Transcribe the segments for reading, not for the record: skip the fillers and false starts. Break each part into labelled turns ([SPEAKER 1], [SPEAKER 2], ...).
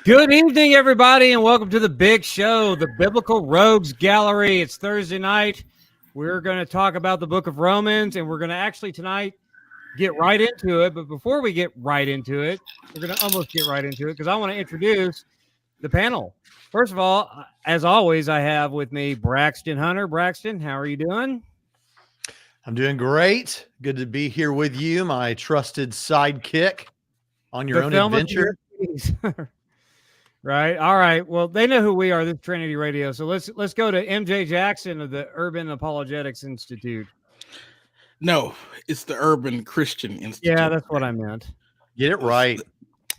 [SPEAKER 1] Good evening, everybody, and welcome to the big show, the Biblical Rogues Gallery. It's Thursday night. We're going to talk about the book of Romans, and we're going to actually tonight get right into it. But before we get right into it, we're going to almost get right into it because I want to introduce the panel. First of all, as always, I have with me Braxton Hunter. Braxton, how are you doing?
[SPEAKER 2] I'm doing great. Good to be here with you, my trusted sidekick on your own adventure.
[SPEAKER 1] Right. All right. Well, they know who we are. This is Trinity Radio. So let's go to MJ Jackson of the Urban Apologetics Institute.
[SPEAKER 3] No, it's the Urban Christian Institute.
[SPEAKER 1] Yeah, that's what I meant.
[SPEAKER 2] Get it right.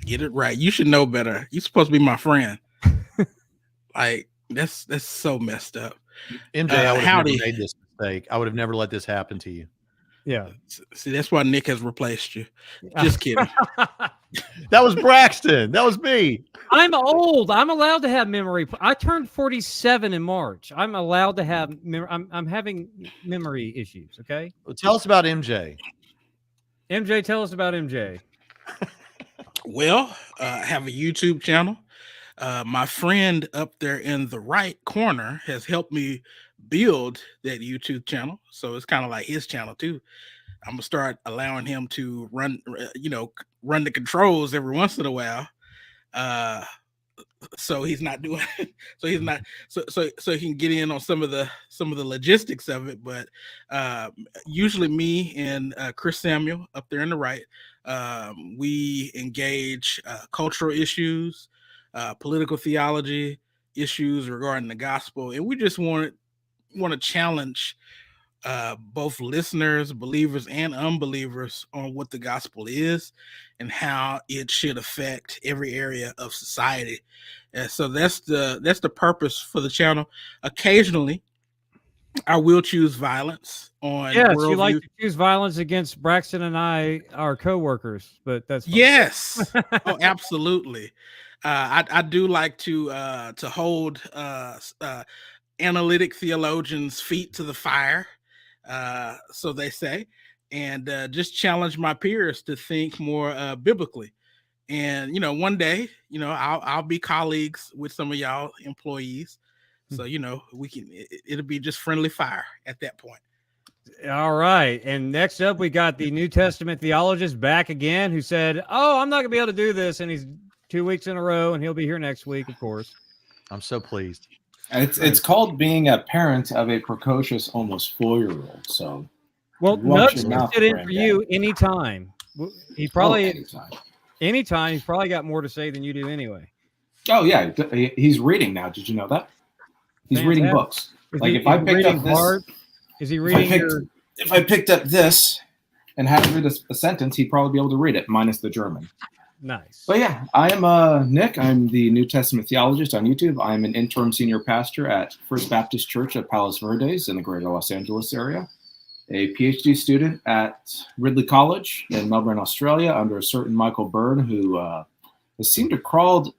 [SPEAKER 3] Get it right. You should know better. You're supposed to be my friend. Like that's so messed up.
[SPEAKER 2] MJ, I would have never made this mistake. I would have never let this happen to you.
[SPEAKER 1] Yeah.
[SPEAKER 3] See, that's why Nick has replaced you. Just kidding.
[SPEAKER 2] That was Braxton. That was me.
[SPEAKER 1] I'm old. I'm allowed to have memory. I turned 47 in March. I'm allowed to have I'm having memory issues. Okay.
[SPEAKER 2] Well, tell us about MJ.
[SPEAKER 1] MJ, tell us about MJ.
[SPEAKER 3] Well, I have a YouTube channel. My friend up there in the right corner has helped me build that YouTube channel. So it's kind of like his channel too. I'm gonna start allowing him to run the controls every once in a while. So he's not doing so he can get in on some of the logistics of it. But usually me and Chris Samuel up there in the right, we engage cultural issues, political theology issues regarding the gospel, and we just want to challenge both listeners, believers, and unbelievers on what the gospel is and how it should affect every area of society. And so that's the purpose for the channel. Occasionally, I will choose violence on.
[SPEAKER 1] Yes, you like to choose violence against Braxton and I, our co-workers, but that's fine.
[SPEAKER 3] Yes. Oh, absolutely. I do like to hold analytic theologians' feet to the fire, so they say, and just challenge my peers to think more biblically. And one day, I'll be colleagues with some of y'all employees, so we can. It'll be just friendly fire at that point.
[SPEAKER 1] All right. And next up, we got the New Testament theologist back again, who said, "Oh, I'm not gonna be able to do this," and he's 2 weeks in a row, and he'll be here next week, of course.
[SPEAKER 2] I'm so pleased.
[SPEAKER 4] It's called being a parent of a precocious, almost 4-year-old. So,
[SPEAKER 1] well, Nuts can sit in for you anytime. He probably anytime. He's probably got more to say than you do anyway.
[SPEAKER 4] Oh yeah, he's reading now. Did you know that? He's reading books. If I picked up this,
[SPEAKER 1] is he reading?
[SPEAKER 4] If I picked up this and had to read a sentence, he'd probably be able to read it, minus the German.
[SPEAKER 1] Nice.
[SPEAKER 4] But yeah, I am Nick. I'm the New Testament theologist on YouTube. I'm an interim senior pastor at First Baptist Church of Palos Verdes in the greater Los Angeles area, a PhD student at Ridley College in Melbourne, Australia, under a certain Michael Bird, who has seemed to crawled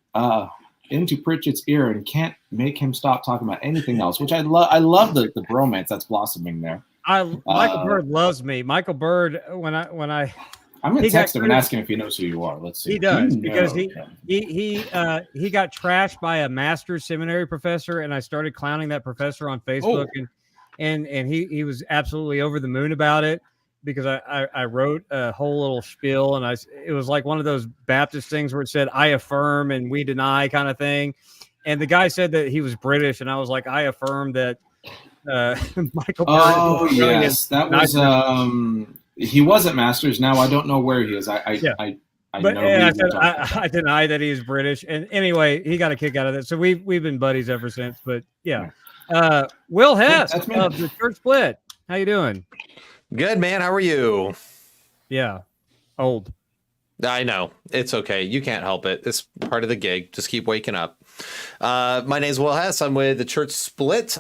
[SPEAKER 4] into Pritchett's ear and can't make him stop talking about anything else, which I love. I love the bromance that's blossoming there.
[SPEAKER 1] Michael Bird loves me. Michael Bird, when I
[SPEAKER 4] I'm going to text him and ask him if he knows who you are. Let's see.
[SPEAKER 1] He does, because he got trashed by a master's seminary professor, and I started clowning that professor on Facebook, and he was absolutely over the moon about it, because I wrote a whole little spiel, and it was like one of those Baptist things where it said "I affirm" and "we deny" kind of thing, and the guy said that he was British, and I was like, "I affirm that." Michael Bird.
[SPEAKER 4] Oh yes, that was. He was at Masters. Now I don't know where he is. I
[SPEAKER 1] deny that he's British. And anyway, he got a kick out of that. So we've been buddies ever since. But yeah, Will Hess of the Church Split. How you doing?
[SPEAKER 5] Good, man. How are you?
[SPEAKER 1] Yeah, old.
[SPEAKER 5] I know. It's okay. You can't help it. It's part of the gig. Just keep waking up. My name is Will Hess. I'm with the Church Split.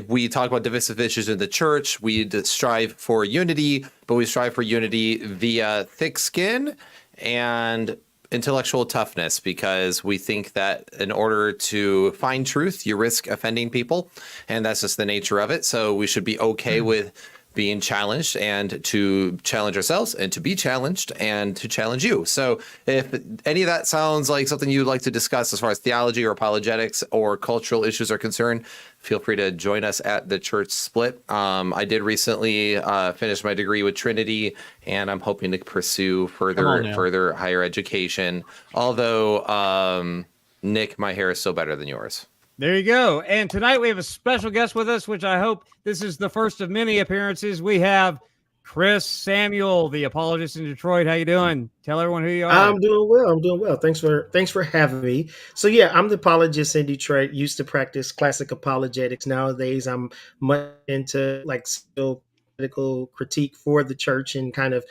[SPEAKER 5] We talk about divisive issues in the church. We strive for unity, but we strive for unity via thick skin and intellectual toughness, because we think that in order to find truth, you risk offending people, and that's just the nature of it. So we should be okay with being challenged and to challenge ourselves and to be challenged and to challenge you. So if any of that sounds like something you'd like to discuss as far as theology or apologetics or cultural issues are concerned, feel free to join us at the Church Split. I did recently finish my degree with Trinity, and I'm hoping to pursue further higher education. Although, Nick, my hair is still better than yours.
[SPEAKER 1] There you go. And tonight we have a special guest with us, which I hope this is the first of many appearances. We have Chris Samuel, the apologist in Detroit. How you doing? Tell everyone who you are.
[SPEAKER 6] I'm doing well. Thanks for having me. So yeah, I'm the apologist in Detroit. Used to practice classic apologetics. Nowadays, I'm much into like still critical critique for the church and kind of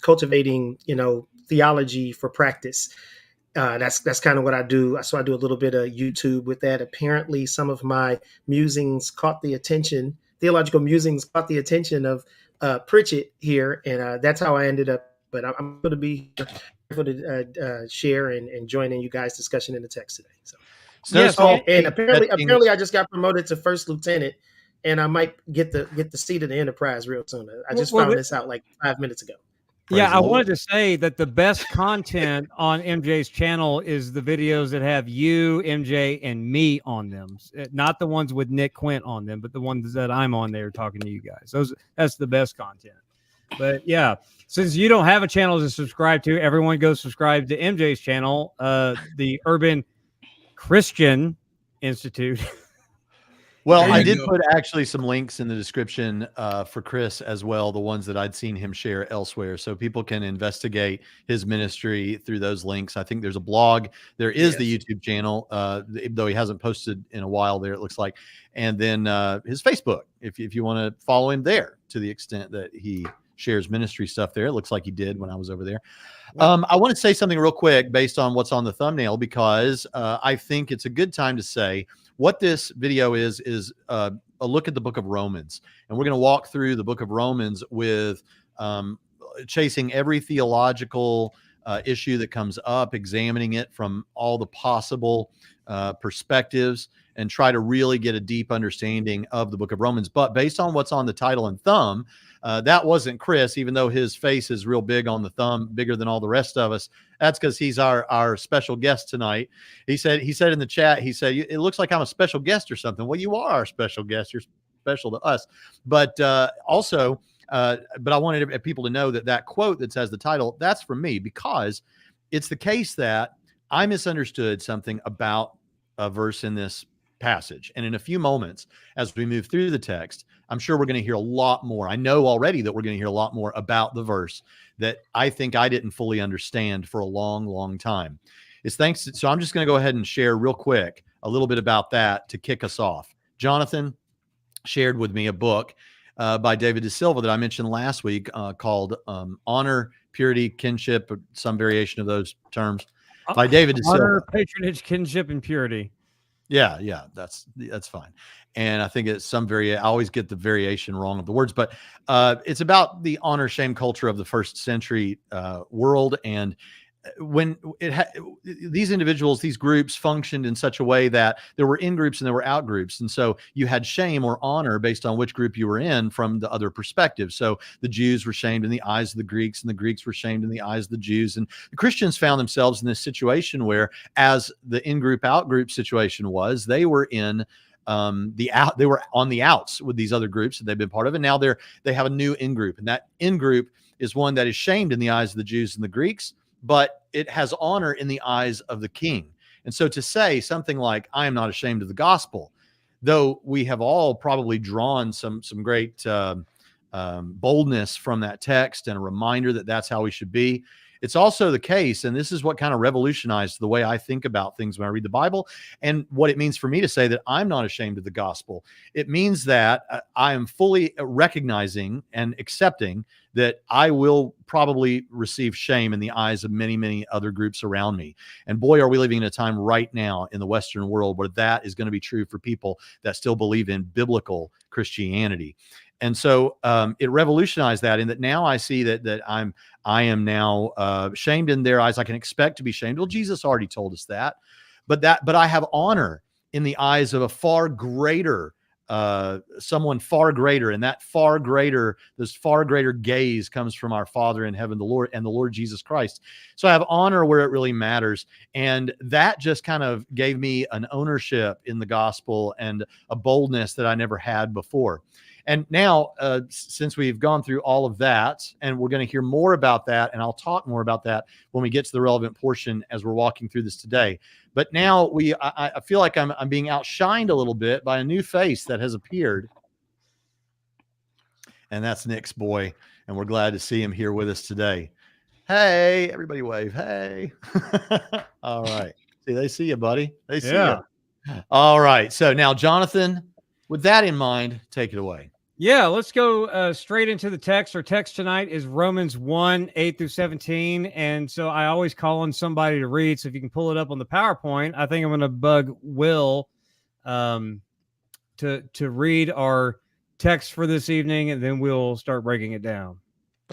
[SPEAKER 6] cultivating, theology for practice. That's kind of what I do. So I do a little bit of YouTube with that. Apparently, some of my theological musings caught the attention of Pritchett here, and that's how I ended up. But I'm going to be careful to share and join in you guys' discussion in the text today. And apparently, I just got promoted to first lieutenant, and I might get the seat of the Enterprise real soon. I just found this out like 5 minutes ago.
[SPEAKER 1] I wanted to say that the best content on MJ's channel is the videos that have you, MJ, and me on them. Not the ones with Nick Quint on them, but the ones that I'm on there talking to you guys. That's the best content. But yeah, since you don't have a channel to subscribe to, everyone go subscribe to MJ's channel, the Urban Christian Institute.
[SPEAKER 2] Well, I did put actually some links in the description for Chris as well, the ones that I'd seen him share elsewhere, so people can investigate his ministry through those links. I think there's a blog. There is the YouTube channel, though he hasn't posted in a while there, it looks like. And then his Facebook, if you want to follow him there to the extent that he shares ministry stuff there. It looks like he did when I was over there. I want to say something real quick based on what's on the thumbnail, because I think it's a good time to say what this video is a look at the book of Romans. And we're going to walk through the book of Romans with chasing every theological issue that comes up, examining it from all the possible perspectives, and try to really get a deep understanding of the book of Romans. But based on what's on the title and thumb, that wasn't Chris, even though his face is real big on the thumb, bigger than all the rest of us. That's because he's our special guest tonight. He said in the chat, he said, it looks like I'm a special guest or something. Well, you are our special guest. You're special to us. But also, but I wanted people to know that quote that says the title, that's from me, because it's the case that I misunderstood something about a verse in this passage. And in a few moments, as we move through the text, I'm sure we're going to hear a lot more. I know already that we're going to hear a lot more about the verse that I think I didn't fully understand for a long, long time. So I'm just going to go ahead and share real quick a little bit about that to kick us off. Jonathan shared with me a book by David De Silva that I mentioned last week called Honor, Purity, Kinship, or some variation of those terms by David De Silva.
[SPEAKER 1] Honor, patronage, kinship, and purity.
[SPEAKER 2] Yeah, that's fine. And I think it's some I always get the variation wrong of the words, but it's about the honor shame culture of the first century world. And when these individuals, these groups functioned in such a way that there were in groups and there were out groups. And so you had shame or honor based on which group you were in from the other perspective. So the Jews were shamed in the eyes of the Greeks, and the Greeks were shamed in the eyes of the Jews. And the Christians found themselves in this situation where, as the in-group, out-group situation was, they were in they were on the outs with these other groups that they've been part of. And now they have a new in-group, and that in-group is one that is shamed in the eyes of the Jews and the Greeks, but it has honor in the eyes of the king. And so to say something like, I am not ashamed of the gospel, though we have all probably drawn some great boldness from that text and a reminder that that's how we should be, it's also the case, and this is what kind of revolutionized the way I think about things when I read the Bible, and what it means for me to say that I'm not ashamed of the gospel. It means that I am fully recognizing and accepting that I will probably receive shame in the eyes of many, many other groups around me. And boy, are we living in a time right now in the Western world where that is going to be true for people that still believe in biblical Christianity. And so it revolutionized that, in that now I see that I am now shamed in their eyes. I can expect to be shamed. Well, Jesus already told us that, but I have honor in the eyes of a far greater someone far greater, and that far greater, this far greater gaze comes from our Father in heaven, the Lord, and the Lord Jesus Christ. So I have honor where it really matters. And that just kind of gave me an ownership in the gospel and a boldness that I never had before. And now, since we've gone through all of that, and we're going to hear more about that, and I'll talk more about that when we get to the relevant portion as we're walking through this today. But now I feel like I'm being outshined a little bit by a new face that has appeared. And that's Nick's boy. And we're glad to see him here with us today. Hey, everybody wave. Hey. All right. See, they see you, buddy. They see you. All right. So now, Jonathan, with that in mind, take it away.
[SPEAKER 1] Yeah, let's go straight into the text. Our text tonight is Romans 1, 8 through 17. And so I always call on somebody to read. So if you can pull it up on the PowerPoint, I think I'm going to bug Will to read our text for this evening, and then we'll start breaking it down.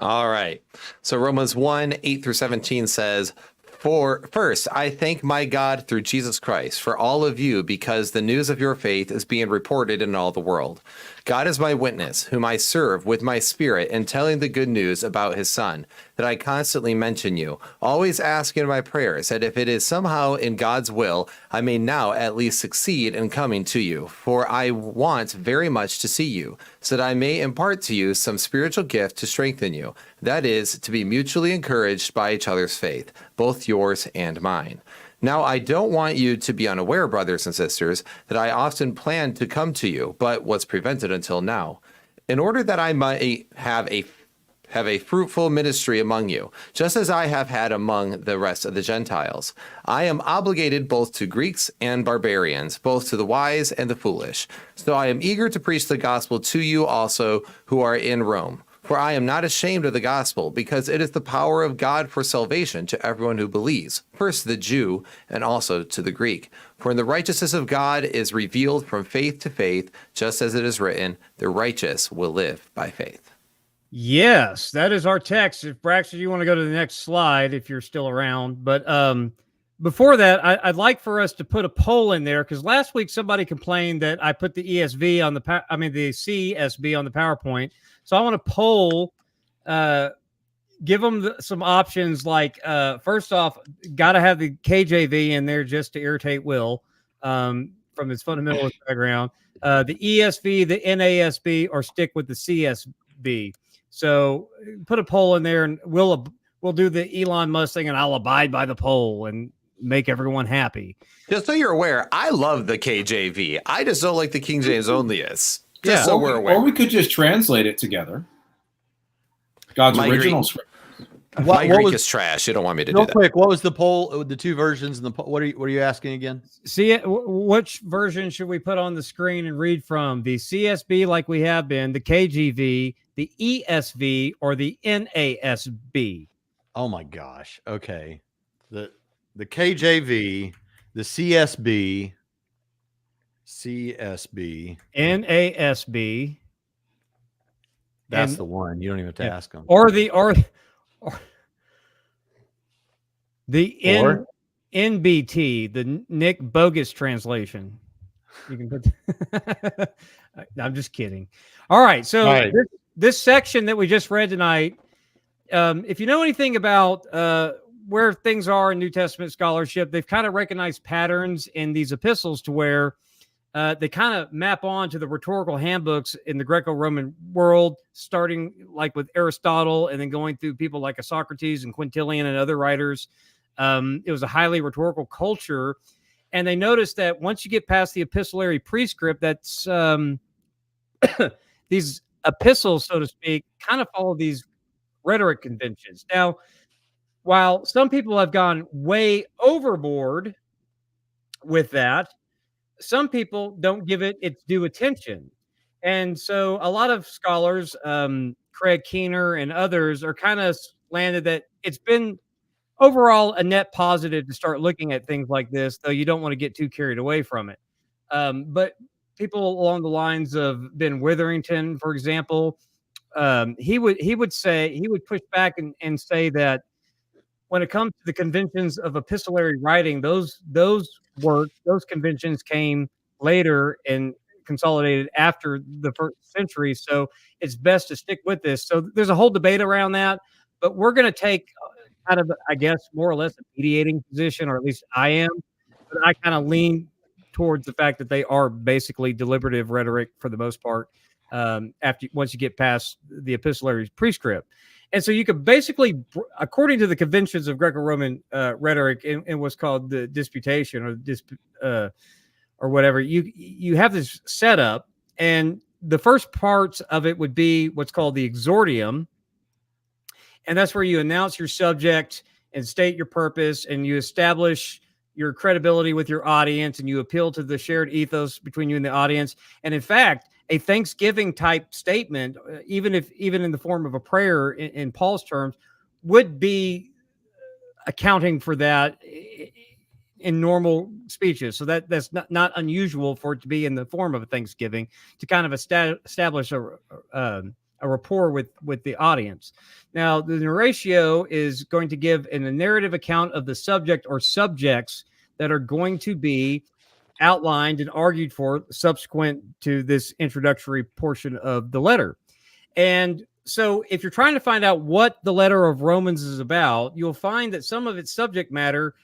[SPEAKER 5] All right. So Romans 1, 8 through 17 says, "For first, I thank my God through Jesus Christ for all of you, because the news of your faith is being reported in all the world. God is my witness, whom I serve with my spirit in telling the good news about his Son, that I constantly mention you, always asking in my prayers that if it is somehow in God's will, I may now at least succeed in coming to you. For I want very much to see you, so that I may impart to you some spiritual gift to strengthen you, that is, to be mutually encouraged by each other's faith, both yours and mine. Now, I don't want you to be unaware, brothers and sisters, that I often planned to come to you, but was prevented until now, in order that I might have a fruitful ministry among you, just as I have had among the rest of the Gentiles. I am obligated both to Greeks and barbarians, both to the wise and the foolish. So I am eager to preach the gospel to you also who are in Rome. For I am not ashamed of the gospel, because it is the power of God for salvation to everyone who believes, first to the Jew and also to the Greek. For in the righteousness of God is revealed from faith to faith, just as it is written, the righteous will live by faith."
[SPEAKER 1] Yes, that is our text. If Braxton, you want to go to the next slide, if you're still around. But before that, I'd like for us to put a poll in there, because last week somebody complained that I put the ESV on the CSB on the PowerPoint. So I want to poll, give them some options. Like first off, got to have the KJV in there just to irritate Will from his fundamentalist background. The ESV, the NASB, or stick with the CSB. So put a poll in there, and we'll do the Elon Musk thing, and I'll abide by the poll and make everyone happy.
[SPEAKER 5] Just so you're aware, I love the KJV. I just don't like the King James Onlyist.
[SPEAKER 1] Yeah.
[SPEAKER 5] So we're aware.
[SPEAKER 4] Or we could just translate it together. God's original script.
[SPEAKER 5] My Greek is trash. You don't want me to do that.
[SPEAKER 2] Real quick, what was the poll? The two versions and the poll, what are you asking again?
[SPEAKER 1] See, which version should we put on the screen and read from? The CSB, like we have been, the KJV, the ESV, or the NASB?
[SPEAKER 2] Oh my gosh. Okay. The KJV, the CSB,
[SPEAKER 1] NASB.
[SPEAKER 2] That's the one. You don't even have to ask them.
[SPEAKER 1] Or the NBT, the Nick Bogus translation. You can put. I'm just kidding. All right. So this section that we just read tonight, if you know anything about where things are in New Testament scholarship, they've kind of recognized patterns in these epistles to where they kind of map on to the rhetorical handbooks in the Greco-Roman world, starting like with Aristotle and then going through people like Socrates and Quintilian and other writers. It was a highly rhetorical culture. And they noticed that once you get past the epistolary prescript, that's these epistles, so to speak, kind of follow these rhetoric conventions. Now, while some people have gone way overboard with that, some people don't give it its due attention. And so a lot of scholars, Craig Keener and others, are kind of landed that it's been overall a net positive to start looking at things like this, though you don't want to get too carried away from it. But people along the lines of Ben Witherington, for example, he would push back and say that when it comes to the conventions of epistolary writing, those conventions came later and consolidated after the first century. So it's best to stick with this. So there's a whole debate around that, but we're going to take kind of, I guess, more or less a mediating position, or at least I am. But I kind of lean towards the fact that they are basically deliberative rhetoric for the most part. Once you get past the epistolary prescript. And so you could basically, according to the conventions of Greco-Roman rhetoric in what's called the disputation or whatever, you have this setup, and the first parts of it would be what's called the exordium, and that's where you announce your subject and state your purpose, and you establish your credibility with your audience, and you appeal to the shared ethos between you and the audience. And in fact, a Thanksgiving type statement, even in the form of a prayer in Paul's terms, would be accounting for that in normal speeches. So that's not unusual for it to be in the form of a Thanksgiving, to kind of establish a rapport with the audience. Now, the narratio is going to give a narrative account of the subject or subjects that are going to be outlined and argued for subsequent to this introductory portion of the letter. And so if you're trying to find out what the letter of Romans is about, you'll find that some of its subject matter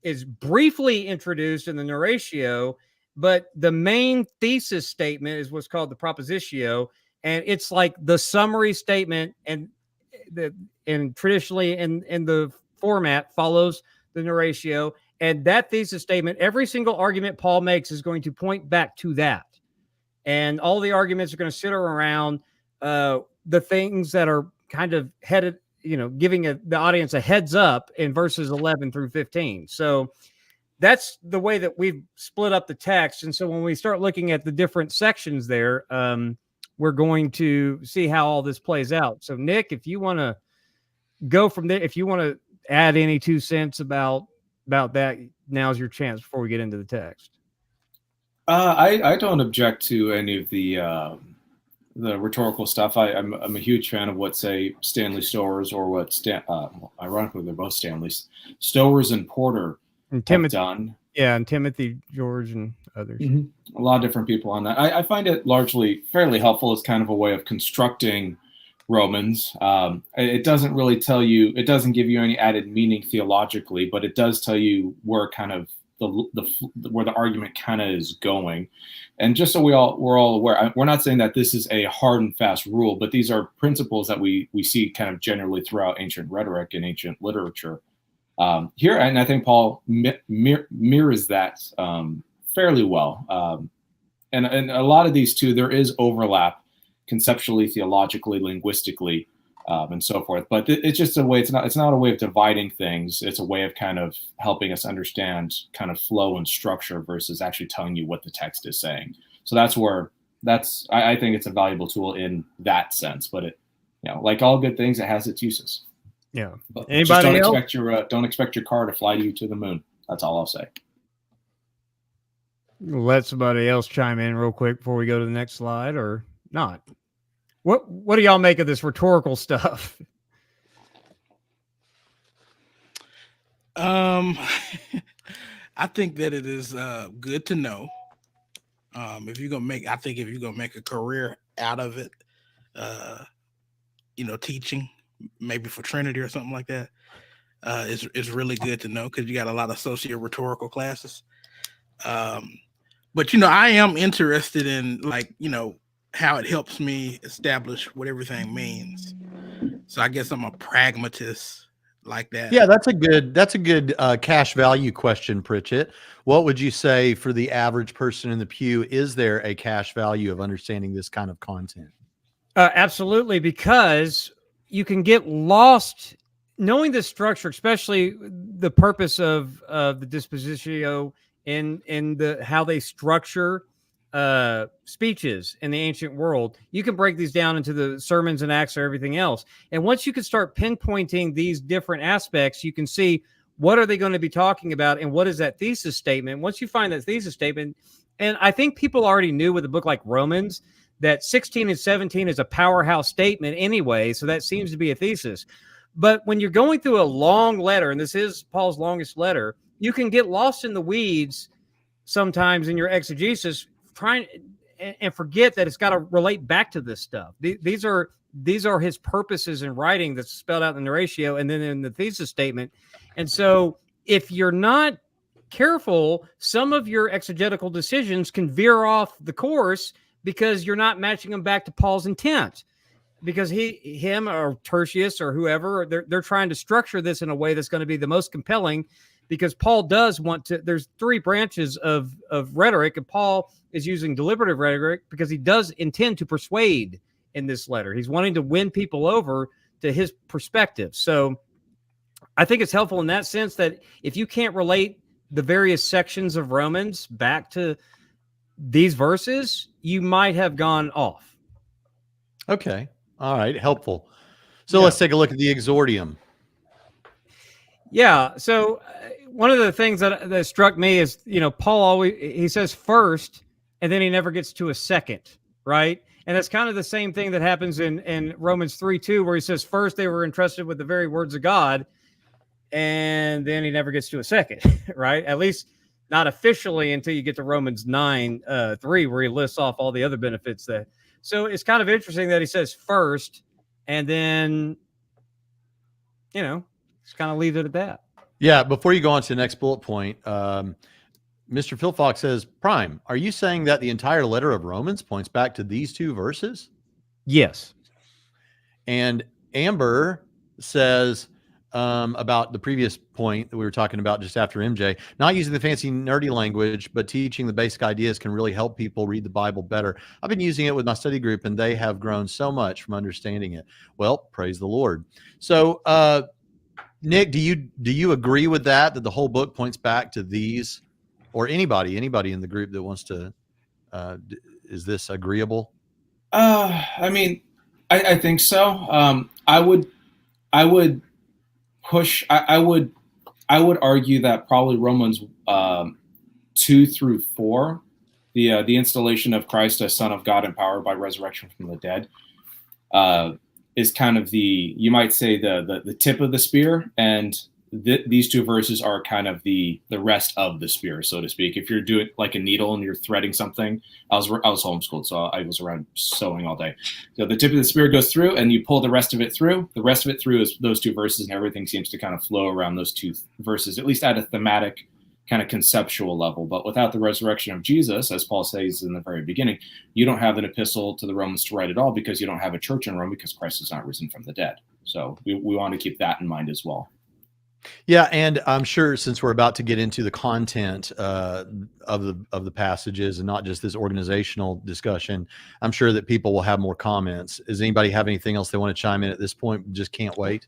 [SPEAKER 1] is briefly introduced in the narratio, but the main thesis statement is what's called the propositio, and it's like the summary statement, and traditionally in the format follows the narratio. And that thesis statement, every single argument Paul makes is going to point back to that. And all the arguments are going to center around the things that are kind of headed, giving the audience a heads up in verses 11 through 15. So that's the way that we've split up the text. And so when we start looking at the different sections there, we're going to see how all this plays out. So Nick, if you want to go from there, if you want to add any 2 cents about that, now's your chance before we get into the text.
[SPEAKER 4] I don't object to any of the rhetorical stuff. I'm a huge fan of what, say, Stanley Stowers, or what ironically they're both Stanleys, Stowers and Porter
[SPEAKER 1] and
[SPEAKER 4] have done.
[SPEAKER 1] Yeah, and Timothy George and others.
[SPEAKER 4] Mm-hmm. A lot of different people on that. I find it largely fairly helpful as kind of a way of constructing Romans. It doesn't really tell you, it doesn't give you any added meaning theologically, but it does tell you where kind of where the argument kind of is going. And just so we're all aware, we're not saying that this is a hard and fast rule, but these are principles that we see kind of generally throughout ancient rhetoric and ancient literature. Here, and I think Paul mirrors that fairly well. And a lot of these too, there is overlap conceptually, theologically, linguistically, and so forth. But it's just a way. It's not a way of dividing things. It's a way of kind of helping us understand kind of flow and structure versus actually telling you what the text is saying. So I think it's a valuable tool in that sense. But it, like all good things, it has its uses.
[SPEAKER 1] Yeah.
[SPEAKER 4] But
[SPEAKER 1] Anybody else?
[SPEAKER 4] Don't expect your car to fly you to the moon. That's all I'll say.
[SPEAKER 1] Let somebody else chime in real quick before we go to the next slide, or not. What do y'all make of this rhetorical stuff?
[SPEAKER 3] I think that it is good to know. If you're gonna make a career out of it, teaching, maybe for Trinity or something like that, is really good to know, because you got a lot of socio-rhetorical classes. But I am interested in, how it helps me establish what everything means. So I guess I'm a pragmatist like that.
[SPEAKER 2] Yeah, that's a good cash value question, Pritchett. What would you say for the average person in the pew? Is there a cash value of understanding this kind of content?
[SPEAKER 1] Absolutely, because you can get lost knowing the structure, especially the purpose of the dispositio in how they structure speeches in the ancient world. You can break these down into the sermons and acts or everything else. And once you can start pinpointing these different aspects, you can see what are they going to be talking about and what is that thesis statement. Once you find that thesis statement, and I think people already knew with a book like Romans that 16 and 17 is a powerhouse statement anyway, so that seems to be a thesis. But when you're going through a long letter, and this is Paul's longest letter, you can get lost in the weeds sometimes in your exegesis trying and forget that it's got to relate back to this stuff. These are his purposes in writing that's spelled out in the ratio and then in the thesis statement. And so if you're not careful, some of your exegetical decisions can veer off the course because you're not matching them back to Paul's intent. Because him or Tertius or whoever, they're trying to structure this in a way that's going to be the most compelling, because Paul does want to. There's three branches of rhetoric, and Paul is using deliberative rhetoric because he does intend to persuade in this letter. He's wanting to win people over to his perspective. So I think it's helpful in that sense that if you can't relate the various sections of Romans back to these verses, you might have gone off.
[SPEAKER 2] Okay. All right. Helpful. So let's take a look at the exordium.
[SPEAKER 1] Yeah. So one of the things that struck me is, Paul always, he says first, and then he never gets to a second, right? And that's kind of the same thing that happens in Romans 3:2, where he says first they were entrusted with the very words of God, and then he never gets to a second, right? At least not officially until you get to Romans 9:3, where he lists off all the other benefits that. So it's kind of interesting that he says first, and then, just kind of leave it at that.
[SPEAKER 2] Yeah. Before you go on to the next bullet point, Mr. Phil Fox says, Prime, are you saying that the entire letter of Romans points back to these two verses?
[SPEAKER 1] Yes.
[SPEAKER 2] And Amber says about the previous point that we were talking about just after MJ, not using the fancy nerdy language, but teaching the basic ideas can really help people read the Bible better. I've been using it with my study group, and they have grown so much from understanding it. Well, praise the Lord. So, Nick, do you agree with that the whole book points back to these, or anybody in the group that wants to? Is this agreeable?
[SPEAKER 4] I mean, I think so. I would push. I would argue that probably Romans 2-4, the installation of Christ as Son of God, empowered by resurrection from the dead, is kind of you might say the tip of the spear, and these two verses are kind of the rest of the spear, so to speak. If you're doing like a needle and you're threading something, I was homeschooled, so I was around sewing all day. So the tip of the spear goes through, and you pull the rest of it through. The rest of it through is those two verses, and everything seems to kind of flow around those two verses, at least at a thematic kind of conceptual level. But without the resurrection of Jesus, as Paul says in the very beginning, you don't have an epistle to the Romans to write at all, because you don't have a church in Rome, because Christ is not risen from the dead. So we want to keep that in mind as well.
[SPEAKER 2] Yeah, and I'm sure since we're about to get into the content of the passages and not just this organizational discussion, I'm sure that people will have more comments. Does anybody have anything else they want to chime in at this point? Just can't wait.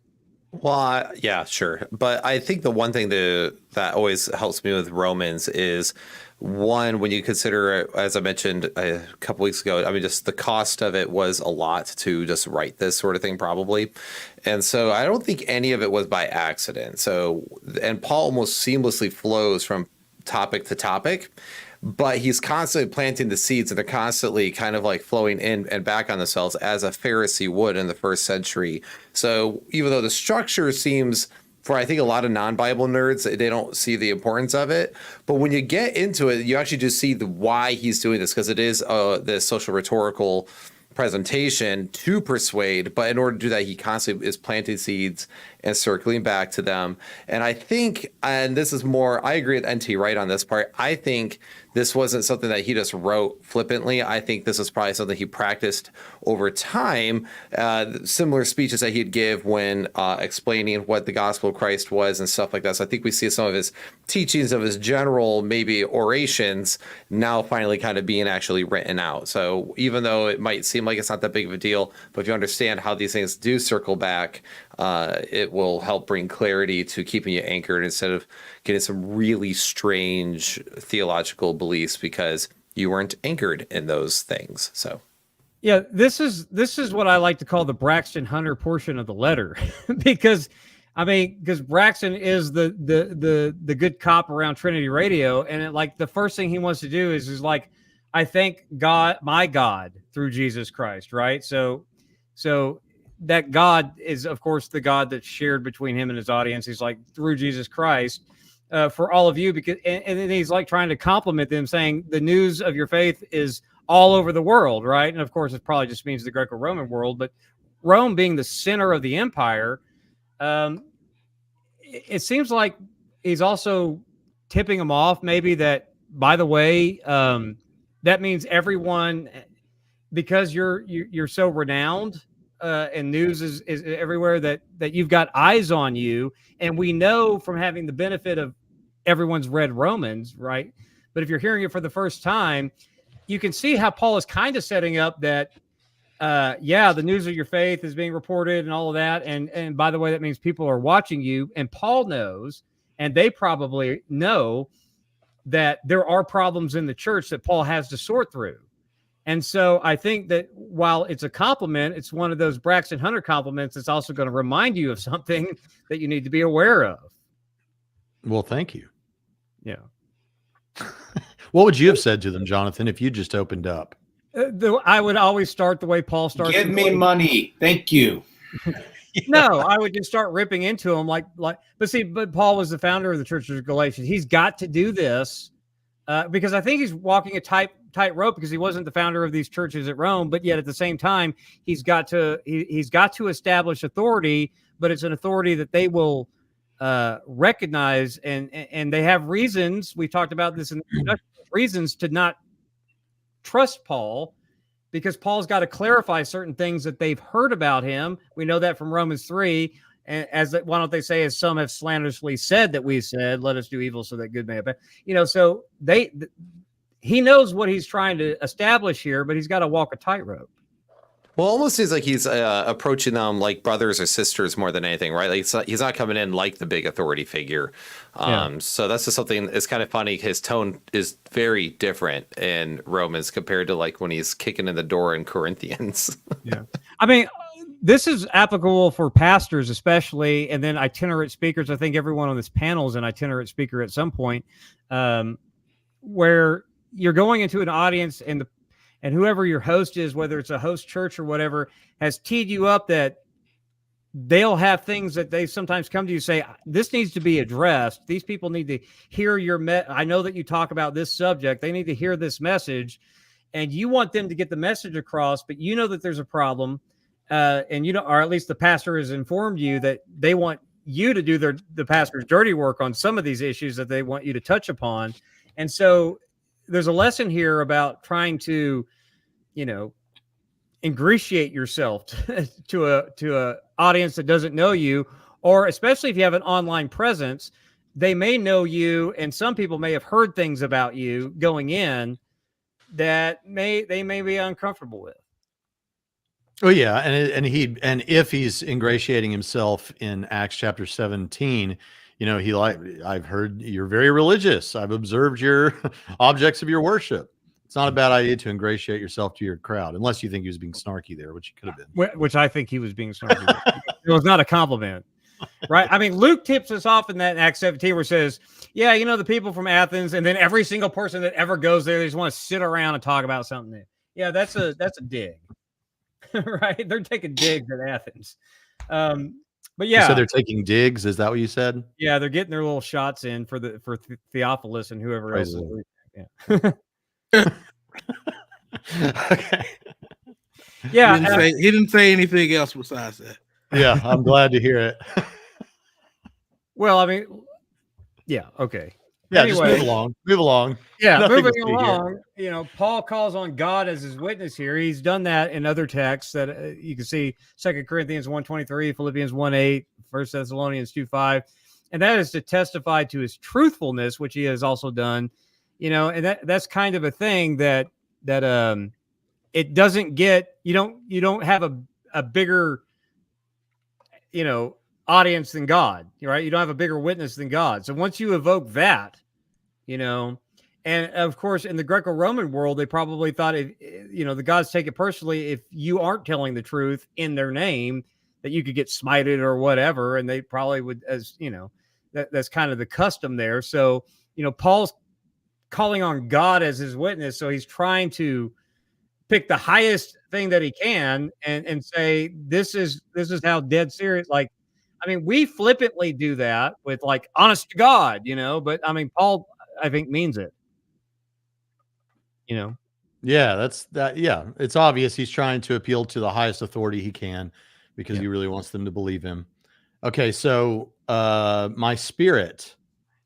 [SPEAKER 5] Well, yeah, sure. But I think the one thing that always helps me with Romans is, one, when you consider, as I mentioned a couple weeks ago, I mean, just the cost of it was a lot to just write this sort of thing, probably. And so I don't think any of it was by accident. So, and Paul almost seamlessly flows from topic to topic, but he's constantly planting the seeds, and they're constantly kind of like flowing in and back on themselves, as a Pharisee would in the first century. So even though the structure seems, for I think a lot of non-Bible nerds, they don't see the importance of it. But when you get into it, you actually just see why he's doing this, because it is this social rhetorical presentation to persuade. But in order to do that, he constantly is planting seeds and circling back to them. And I think, and this is more, I agree with NT Wright on this part. I think this wasn't something that he just wrote flippantly. I think this is probably something he practiced over time. Similar speeches that he'd give when explaining what the gospel of Christ was and stuff like that. So I think we see some of his teachings of his general, maybe orations, now finally kind of being actually written out. So even though it might seem like it's not that big of a deal, but if you understand how these things do circle back, it will help bring clarity to keeping you anchored instead of getting some really strange theological beliefs because you weren't anchored in those things. So
[SPEAKER 1] yeah, this is what I like to call the Braxton Hunter portion of the letter, because Braxton is the good cop around Trinity Radio, and the first thing he wants to do is like, I thank God, my God, through Jesus Christ, right? So that God is, of course, the God that's shared between him and his audience. He's like, through Jesus Christ. for all of you, because and then he's like trying to compliment them, saying the news of your faith is all over the world, right? And of course, it probably just means the Greco-Roman world, but Rome being the center of the empire, it seems like he's also tipping them off, maybe that, by the way, that means everyone, because you're so renowned, and news is everywhere, that you've got eyes on you. And we know from having the benefit of everyone's read Romans, right? But if you're hearing it for the first time, you can see how Paul is kind of setting up that, the news of your faith is being reported and all of that. And by the way, that means people are watching you. And Paul knows, and they probably know, that there are problems in the church that Paul has to sort through. And so I think that while it's a compliment, it's one of those Braxton Hunter compliments that's also going to remind you of something that you need to be aware of.
[SPEAKER 2] Well, thank you.
[SPEAKER 1] Yeah.
[SPEAKER 2] What would you have said to them, Jonathan, if you just opened up?
[SPEAKER 1] I would always start the way Paul starts.
[SPEAKER 4] Give me money. Thank you.
[SPEAKER 1] No, I would just start ripping into him but Paul was the founder of the Church of Galatians. He's got to do this because I think he's walking a tightrope, because he wasn't the founder of these churches at Rome, but yet at the same time, he's got to establish authority, but it's an authority that they will recognize, and they have reasons. We talked about this in the introduction, reasons to not trust Paul, because Paul's got to clarify certain things that they've heard about him. We know that from Romans 3. And why don't they say, as some have slanderously said that we said, let us do evil so that good may happen. So he knows what he's trying to establish here, but he's got to walk a tightrope.
[SPEAKER 5] Well, almost seems like he's approaching them like brothers or sisters more than anything, right? Like he's not coming in like the big authority figure. So that's just something. It's kind of funny. His tone is very different in Romans compared to like when he's kicking in the door in Corinthians.
[SPEAKER 1] Yeah, I mean, this is applicable for pastors especially, and then itinerant speakers. I think everyone on this panel is an itinerant speaker at some point, where you're going into an audience, and whoever your host is, whether it's a host church or whatever, has teed you up that they'll have things that they sometimes come to you say, this needs to be addressed. These people need to hear I know that you talk about this subject. They need to hear this message, and you want them to get the message across, but you know that there's a problem, and or at least the pastor has informed you that they want you to do the pastor's dirty work on some of these issues that they want you to touch upon. And so there's a lesson here about trying to, ingratiate yourself to a audience that doesn't know you, or especially if you have an online presence, they may know you, and some people may have heard things about you going in that they may be uncomfortable with.
[SPEAKER 2] Oh yeah, and if he's ingratiating himself in Acts chapter 17, I've heard you're very religious. I've observed your objects of your worship. It's not a bad idea to ingratiate yourself to your crowd, unless you think he was being snarky there, which he could have been.
[SPEAKER 1] Which I think he was being snarky. It was not a compliment, right? I mean, Luke tips us off in that Acts 17 where it says, yeah, the people from Athens, and then every single person that ever goes there, they just want to sit around and talk about something new. Yeah, that's a dig, right? They're taking digs at Athens. But yeah,
[SPEAKER 2] so they're taking digs. Is that what you said?
[SPEAKER 1] Yeah, they're getting their little shots in for Theophilus and whoever
[SPEAKER 2] Praise
[SPEAKER 1] else.
[SPEAKER 2] Yeah. Okay.
[SPEAKER 1] Yeah,
[SPEAKER 3] he didn't say anything else besides that.
[SPEAKER 2] Yeah, I'm glad to hear it.
[SPEAKER 1] Well, I mean, yeah, okay.
[SPEAKER 2] Yeah,
[SPEAKER 1] anyway,
[SPEAKER 2] just move along.
[SPEAKER 1] Yeah,
[SPEAKER 2] Nothing
[SPEAKER 1] moving
[SPEAKER 2] to see
[SPEAKER 1] along. Paul calls on God as his witness here. He's done that in other texts that you can see: 2 Corinthians 1:23, Philippians 1:8, 1 Thessalonians 2:5, and that is to testify to his truthfulness, which he has also done. And that's kind of a thing that it doesn't get. You don't have a bigger audience than God, right? You don't have a bigger witness than God. So once you evoke that, and of course in the Greco-Roman world, they probably thought, the gods take it personally if you aren't telling the truth in their name, that you could get smited or whatever. And they probably would, that's kind of the custom there. So, Paul's calling on God as his witness. So he's trying to pick the highest thing that he can and say, this is how dead serious. I mean, we flippantly do that with like honest to God, you know, but I mean, Paul, I think means it, you know?
[SPEAKER 2] Yeah, that's that. Yeah, it's obvious he's trying to appeal to the highest authority he can because
[SPEAKER 1] Yeah.
[SPEAKER 2] he really wants them to believe him. Okay, so my spirit.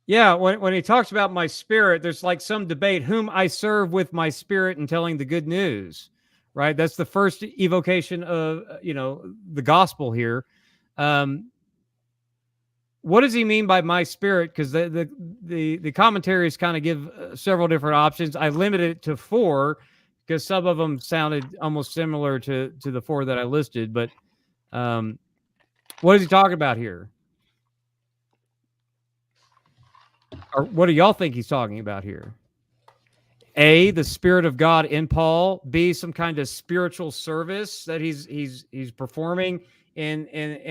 [SPEAKER 1] Yeah. When he talks about my spirit, there's like some debate whom I serve with my spirit and telling the good news, right? That's the first evocation of, the gospel here. What does he mean by my spirit? Because the commentaries kind of give several different options. I limited it to 4 because some of them sounded almost similar to the 4 that I listed. But what is he talking about here? Or what do y'all think he's talking about here? A, the Spirit of God in Paul. B, some kind of spiritual service that he's performing in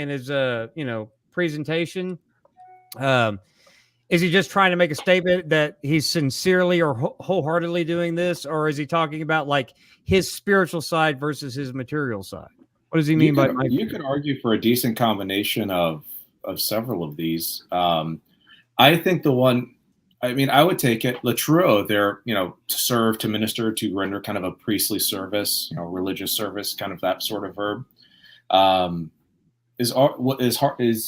[SPEAKER 1] his presentation. Is he just trying to make a statement that he's sincerely or wholeheartedly doing this, or is he talking about like his spiritual side versus his material side? What does he mean by?
[SPEAKER 4] You could argue for a decent combination of several of these. I think the one, I mean, I would take it latruo there, to serve, to minister, to render kind of a priestly service, religious service, kind of that sort of verb.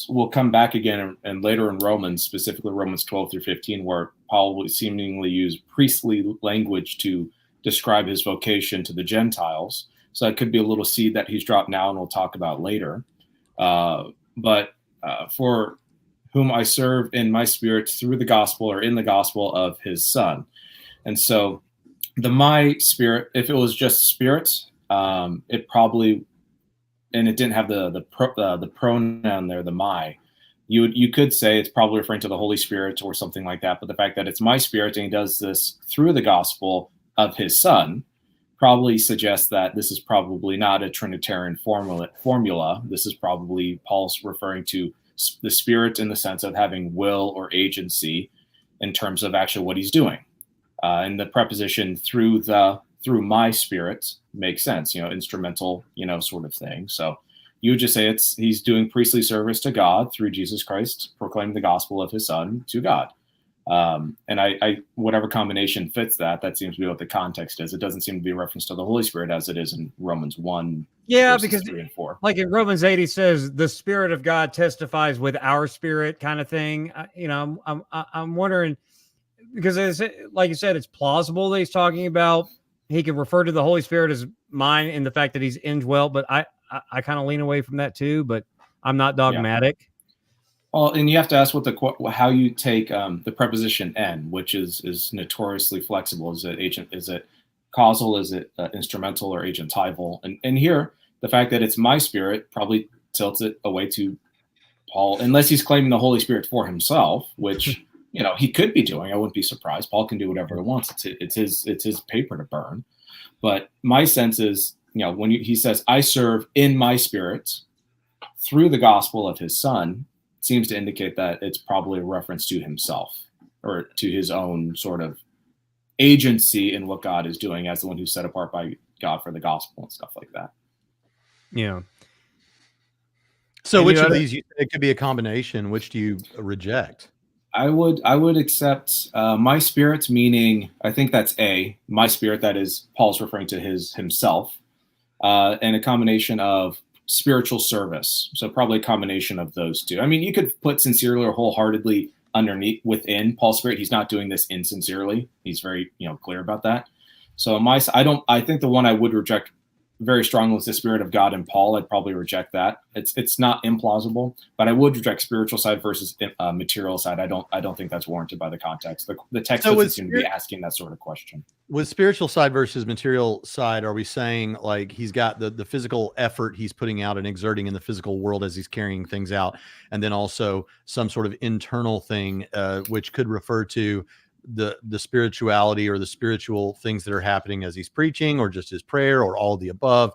[SPEAKER 4] Will come back again and later in Romans, specifically Romans 12 through 15, where Paul will seemingly use priestly language to describe his vocation to the Gentiles. So that could be a little seed that he's dropped now and we'll talk about later. But for whom I serve in my spirit through the gospel or in the gospel of his son. And so my spirit, if it was just spirit, it probably, and it didn't have the pronoun there, the my, you could say it's probably referring to the Holy Spirit or something like that. But the fact that it's my spirit and he does this through the gospel of his son probably suggests that this is probably not a Trinitarian formula. This is probably Paul's referring to the spirit in the sense of having will or agency in terms of actually what he's doing. And the preposition through my spirit makes sense, instrumental, sort of thing. So you would just say he's doing priestly service to God through Jesus Christ, proclaiming the gospel of his son to God. And I whatever combination fits that seems to be what the context is. It doesn't seem to be a reference to the Holy Spirit as it is in Romans 1.
[SPEAKER 1] Yeah, because
[SPEAKER 4] 3 and 4.
[SPEAKER 1] Like in Romans 8, he says the Spirit of God testifies with our spirit, kind of thing. I'm wondering, because like you said, it's plausible that he's talking about. He can refer to the Holy Spirit as mine in the fact that he's indwelt, but I kind of lean away from that too. But I'm not dogmatic.
[SPEAKER 4] Yeah. Well, and you have to ask how you take the preposition "n," which is notoriously flexible. Is it agent? Is it causal? Is it instrumental or agentival? And here, the fact that it's my spirit probably tilts it away to Paul, unless he's claiming the Holy Spirit for himself, which he could be doing. I wouldn't be surprised. Paul can do whatever he wants. It's his paper to burn. But my sense is, when he says, "I serve in my spirit through the gospel of his son," seems to indicate that it's probably a reference to himself or to his own sort of agency in what God is doing as the one who's set apart by God for the gospel and stuff like that.
[SPEAKER 1] Yeah.
[SPEAKER 2] So which of these, it could be a combination. Which do you reject?
[SPEAKER 4] I would accept my spirit, meaning I think that's my spirit, that is Paul's referring to himself, and a combination of spiritual service. So probably a combination of those two. I mean, you could put sincerely or wholeheartedly underneath within Paul's spirit. He's not doing this insincerely. He's very clear about that. So I think the one I would reject very strongly is the Spirit of God in Paul. I'd probably reject that. It's not implausible, but I would reject spiritual side versus material side. I don't think that's warranted by the context. The text doesn't seem to be asking that sort of question.
[SPEAKER 2] With spiritual side versus material side, are we saying like he's got the physical effort he's putting out and exerting in the physical world as he's carrying things out, and then also some sort of internal thing, which could refer to the spirituality or the spiritual things that are happening as he's preaching, or just his prayer, or all of the above?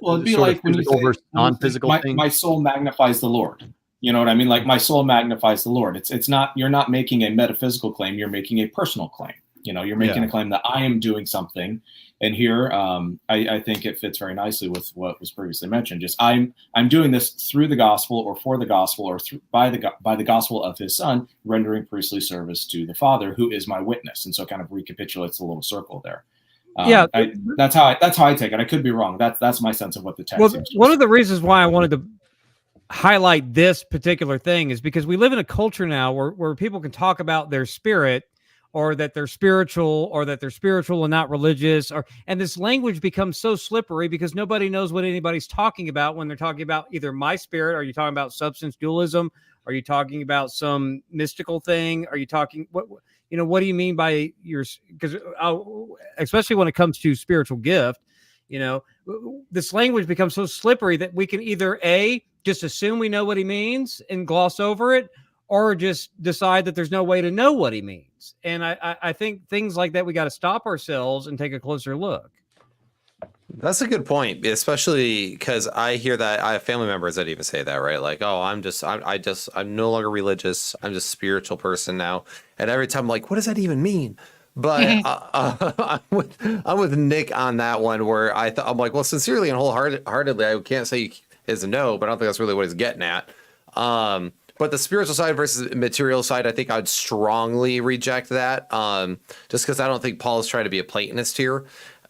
[SPEAKER 4] Well, it'd be like when you say
[SPEAKER 2] non-physical things.
[SPEAKER 4] My soul magnifies the Lord. You know what I mean? Like my soul magnifies the Lord. It's not, you're not making a metaphysical claim. You're making a personal claim. You're making a claim that I am doing something And here, I think it fits very nicely with what was previously mentioned. Just I'm doing this through the gospel, or for the gospel, or by the gospel of his Son, rendering priestly service to the Father, who is my witness. And so it kind of recapitulates a little circle there. That's how I take it. I could be wrong. That's my sense of what the text.
[SPEAKER 1] Well, one of the reasons why I wanted to highlight this particular thing is because we live in a culture now where people can talk about their spirit, or that they're spiritual, or that they're spiritual and not religious, and this language becomes so slippery because nobody knows what anybody's talking about when they're talking about either my spirit. Are you talking about substance dualism? Are you talking about some mystical thing? Are you talking what do you mean by your? Because especially when it comes to spiritual gift, this language becomes so slippery that we can either just assume we know what he means and gloss over it, or just decide that there's no way to know what he means. And I think things like that, we got to stop ourselves and take a closer look.
[SPEAKER 5] That's a good point, especially because I hear that I have family members that even say that, right? Like, oh, I'm no longer religious. I'm just a spiritual person now. And every time I'm like, what does that even mean? But I'm with Nick on that one, where I'm like, well, sincerely and wholeheartedly, I can't say is a no, but I don't think that's really what he's getting at. But the spiritual side versus material side, I think I'd strongly reject that, just because I don't think Paul is trying to be a Platonist here.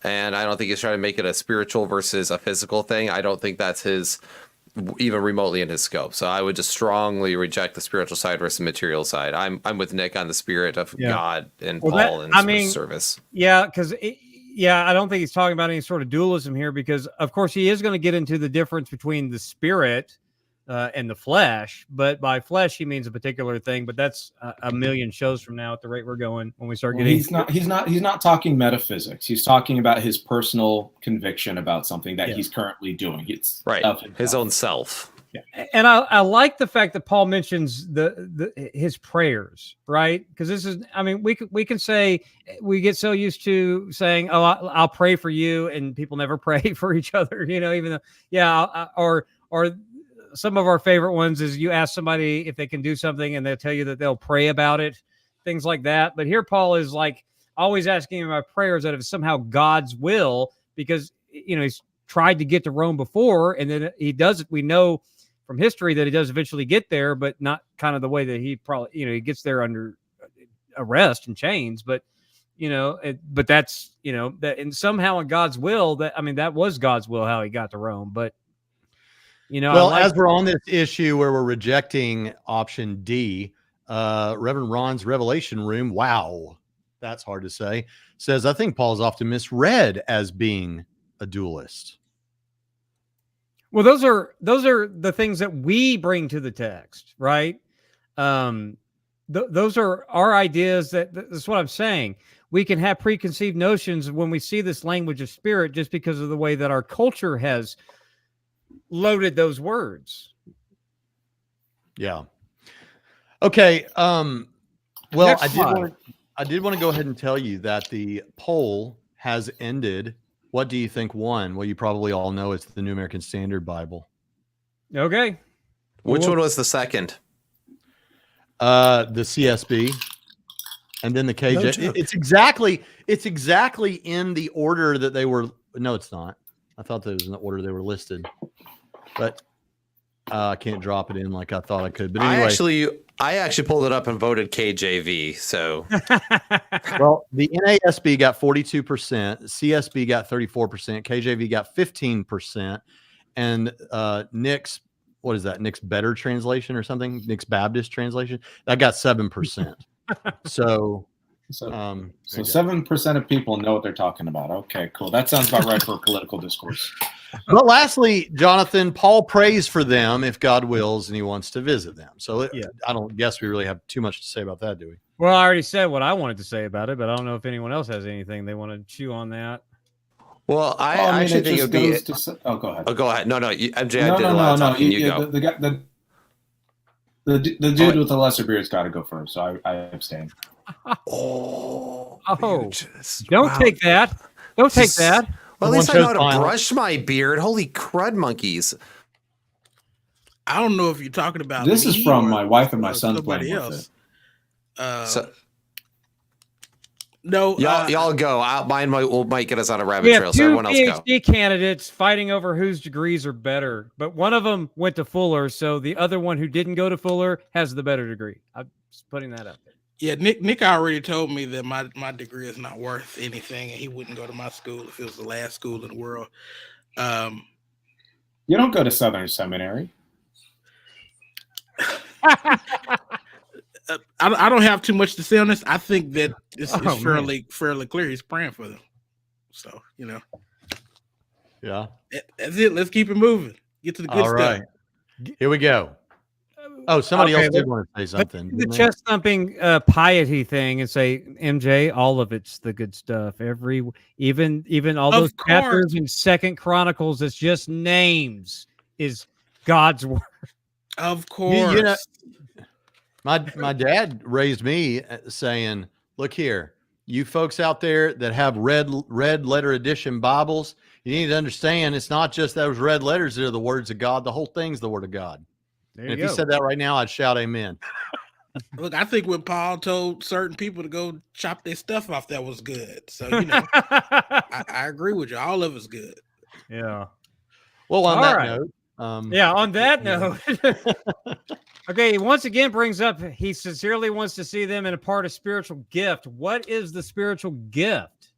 [SPEAKER 5] And I don't think he's trying to make it a spiritual versus a physical thing. I don't think that's even remotely in his scope. So I would just strongly reject the spiritual side versus the material side. I'm with Nick on the spirit of God and Paul and service.
[SPEAKER 1] Yeah, because I don't think he's talking about any sort of dualism here, because of course he is going to get into the difference between the spirit and the flesh, but by flesh he means a particular thing. But that's a million shows from now at the rate we're going when we start getting.
[SPEAKER 4] He's not talking metaphysics. He's talking about his personal conviction about something that he's currently doing. It's
[SPEAKER 5] right, his own self.
[SPEAKER 1] Yeah. And I like the fact that Paul mentions his prayers, right? Because this is, we can say, we get so used to saying, oh, I'll pray for you, and people never pray for each other, even though, or some of our favorite ones is you ask somebody if they can do something and they'll tell you that they'll pray about it, things like that. But here Paul is like always asking him about prayers that if somehow God's will, because, he's tried to get to Rome before, and then he does it. We know from history that he does eventually get there, but not kind of the way that he probably, he gets there under arrest and chains, but but that's, that, and somehow in God's will, that was God's will, how he got to Rome. But,
[SPEAKER 2] as we're on this issue where we're rejecting option D, Reverend Ron's Revelation Room, wow, that's hard to say, says, I think Paul's often misread as being a dualist.
[SPEAKER 1] Well, those are the things that we bring to the text, right? Those are our ideas. That's what I'm saying. We can have preconceived notions when we see this language of spirit, just because of the way that our culture has loaded those words.
[SPEAKER 2] Yeah. Okay. Well, I did want to go ahead and tell you that the poll has ended. What do you think won? Well, you probably all know it's the New American Standard Bible.
[SPEAKER 1] Okay.
[SPEAKER 5] Which one was the second?
[SPEAKER 2] The CSB, and then the KJ.
[SPEAKER 5] No,
[SPEAKER 2] it's exactly in the order that they were. No, it's not. I thought that was in the order they were listed, but I can't drop it in like I thought I could. But anyway,
[SPEAKER 5] I actually pulled it up and voted KJV. So,
[SPEAKER 2] well, the NASB got 42%, CSB got 34%, KJV got 15%, and Nick's, what is that? Nick's Better Translation or something? Nick's Baptist Translation, that got 7%. So
[SPEAKER 4] 7% of people know what they're talking about. Okay, cool. That sounds about right for a political discourse.
[SPEAKER 2] But lastly, Jonathan, Paul prays for them if God wills and he wants to visit them. So I don't guess we really have too much to say about that, do we?
[SPEAKER 1] Well, I already said what I wanted to say about it, but I don't know if anyone else has anything they want to chew on that.
[SPEAKER 5] Well, I actually think it would be.
[SPEAKER 4] Go ahead.
[SPEAKER 5] Oh, go ahead. No, MJ,
[SPEAKER 4] no,
[SPEAKER 5] I did a lot of talking. You go.
[SPEAKER 4] The dude with the lesser beard's got to go first, so I abstain.
[SPEAKER 1] Don't take that. Don't take that.
[SPEAKER 5] Well, at least I know how to brush my beard. Holy crud monkeys.
[SPEAKER 3] I don't know if you're talking about
[SPEAKER 4] this is from my wife and my son playing with it.
[SPEAKER 3] No,
[SPEAKER 5] y'all go. Mine might get us on a rabbit
[SPEAKER 1] We have
[SPEAKER 5] trail. So
[SPEAKER 1] two
[SPEAKER 5] everyone else go.
[SPEAKER 1] PhD candidates fighting over whose degrees are better, but one of them went to Fuller, so the other one who didn't go to Fuller has the better degree. I'm just putting that up there.
[SPEAKER 3] Yeah, Nick already told me that my degree is not worth anything, and he wouldn't go to my school if it was the last school in the world.
[SPEAKER 4] You don't go to Southern Seminary.
[SPEAKER 3] I don't have too much to say on this. I think that it's
[SPEAKER 1] Oh,
[SPEAKER 3] fairly clear. He's praying for them. So,
[SPEAKER 2] Yeah.
[SPEAKER 3] that's it. Let's keep it moving. Get to the good
[SPEAKER 2] All right.
[SPEAKER 3] stuff.
[SPEAKER 2] Here we go. Oh, somebody
[SPEAKER 1] Okay,
[SPEAKER 2] else did want to say something.
[SPEAKER 1] The
[SPEAKER 2] didn't they?
[SPEAKER 1] chest thumping piety thing and say, MJ, all of it's the good stuff. Even all
[SPEAKER 3] Of
[SPEAKER 1] those chapters in Second Chronicles, it's just names, is God's word.
[SPEAKER 3] Of course.
[SPEAKER 2] You know, my dad raised me saying, look here, you folks out there that have red letter edition Bibles, you need to understand it's not just those red letters that are the words of God. The whole thing's the word of God.
[SPEAKER 1] There
[SPEAKER 2] And
[SPEAKER 1] you
[SPEAKER 2] if
[SPEAKER 1] go.
[SPEAKER 2] he said that right now, I'd shout amen.
[SPEAKER 3] Look, I think when Paul told certain people to go chop their stuff off, that was good. So, I agree with you. All of it's good.
[SPEAKER 1] Yeah.
[SPEAKER 2] Well, on
[SPEAKER 1] All
[SPEAKER 2] that
[SPEAKER 1] right.
[SPEAKER 2] note.
[SPEAKER 1] Yeah, on that
[SPEAKER 2] Yeah.
[SPEAKER 1] note. Okay, he once again brings up he sincerely wants to see them impart a spiritual gift. What is the spiritual gift?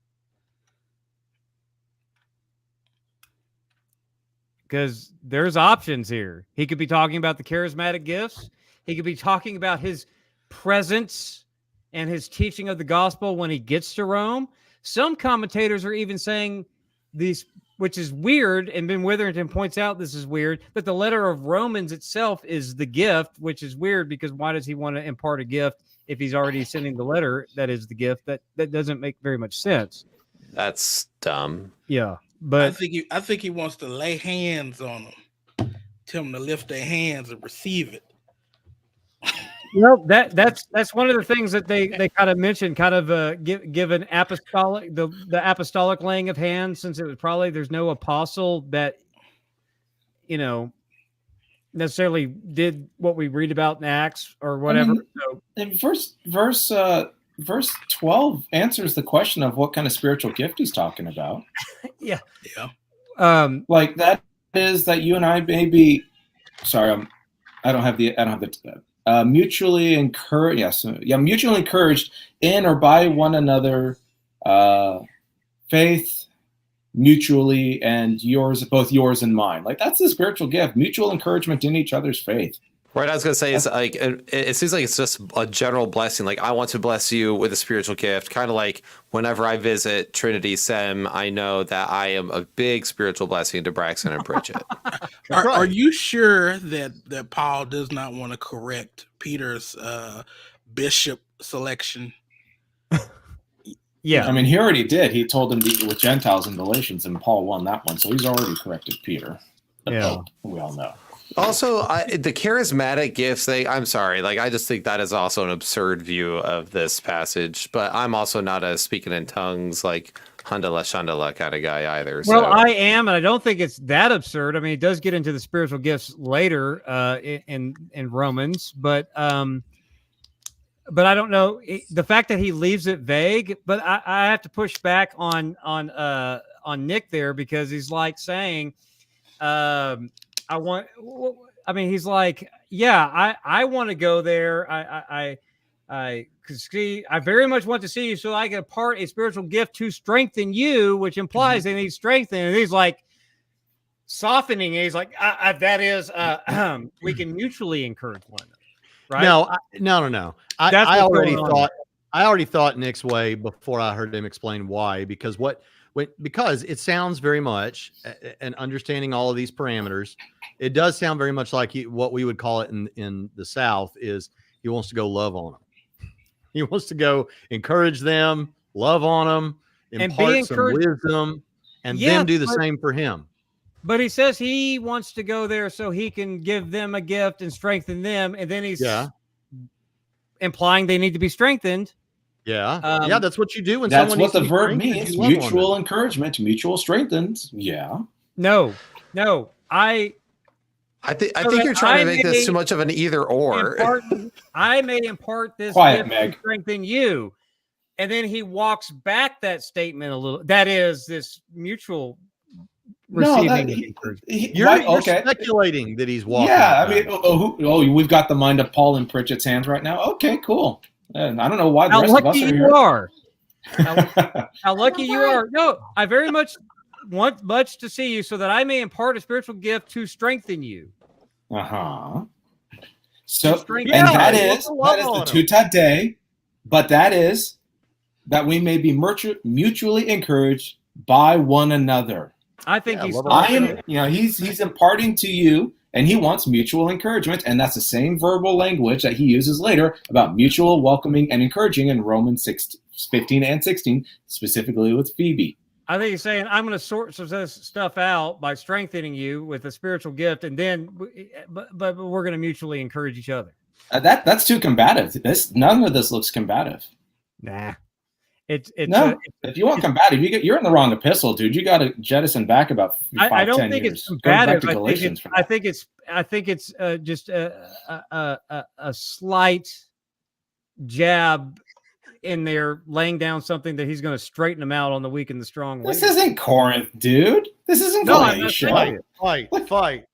[SPEAKER 1] Because there's options here. He could be talking about the charismatic gifts. He could be talking about his presence and his teaching of the gospel when he gets to Rome. Some commentators are even saying these, which is weird, and Ben Witherington points out this is weird, that the letter of Romans itself is the gift, which is weird because why does he want to impart a gift if he's already sending the letter that is the gift? That doesn't make very much sense.
[SPEAKER 5] That's dumb.
[SPEAKER 1] Yeah, but
[SPEAKER 3] I think he wants to lay hands on them, tell them to lift their hands and receive it.
[SPEAKER 1] well, that's one of the things that they kind of mentioned, kind of give an apostolic the apostolic laying of hands, since it was probably there's no apostle that necessarily did what we read about in Acts or whatever.
[SPEAKER 4] And verse 12 answers the question of what kind of spiritual gift he's talking about.
[SPEAKER 1] Yeah.
[SPEAKER 4] Like that is that you and I may be. Sorry, I don't have the mutually encouraged. Yes, mutually encouraged in or by one another, faith mutually, and both yours and mine. Like that's the spiritual gift, mutual encouragement in each other's faith.
[SPEAKER 5] Right, I was gonna say it's like it seems like it's just a general blessing. Like I want to bless you with a spiritual gift, kind of like whenever I visit Trinitysem, I know that I am a big spiritual blessing to Braxton and Bridget.
[SPEAKER 3] Are you sure that Paul does not want to correct Peter's bishop selection?
[SPEAKER 1] Yeah,
[SPEAKER 4] I mean, he already did. He told him to eat with Gentiles in Galatians, and Paul won that one, so he's already corrected Peter.
[SPEAKER 1] Yeah,
[SPEAKER 4] we all know.
[SPEAKER 5] Also, the charismatic gifts thing, I'm sorry. Like, I just think that is also an absurd view of this passage. But I'm also not a speaking in tongues, like, Handala Shandala kind of guy either.
[SPEAKER 1] well,
[SPEAKER 5] So.
[SPEAKER 1] I am, and I don't think it's that absurd. I mean, it does get into the spiritual gifts later in Romans, but I don't know the fact that he leaves it vague. But I have to push back on Nick there, because he's like saying, he's like, yeah, I want to go there. I very much want to see you so I can impart a spiritual gift to strengthen you, which implies they need strengthening. And he's like softening. He's like, that is, we can mutually encourage one another. Right?
[SPEAKER 2] No. I already thought Nick's way before I heard him explain why, because because it sounds very much, and understanding all of these parameters, it does sound very much like what we would call it in the South is he wants to go love on them. He wants to go encourage them, love on them, impart some wisdom, and then do the same for him.
[SPEAKER 1] But he says he wants to go there so he can give them a gift and strengthen them, and then he's implying they need to be strengthened.
[SPEAKER 2] Yeah, that's what you do when
[SPEAKER 4] that's
[SPEAKER 2] someone.
[SPEAKER 4] That's what the verb means: mutual encouragement, mutual strengthens. Yeah.
[SPEAKER 1] No,
[SPEAKER 5] I think you're trying to make this too much of an either or.
[SPEAKER 1] I may impart this
[SPEAKER 4] Quiet,
[SPEAKER 1] gift
[SPEAKER 4] Meg.
[SPEAKER 1] to strengthen you. and then he walks back that statement a little. That is this mutual receiving.
[SPEAKER 2] You're speculating that he's walking.
[SPEAKER 4] Yeah, I mean, we've got the mind of Paul in Pritchett's hands right now. Okay, cool. And I don't know why the rest of us are here.
[SPEAKER 1] How lucky you are. No, I very much want much to see you so that I may impart a spiritual gift to strengthen you.
[SPEAKER 4] So, and that is the tutat day, but that is that we may be mutually encouraged by one another.
[SPEAKER 1] I think
[SPEAKER 4] he's imparting to you, and he wants mutual encouragement, and that's the same verbal language that he uses later about mutual welcoming and encouraging in Romans 15 and 16, specifically with Phoebe.
[SPEAKER 1] I think he's saying, I'm going to sort some of this stuff out by strengthening you with a spiritual gift, and then, but we're going to mutually encourage each other.
[SPEAKER 4] That's too combative. None of this looks combative.
[SPEAKER 1] Nah.
[SPEAKER 4] If you want combative, you're in the wrong epistle, dude. You got to jettison back about 5,
[SPEAKER 1] I don't
[SPEAKER 4] 10
[SPEAKER 1] think
[SPEAKER 4] years.
[SPEAKER 1] It's combative. I think it's just a slight jab in there, laying down something that he's going to straighten them out on the weak and the strong.
[SPEAKER 4] This isn't Corinth, dude. This isn't Galatia.
[SPEAKER 2] Fight.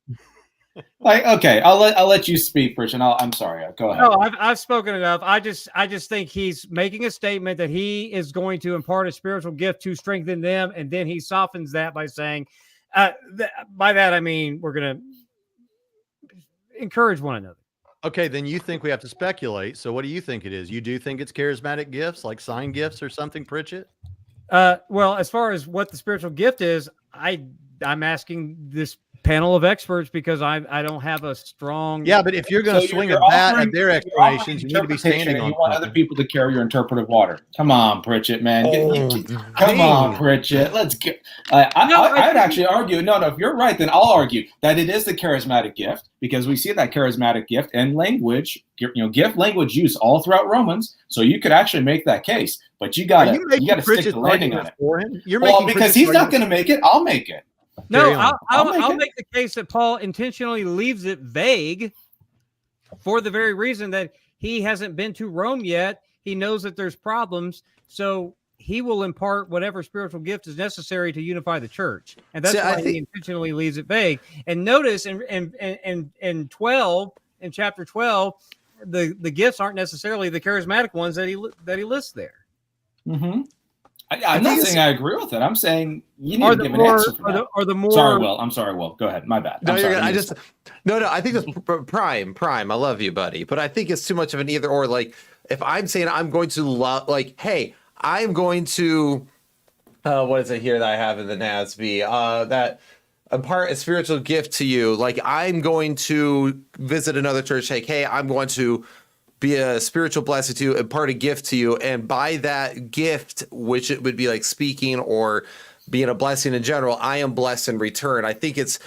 [SPEAKER 4] Like, okay, I'll let you speak, Rich, and I'm sorry. Go ahead.
[SPEAKER 1] No, I've spoken enough. I just think he's making a statement that he is going to impart a spiritual gift to strengthen them, and then he softens that by saying, by that I mean we're going to encourage one another.
[SPEAKER 2] Okay, then you think we have to speculate. So what do you think it is? You do think it's charismatic gifts, like sign gifts or something, Pritchett?
[SPEAKER 1] Well, as far as what the spiritual gift is, I'm asking this panel of experts because I don't have a strong.
[SPEAKER 2] Yeah, but if you're going to swing a bat at their explanations, you need to be standing on.
[SPEAKER 4] You want other people to carry your interpretive water. Come on, Pritchett, man. Come on, Pritchett. Let's get. I'd actually argue. No. If you're right, then I'll argue that it is the charismatic gift because we see that charismatic gift and language. Gift language use all throughout Romans, so you could actually make that case. But you got to stick the landing on it.
[SPEAKER 2] For him?
[SPEAKER 4] Because he's not going to make it. I'll make it.
[SPEAKER 1] No, I'll make the case that Paul intentionally leaves it vague for the very reason that he hasn't been to Rome yet. He knows that there's problems, so he will impart whatever spiritual gift is necessary to unify the church, and that's why he intentionally leaves it vague. And notice in 12, in chapter 12, the gifts aren't necessarily the charismatic ones that he lists there.
[SPEAKER 4] Mm-hmm. I'm not saying I agree with it. I'm saying you need to give an answer for that. I'm sorry, Will. Go ahead. My bad.
[SPEAKER 5] No, you're good. I think that's prime. I love you, buddy. But I think it's too much of an either or. Like, if I'm saying I'm going to hey, I'm going to, what is it here that I have in the NASB? That impart a spiritual gift to you. Like, I'm going to visit another church. Like, hey, I'm going to be a spiritual blessing to you, impart a gift to you, and by that gift, which it would be like speaking or being a blessing in general, I am blessed in return. I think it's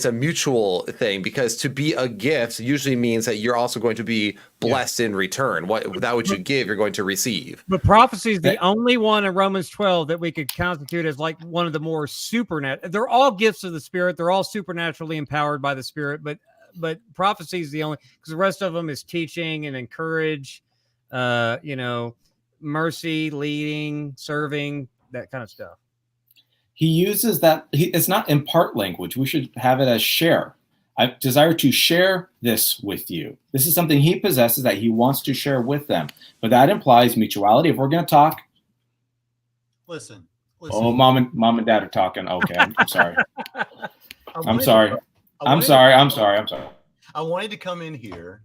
[SPEAKER 5] a mutual thing because to be a gift usually means that you're also going to be blessed in return. That which you give, you're going to receive.
[SPEAKER 1] But prophecy is the only one in Romans 12 that we could constitute as like one of the more supernatural. They're all gifts of the Spirit. They're all supernaturally empowered by the Spirit, but prophecy is the only, because the rest of them is teaching and encourage, mercy, leading, serving, that kind of stuff.
[SPEAKER 4] He uses that. It's not impart language. We should have it as share. I desire to share this with you. This is something he possesses that he wants to share with them. But that implies mutuality. If we're going to talk.
[SPEAKER 2] Listen.
[SPEAKER 4] Oh, mom and dad are talking. Okay, I'm sorry. I'm sorry. I'm sorry.
[SPEAKER 2] I wanted to come in here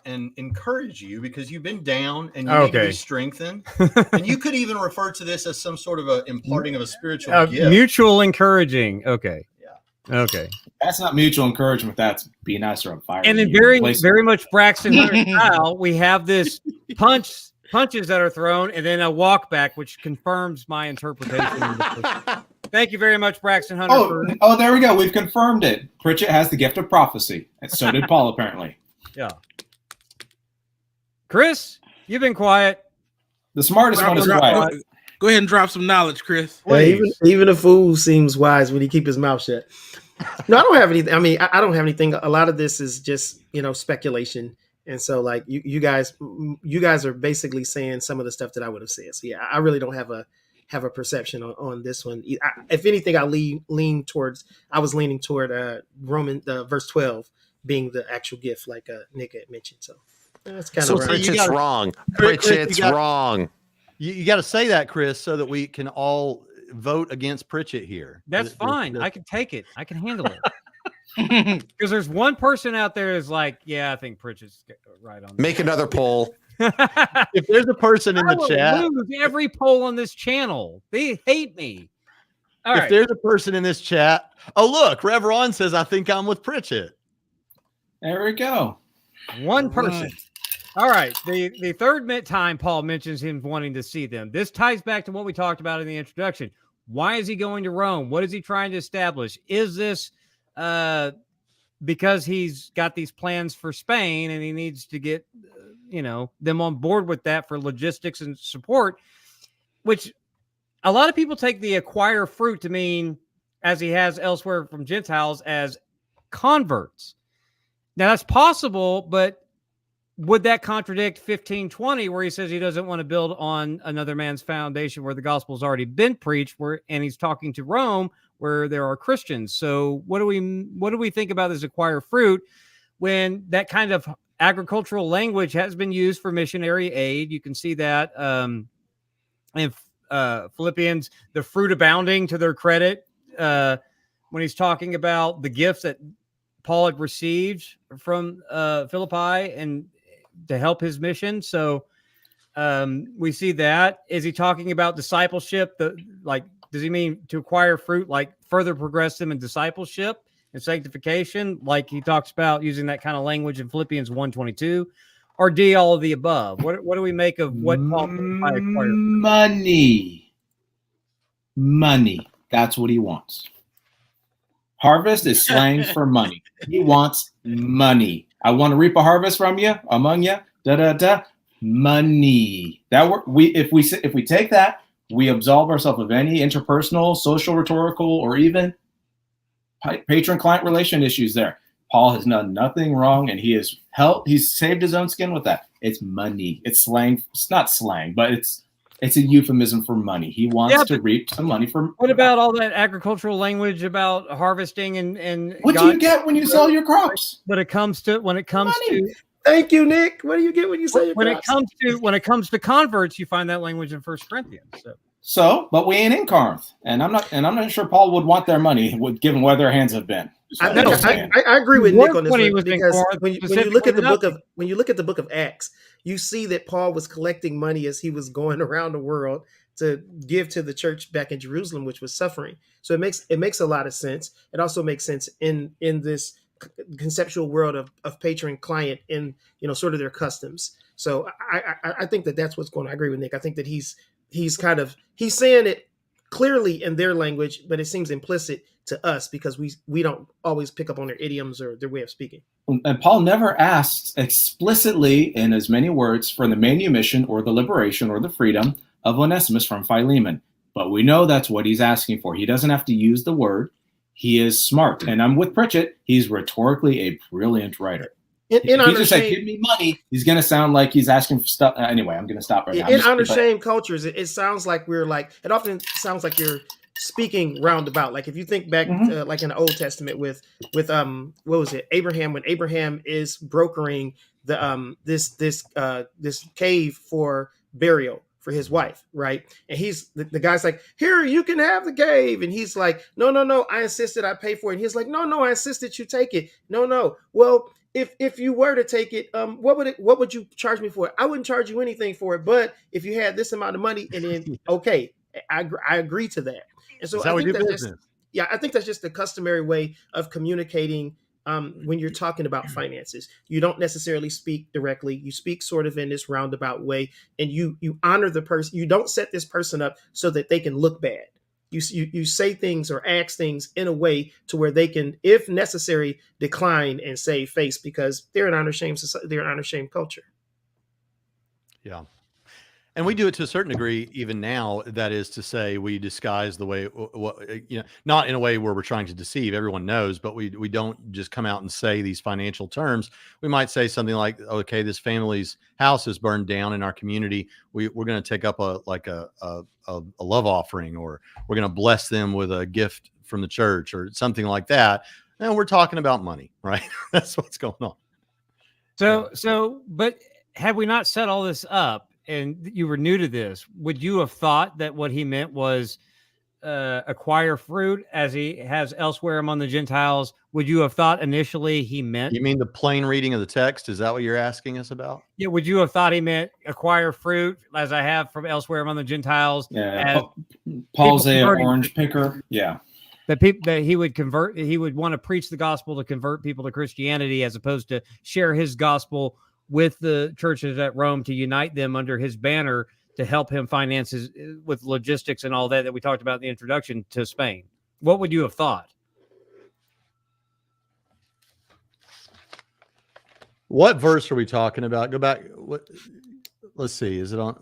[SPEAKER 2] and encourage you because you've been down and you need to be strengthened. And you could even refer to this as some sort of a imparting of a spiritual gift.
[SPEAKER 1] Mutual encouraging. Okay. Yeah. Okay.
[SPEAKER 4] That's not mutual encouragement. That's be nice or I'm fired.
[SPEAKER 1] And then very much Braxton Hunter style, we have this punches that are thrown and then a walk back, which confirms my interpretation. Thank you very much, Braxton Hunter.
[SPEAKER 4] Oh, there we go. We've confirmed it. Pritchett has the gift of prophecy. And so did Paul, apparently.
[SPEAKER 1] Yeah. Chris, you've been quiet.
[SPEAKER 4] The smartest one is quiet.
[SPEAKER 3] Go ahead and drop some knowledge, Chris.
[SPEAKER 6] Yeah, even a fool seems wise when he keeps his mouth shut. No, I don't have anything. I mean, I don't have anything. A lot of this is just, speculation. And so like you guys are basically saying some of the stuff that I would have said. So yeah, I really don't have a perception on this one. If anything, I was leaning toward verse 12 being the actual gift, like Nick had mentioned. So that's kind of
[SPEAKER 5] Pritchett's wrong. Pritchett's wrong.
[SPEAKER 2] You got to say that, Chris, so that we can all vote against Pritchett here.
[SPEAKER 1] That's fine. I can take it. I can handle it. Because there's one person out there who's like, yeah, I think Pritchett's right on.
[SPEAKER 5] Make another poll.
[SPEAKER 2] If there's a person in the chat,
[SPEAKER 1] lose every poll on this channel. They hate me.
[SPEAKER 2] If there's a person in this chat, oh look, Rev Ron says, I think I'm with Pritchett.
[SPEAKER 4] There we go.
[SPEAKER 1] One person. All right. The third time Paul mentions him wanting to see them. This ties back to what we talked about in the introduction. Why is he going to Rome? What is he trying to establish? Is this because he's got these plans for Spain and he needs to get them on board with that for logistics and support, which a lot of people take the acquire fruit to mean, as he has elsewhere from Gentiles, as converts. Now that's possible, but would that contradict 15:20 where he says he doesn't want to build on another man's foundation where the gospel's already been preached, and he's talking to Rome where there are Christians? So what do we think about this acquire fruit when that kind of agricultural language has been used for missionary aid? You can see that in Philippians, the fruit abounding to their credit, when he's talking about the gifts that Paul had received from Philippi and to help his mission. So we see that. Is he talking about discipleship? Does he mean to acquire fruit, like further progress them in discipleship and sanctification, like he talks about using that kind of language in Philippians 1:22, or D, all of the above? What do we make of what Paul means by acquire fruit?
[SPEAKER 4] Money. That's what he wants. Harvest is slang for money. He wants money. I want to reap a harvest from you, among you. Money. If we take that, we absolve ourselves of any interpersonal, social, rhetorical, or even patron-client relation issues there. Paul has done nothing wrong, and he's saved his own skin with that. It's money. It's slang. It's not slang, but it's a euphemism for money. He wants to reap some money from.
[SPEAKER 1] What about all that agricultural language about harvesting and
[SPEAKER 4] what do you get when you sell your crops?
[SPEAKER 1] When it comes to
[SPEAKER 6] thank you, Nick. What do you get when you sell your crops?
[SPEAKER 1] When it comes to converts, you find that language in 1 Corinthians.
[SPEAKER 4] But we ain't in Corinth, and I'm not sure Paul would want their money, given where their hands have been.
[SPEAKER 6] So I agree with Nick on this one, because when you look at the book of Acts, you see that Paul was collecting money as he was going around the world to give to the church back in Jerusalem, which was suffering. So it makes a lot of sense. It also makes sense in this conceptual world of patron client in sort of their customs. So I think that's what's going on. I agree with Nick. I think that he's saying it clearly in their language, but it seems implicit to us because we don't always pick up on their idioms or their way of speaking.
[SPEAKER 4] And Paul never asks explicitly in as many words for the manumission or the liberation or the freedom of Onesimus from Philemon. But we know that's what he's asking for. He doesn't have to use the word. He is smart. And I'm with Pritchett. He's rhetorically a brilliant writer. If he just said, give me money, he's going to sound like he's asking for stuff. Anyway, I'm going to stop right now.
[SPEAKER 6] In honor shame cultures, it sounds like it often sounds like you're speaking roundabout. Like if you think back, like in the Old Testament with what was it, Abraham, when Abraham is brokering the this cave for burial for his wife, right? And he's the guy's like, here, you can have the cave, and he's like, no, I insisted I pay for it. And he's like, no, I insisted you take it. No, well. If you were to take it, what would you charge me for it? I wouldn't charge you anything for it, but if you had this amount of money, and then okay, I agree to that. And so I think that's just the customary way of communicating when you're talking about finances. You don't necessarily speak directly. You speak sort of in this roundabout way, and you honor the person. You don't set this person up so that they can look bad. You say things or ask things in a way to where they can, if necessary, decline and save face because they're an honor shame society. They're an honor shame culture.
[SPEAKER 2] Yeah. And we do it to a certain degree even now. That is to say, we disguise the way, not in a way where we're trying to deceive. Everyone knows, but we don't just come out and say these financial terms. We might say something like, okay, this family's house is burned down in our community. We're going to take up a love offering, or we're going to bless them with a gift from the church or something like that. And we're talking about money, right? That's what's going on.
[SPEAKER 1] But had we not set all this up, and you were new to this, would you have thought that what he meant was acquire fruit as he has elsewhere among the Gentiles? Would you have thought initially he meant?
[SPEAKER 2] You mean the plain reading of the text? Is that what you're asking us about?
[SPEAKER 1] Yeah. Would you have thought he meant acquire fruit as I have from elsewhere among the Gentiles?
[SPEAKER 4] Yeah. Paul's a orange picker. Yeah.
[SPEAKER 1] That he would convert. He would want to preach the gospel to convert people to Christianity, as opposed to share his gospel with the churches at Rome to unite them under his banner to help him finance with logistics and all that we talked about in the introduction to Spain. What would you have thought?
[SPEAKER 2] What verse are we talking about? Go back. Let's see. Is it on?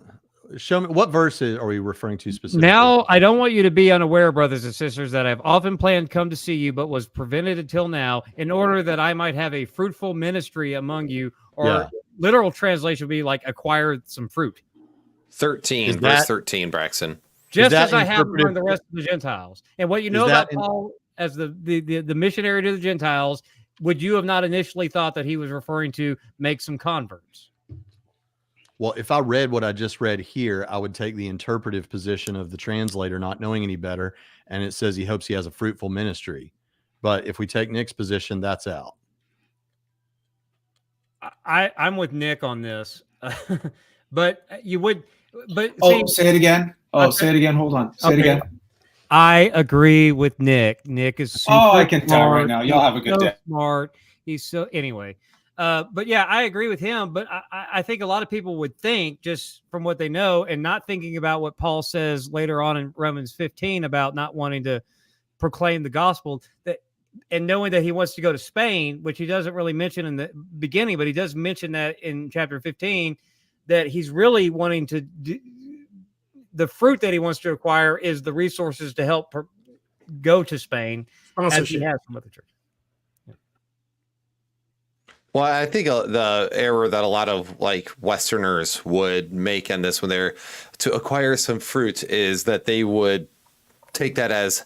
[SPEAKER 2] Show me, what verse are we referring to specifically?
[SPEAKER 1] Now, I don't want you to be unaware, brothers and sisters, that I've often planned to come to see you, but was prevented until now, in order that I might have a fruitful ministry among you. Or literal translation would be like acquire some fruit.
[SPEAKER 5] 13, verse 13, Braxton.
[SPEAKER 1] Just as I have among the rest of the Gentiles. And what you know about Paul as the missionary to the Gentiles, would you have not initially thought that he was referring to make some converts?
[SPEAKER 2] Well, if I read what I just read here, I would take the interpretive position of the translator, not knowing any better. And it says he hopes he has a fruitful ministry. But if we take Nick's position, that's out.
[SPEAKER 1] I'm with Nick on this. But you would... But
[SPEAKER 4] say it again. Say it again. Hold on. Say it again.
[SPEAKER 1] I agree with Nick. Nick is super
[SPEAKER 4] I can tell right now. Y'all have a good day.
[SPEAKER 1] Smart. He's so... Anyway... but yeah, I agree with him. But I think a lot of people would think, just from what they know and not thinking about what Paul says later on in Romans 15 about not wanting to proclaim the gospel, that, and knowing that he wants to go to Spain, which he doesn't really mention in the beginning, but he does mention that in chapter 15, that he's really wanting to do, the fruit that he wants to acquire is the resources to help go to Spain, as he has from other churches.
[SPEAKER 5] Well, I think the error that a lot of like Westerners would make in this when they're to acquire some fruit is that they would take that as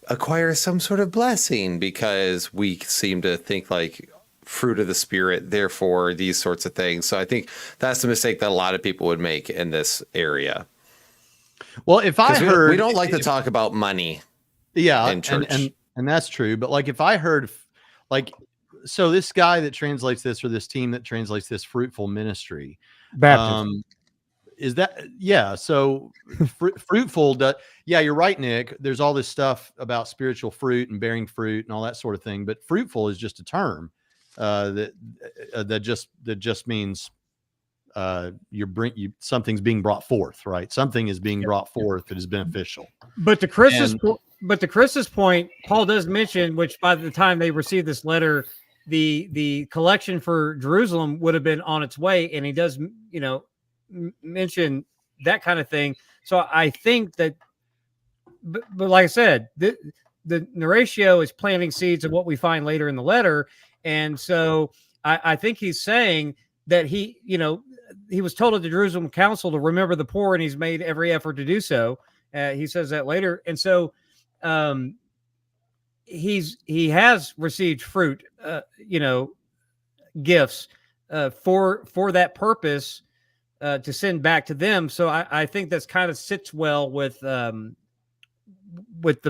[SPEAKER 5] acquire some sort of blessing, because we seem to think like fruit of the Spirit, therefore these sorts of things. So I think that's the mistake that a lot of people would make in this area.
[SPEAKER 2] Well, if I heard,
[SPEAKER 5] we don't like to talk about money.
[SPEAKER 2] Yeah,
[SPEAKER 5] in church.
[SPEAKER 2] And that's true. But like if I heard like, so this guy that translates this, or this team that translates this, fruitful ministry, is that, so fruitful. Yeah, you're right, Nick. There's all this stuff about spiritual fruit and bearing fruit and all that sort of thing. But fruitful is just a term that just means something's being brought forth, right? Something is being brought forth that is beneficial.
[SPEAKER 1] But to Chris's point, Paul does mention, which by the time they received this letter, the collection for Jerusalem would have been on its way, and he does, mention that kind of thing. So I think that, but like I said, the narratio is planting seeds of what we find later in the letter, and so I think he's saying that he was told at the Jerusalem Council to remember the poor, and he's made every effort to do so. He says that later, and so he has received fruit, gifts for that purpose to send back to them. So I think that's kind of sits well with the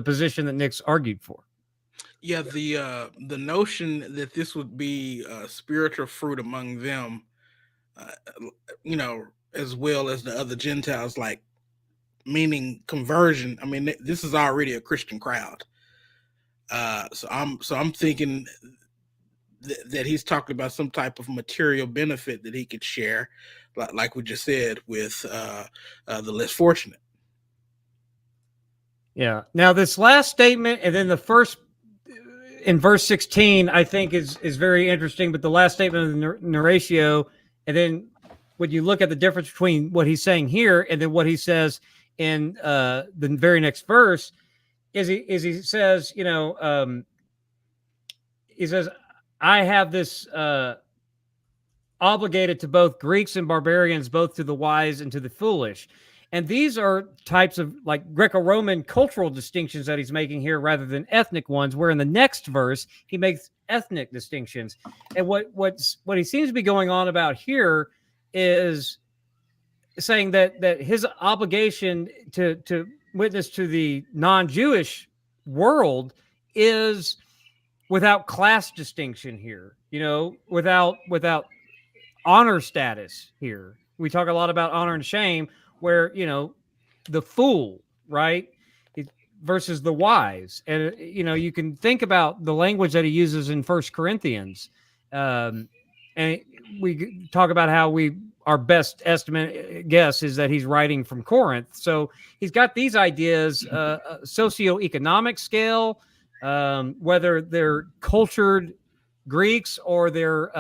[SPEAKER 1] position that Nick's argued for.
[SPEAKER 3] Yeah, the notion that this would be spiritual fruit among them, as well as the other Gentiles, like meaning conversion. I mean, this is already a Christian crowd. So I'm thinking that he's talking about some type of material benefit that he could share, like we just said, with the less fortunate.
[SPEAKER 1] Yeah. Now this last statement, and then the first in verse 16, I think is very interesting. But the last statement of the narratio, and then when you look at the difference between what he's saying here and then what he says in the very next verse, is he says, he says, I have this obligated to both Greeks and barbarians, both to the wise and to the foolish. And these are types of like Greco-Roman cultural distinctions that he's making here rather than ethnic ones, where in the next verse, he makes ethnic distinctions. And what he seems to be going on about here is saying that his obligation to witness to the non-Jewish world is without class distinction here, without honor status here. We talk a lot about honor and shame, where the fool, right, versus the wise. And you can think about the language that he uses in First Corinthians, and we talk about how our best estimate guess is that he's writing from Corinth. So he's got these ideas, socioeconomic scale, whether they're cultured Greeks or they're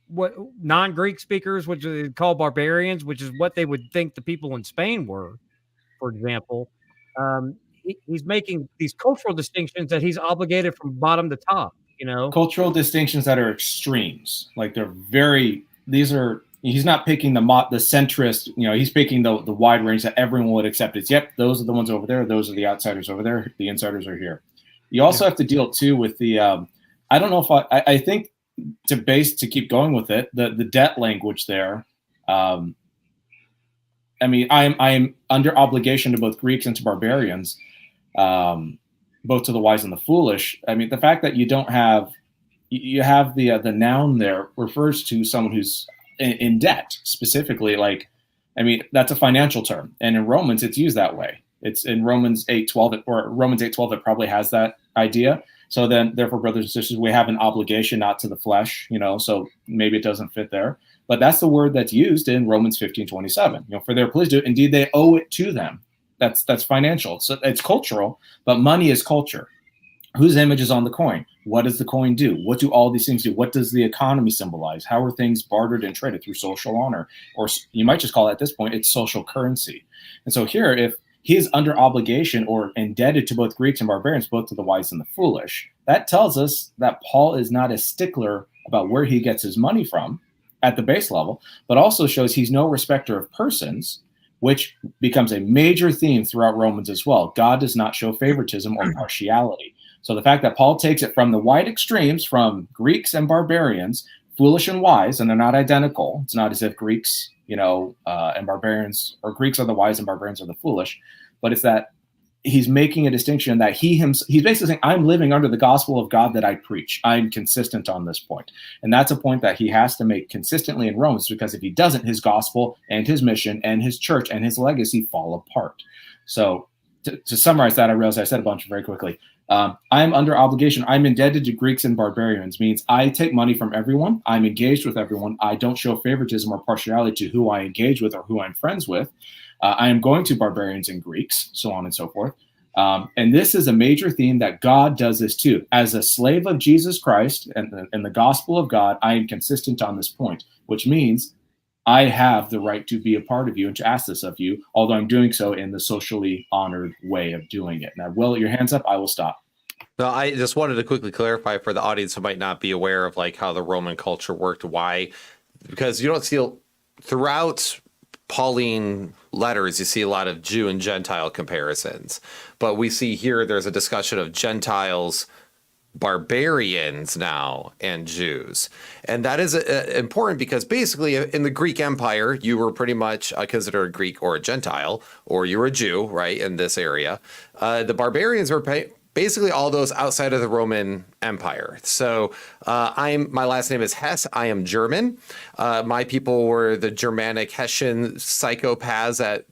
[SPEAKER 1] what non-Greek speakers, which they call barbarians, which is what they would think the people in Spain were, for example. He's making these cultural distinctions that he's obligated from bottom to top,
[SPEAKER 4] Cultural distinctions that are extremes. Like he's not picking the centrist, he's picking the wide range that everyone would accept. It's, yep, those are the ones over there. Those are the outsiders over there. The insiders are here. You also have to deal too with the, I don't know if I think, to keep going with it, the debt language there. I am under obligation to both Greeks and to barbarians, both to the wise and the foolish. I mean, the fact that you have the noun there refers to someone who's in debt specifically. That's a financial term, and in Romans it's used that way. It's in Romans 8:12, or Romans 8:12, it probably has that idea. So then, therefore, brothers and sisters, we have an obligation not to the flesh, so maybe it doesn't fit there. But that's the word that's used in Romans 15:27. For their pleas do, indeed, they owe it to them. That's financial. So it's cultural, but money is culture. Whose image is on the coin? What does the coin do? What do all these things do? What does the economy symbolize? How are things bartered and traded? Through social honor. Or you might just call it at this point, it's social currency. And so here, if he is under obligation or indebted to both Greeks and barbarians, both to the wise and the foolish, that tells us that Paul is not a stickler about where he gets his money from at the base level, but also shows he's no respecter of persons, which becomes a major theme throughout Romans as well. God does not show favoritism or partiality. So the fact that Paul takes it from the wide extremes, from Greeks and barbarians, foolish and wise, and they're not identical. It's not as if Greeks, and barbarians, or Greeks are the wise and barbarians are the foolish, but it's that he's making a distinction that he's basically saying, I'm living under the gospel of God that I preach. I'm consistent on this point. And that's a point that he has to make consistently in Romans, because if he doesn't, his gospel and his mission and his church and his legacy fall apart. So to summarize that, I realize I said a bunch very quickly. I'm under obligation. I'm indebted to Greeks and barbarians, means I take money from everyone. I'm engaged with everyone. I don't show favoritism or partiality to who I engage with or who I'm friends with. I am going to barbarians and Greeks, so on and so forth. And this is a major theme that God does this too. As a slave of Jesus Christ and the gospel of God, I am consistent on this point, which means I have the right to be a part of you and to ask this of you, although I'm doing so in the socially honored way of doing it. Now, Will, your hands up, I will stop.
[SPEAKER 5] No, I just wanted to quickly clarify for the audience who might not be aware of how the Roman culture worked. Why? Because you don't see throughout Pauline letters, you see a lot of Jew and Gentile comparisons. But we see here there's a discussion of Gentiles, barbarians now, and Jews. And that is important because basically in the Greek Empire, you were pretty much considered a Greek or a Gentile, or you were a Jew, right, in this area. The barbarians were basically all those outside of the Roman Empire. So my last name is Hess. I am German. My people were the Germanic Hessian psychopaths that,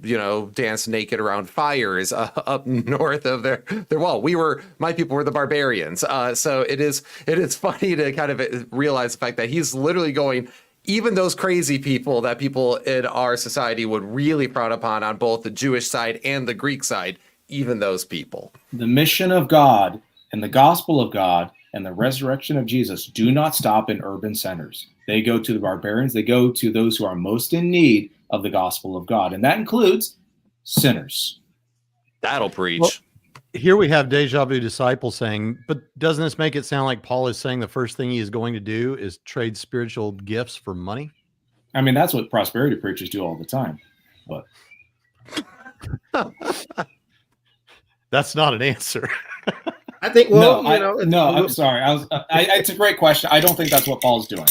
[SPEAKER 5] danced naked around fires up north of their wall. My people were the barbarians. So it is funny to kind of realize the fact that he's literally going, even those crazy people that people in our society would really frown upon on both the Jewish side and the Greek side, even those people.
[SPEAKER 4] The mission of God and the gospel of God and the resurrection of Jesus do not stop in urban centers. They go to the barbarians. They go to those who are most in need of the gospel of God. And that includes sinners.
[SPEAKER 5] That'll preach.
[SPEAKER 2] Well, here we have Deja Vu Disciple saying, but doesn't this make it sound like Paul is saying the first thing he is going to do is trade spiritual gifts for money?
[SPEAKER 4] I mean, that's what prosperity preachers do all the time. But
[SPEAKER 2] that's not an answer.
[SPEAKER 6] I think, well,
[SPEAKER 4] I'm sorry. It's a great question. I don't think that's what Paul's doing.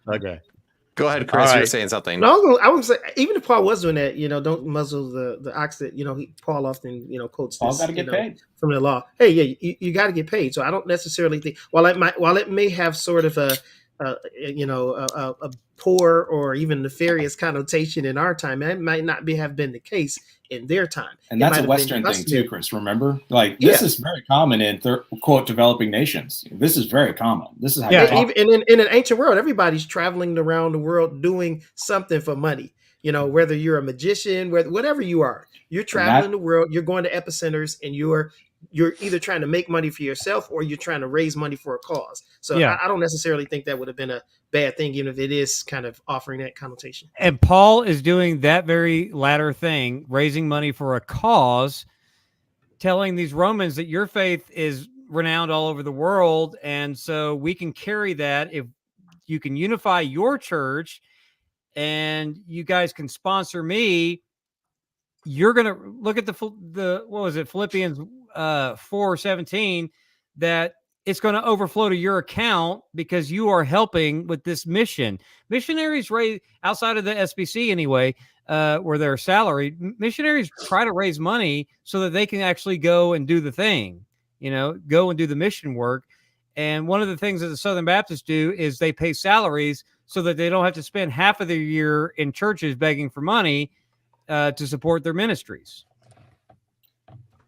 [SPEAKER 2] Okay.
[SPEAKER 5] Go ahead, Chris. You're saying something.
[SPEAKER 6] No, I would say even if Paul was doing that, don't muzzle the ox that, Paul often, quotes this.
[SPEAKER 4] Paul's got to get paid
[SPEAKER 6] from the law. Hey, yeah, you got to get paid. So I don't necessarily think, while it may have sort of a poor or even nefarious connotation in our time, it might not have been the case in their time.
[SPEAKER 4] And that's a Western thing too, Chris. Remember, this is very common in quote developing nations. This is very common. This is how
[SPEAKER 6] even in an ancient world, everybody's traveling around the world doing something for money. Whether you're a magician, whatever you are, you're traveling the world. You're going to epicenters, and you're either trying to make money for yourself or you're trying to raise money for a cause. So I don't necessarily think that would have been a bad thing, even if it is kind of offering that connotation.
[SPEAKER 1] And Paul is doing that very latter thing, raising money for a cause, telling these Romans that your faith is renowned all over the world. And so we can carry that if you can unify your church and you guys can sponsor me. You're going to look at Philippians 4:17, that it's going to overflow to your account because you are helping with this mission. Missionaries raise, outside of the SBC anyway, where they're salaried, missionaries try to raise money so that they can actually go and do the thing, go and do the mission work. And one of the things that the Southern Baptists do is they pay salaries so that they don't have to spend half of their year in churches begging for money to support their ministries.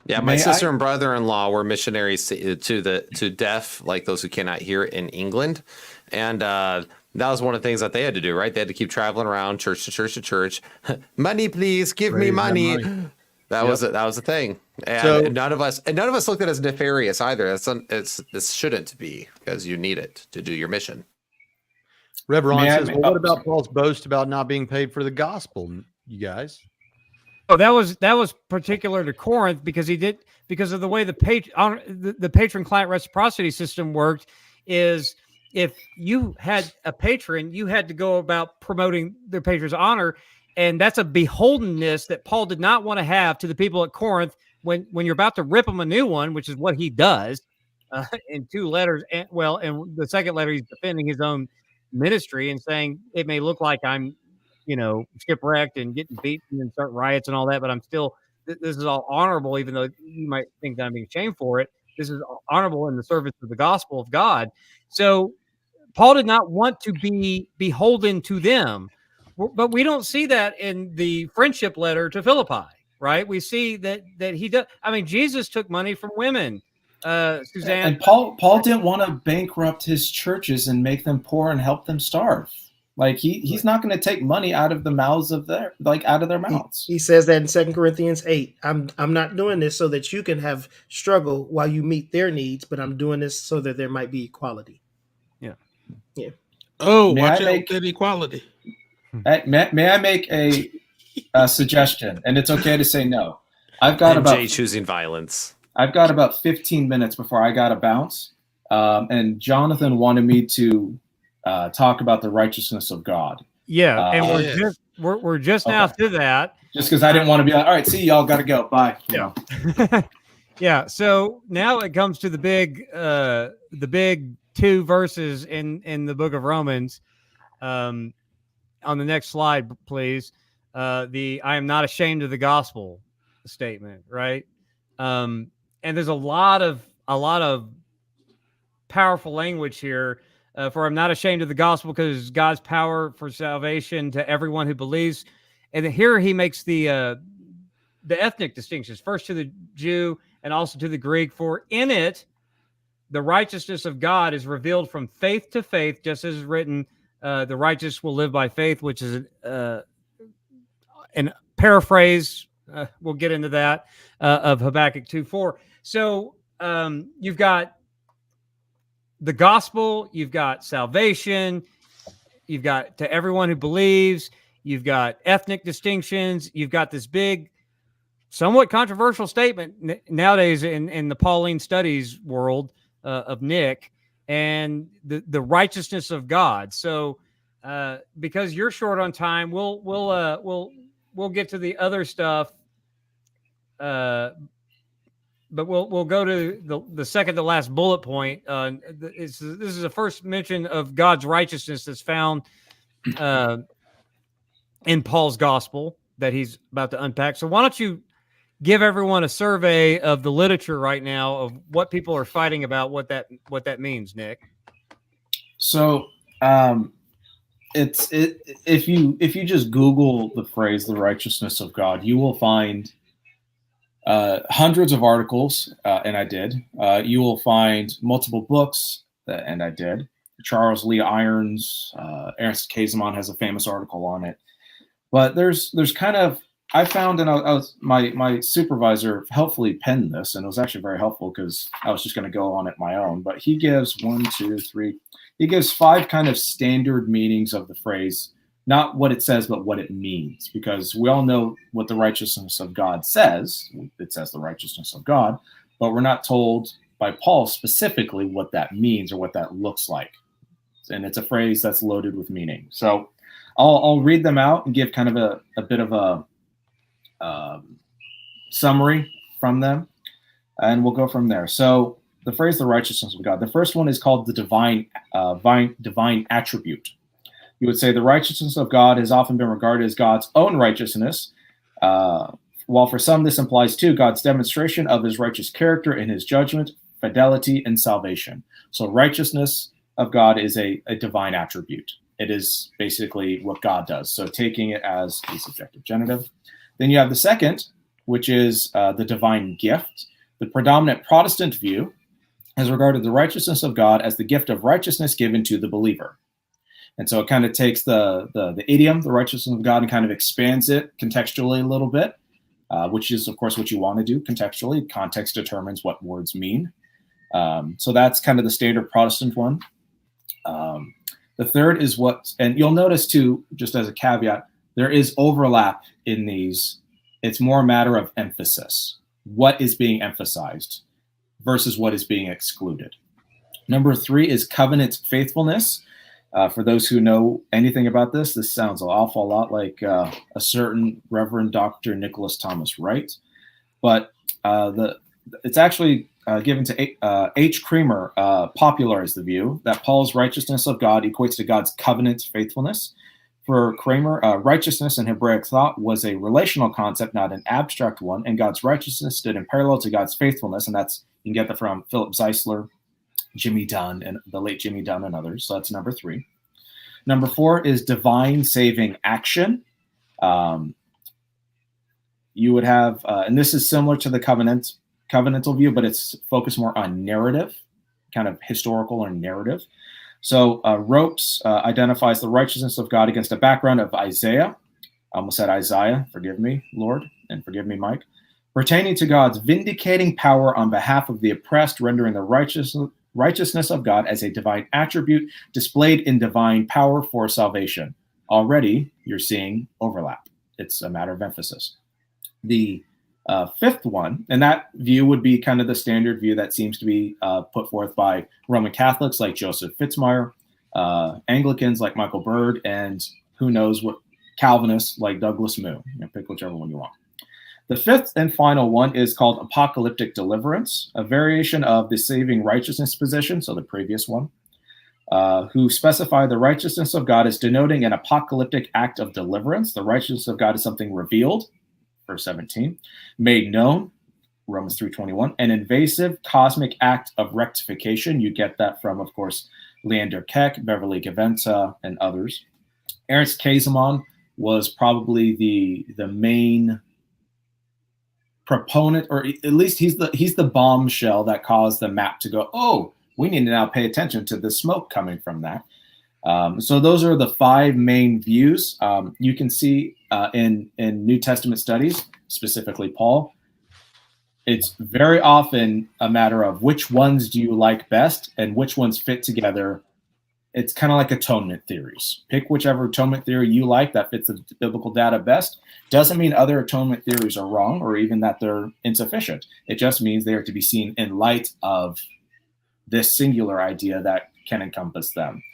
[SPEAKER 5] Yeah, my sister and brother-in-law were missionaries to deaf, like those who cannot hear, in England, and that was one of the things that they had to do. Right, they had to keep traveling around church to church to church. Money, please, give me money. That was a thing, and none of us looked at it as nefarious either. This shouldn't be, because you need it to do your mission.
[SPEAKER 2] Rev Ron says, well, what about Paul's boast about not being paid for the gospel, you guys?
[SPEAKER 1] Oh, that was particular to Corinth because of the way the patron-client reciprocity system worked. Is if you had a patron, you had to go about promoting their patron's honor, and that's a beholdenness that Paul did not want to have to the people at Corinth when you're about to rip them a new one, which is what he does in 2 letters. And the second letter, he's defending his own ministry and saying it may look like I'm shipwrecked and getting beaten and start riots and all that, but I'm still, this is all honorable, even though you might think that I'm being shamed for it. This is honorable in the service of the gospel of God. So Paul did not want to be beholden to them, but we don't see that in the friendship letter to Philippi, right? We see that he does. I mean, Jesus took money from women. Suzanne
[SPEAKER 4] and Paul didn't want to bankrupt his churches and make them poor and help them starve. Like he's not going to take money out of the mouths of their mouths.
[SPEAKER 6] He says that in 2 Corinthians 8. I'm not doing this so that you can have struggle while you meet their needs, but I'm doing this so that there might be equality. Yeah.
[SPEAKER 3] Oh, watch out with equality.
[SPEAKER 4] May I make a suggestion? And it's okay to say no. I've got
[SPEAKER 5] choosing violence.
[SPEAKER 4] I've got about 15 minutes before I got to bounce, and Jonathan wanted me to talk about the righteousness of God.
[SPEAKER 1] Yeah, and we're just now to that.
[SPEAKER 4] Just because I didn't want to be like, all right, see, y'all got to go. Bye.
[SPEAKER 1] Yeah. Yeah. So now it comes to the big 2 verses in the book of Romans. On the next slide, please. I am not ashamed of the gospel statement, right? And there's a lot of powerful language here. For I'm not ashamed of the gospel because God's power for salvation to everyone who believes. And here he makes the ethnic distinctions, first to the Jew and also to the Greek. For in it, the righteousness of God is revealed from faith to faith, just as is written, the righteous will live by faith, which is an paraphrase. We'll get into that of Habakkuk 2:4. So you've got the gospel, you've got salvation, you've got to everyone who believes, you've got ethnic distinctions, you've got this big, somewhat controversial statement nowadays in the Pauline studies world of Nick, and the righteousness of God. So because you're short on time, we'll get to the other stuff. But we'll go to the second to last bullet point. This is the first mention of God's righteousness that's found in Paul's gospel that he's about to unpack. So why don't you give everyone a survey of the literature right now of what people are fighting about, what that means, Nick?
[SPEAKER 4] So if you just Google the phrase "the righteousness of God," you will find hundreds of articles, and I did. You will find multiple books, and I did. Charles Lee Irons, Ernst Käsemann has a famous article on it. But there's kind of, I found, and my supervisor helpfully penned this, and it was actually very helpful because I was just going to go on it my own. But he gives he gives 5 kind of standard meanings of the phrase, not what it says, but what it means, because we all know what the righteousness of God says. It says the righteousness of God, but we're not told by Paul specifically what that means or what that looks like. And it's a phrase that's loaded with meaning. So I'll read them out and give kind of a bit of a summary from them, and we'll go from there. So the phrase "the righteousness of God," the first one is called the divine attribute. You would say the righteousness of God has often been regarded as God's own righteousness, while for some this implies too God's demonstration of his righteous character in his judgment, fidelity, and salvation. So righteousness of God is a divine attribute. It is basically what God does. So taking it as a subjective genitive. Then you have the second, which is the divine gift. The predominant Protestant view has regarded the righteousness of God as the gift of righteousness given to the believer. And so it kind of takes the idiom, the righteousness of God, and kind of expands it contextually a little bit, which is, of course, what you want to do contextually. Context determines what words mean. So that's kind of the standard Protestant one. The third is and you'll notice too, just as a caveat, there is overlap in these. It's more a matter of emphasis. What is being emphasized versus what is being excluded. Number 3 is covenant faithfulness. For those who know anything about this sounds an awful lot like a certain Reverend Dr. Nicholas Thomas Wright, but it's actually given to H. Creamer, popularized the view that Paul's righteousness of God equates to God's covenant faithfulness. For Creamer, righteousness in Hebraic thought was a relational concept, not an abstract one, and God's righteousness stood in parallel to God's faithfulness, and you can get that from Philip Zeisler, Jimmy Dunn, and the late Jimmy Dunn and others. So that's number 3. Number 4 is divine saving action. You would have, and this is similar to the covenantal view, but it's focused more on narrative, kind of historical or narrative. So Ropes identifies the righteousness of God against a background of Isaiah. I almost said Isaiah. Forgive me, Lord, and forgive me, Mike. Pertaining to God's vindicating power on behalf of the oppressed, rendering the righteousness of God as a divine attribute displayed in divine power for salvation. Already, you're seeing overlap. It's a matter of emphasis. The fifth one, and that view would be kind of the standard view that seems to be put forth by Roman Catholics like Joseph Fitzmyer, Anglicans like Michael Bird, and who knows what Calvinists like Douglas Moo. Pick whichever one you want. The fifth and final one is called apocalyptic deliverance, a variation of the saving righteousness position, so the previous one, who specify the righteousness of God as denoting an apocalyptic act of deliverance. The righteousness of God is something revealed, verse 17, made known, Romans 3:21, an invasive cosmic act of rectification. You get that from, of course, Leander Keck, Beverly Gaventa, and others. Ernst Käsemann was probably the main proponent, or at least he's the bombshell that caused the map to go, oh, we need to now pay attention to the smoke coming from that. So those are the 5 main views. You can see in New Testament studies, specifically Paul, it's very often a matter of which ones do you like best and which ones fit together. It's kind of like atonement theories. Pick whichever atonement theory you like that fits the biblical data best. Doesn't mean other atonement theories are wrong or even that they're insufficient. It just means they are to be seen in light of this singular idea that can encompass them.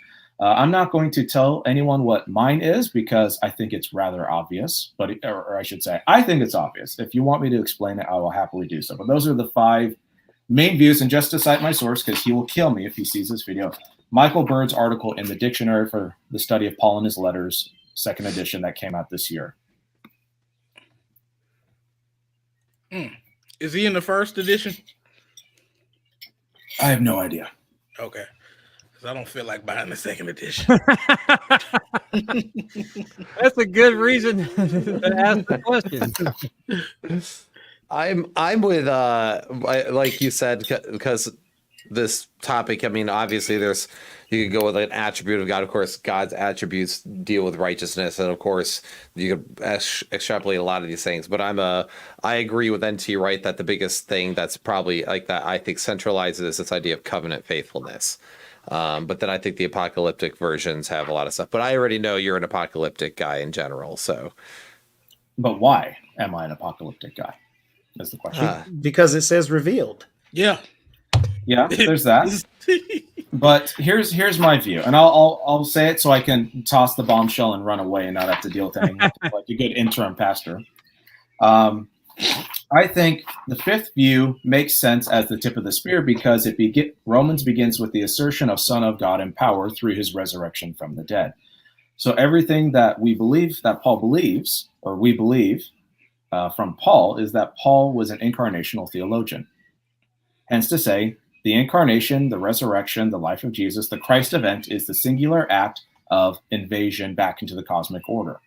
[SPEAKER 4] I'm not going to tell anyone what mine is because I think it's rather obvious, or I should say, I think it's obvious. If you want me to explain it, I will happily do so. But those are the 5 main views. And just to cite my source, because he will kill me if he sees this video, Michael Bird's article in the Dictionary for the Study of Paul and His Letters, 2nd edition that came out this year.
[SPEAKER 3] Is he in the 1st edition?
[SPEAKER 4] I have no idea.
[SPEAKER 3] Okay. Because I don't feel like buying the 2nd edition.
[SPEAKER 1] That's a good reason to ask the question.
[SPEAKER 5] I'm with like you said, because this topic, I mean, obviously you could go with an attribute of God. Of course, God's attributes deal with righteousness, and of course you could extrapolate a lot of these things. But I agree with NT Wright that the biggest thing that's probably like that I think centralizes this idea of covenant faithfulness. But then I think the apocalyptic versions have a lot of stuff. But I already know you're an apocalyptic guy in general, so.
[SPEAKER 4] But why am I an apocalyptic guy? Is the question.
[SPEAKER 6] Because it says revealed.
[SPEAKER 3] Yeah.
[SPEAKER 4] Yeah, there's that. But here's my view, and I'll say it so I can toss the bombshell and run away and not have to deal with anything like a good interim pastor. I think the 5th view makes sense as the tip of the spear because Romans begins with the assertion of Son of God in power through his resurrection from the dead. So everything that we believe, that Paul believes, or we believe from Paul, is that Paul was an incarnational theologian. Hence to say, the incarnation, the resurrection, the life of Jesus, the Christ event is the singular act of invasion back into the cosmic order.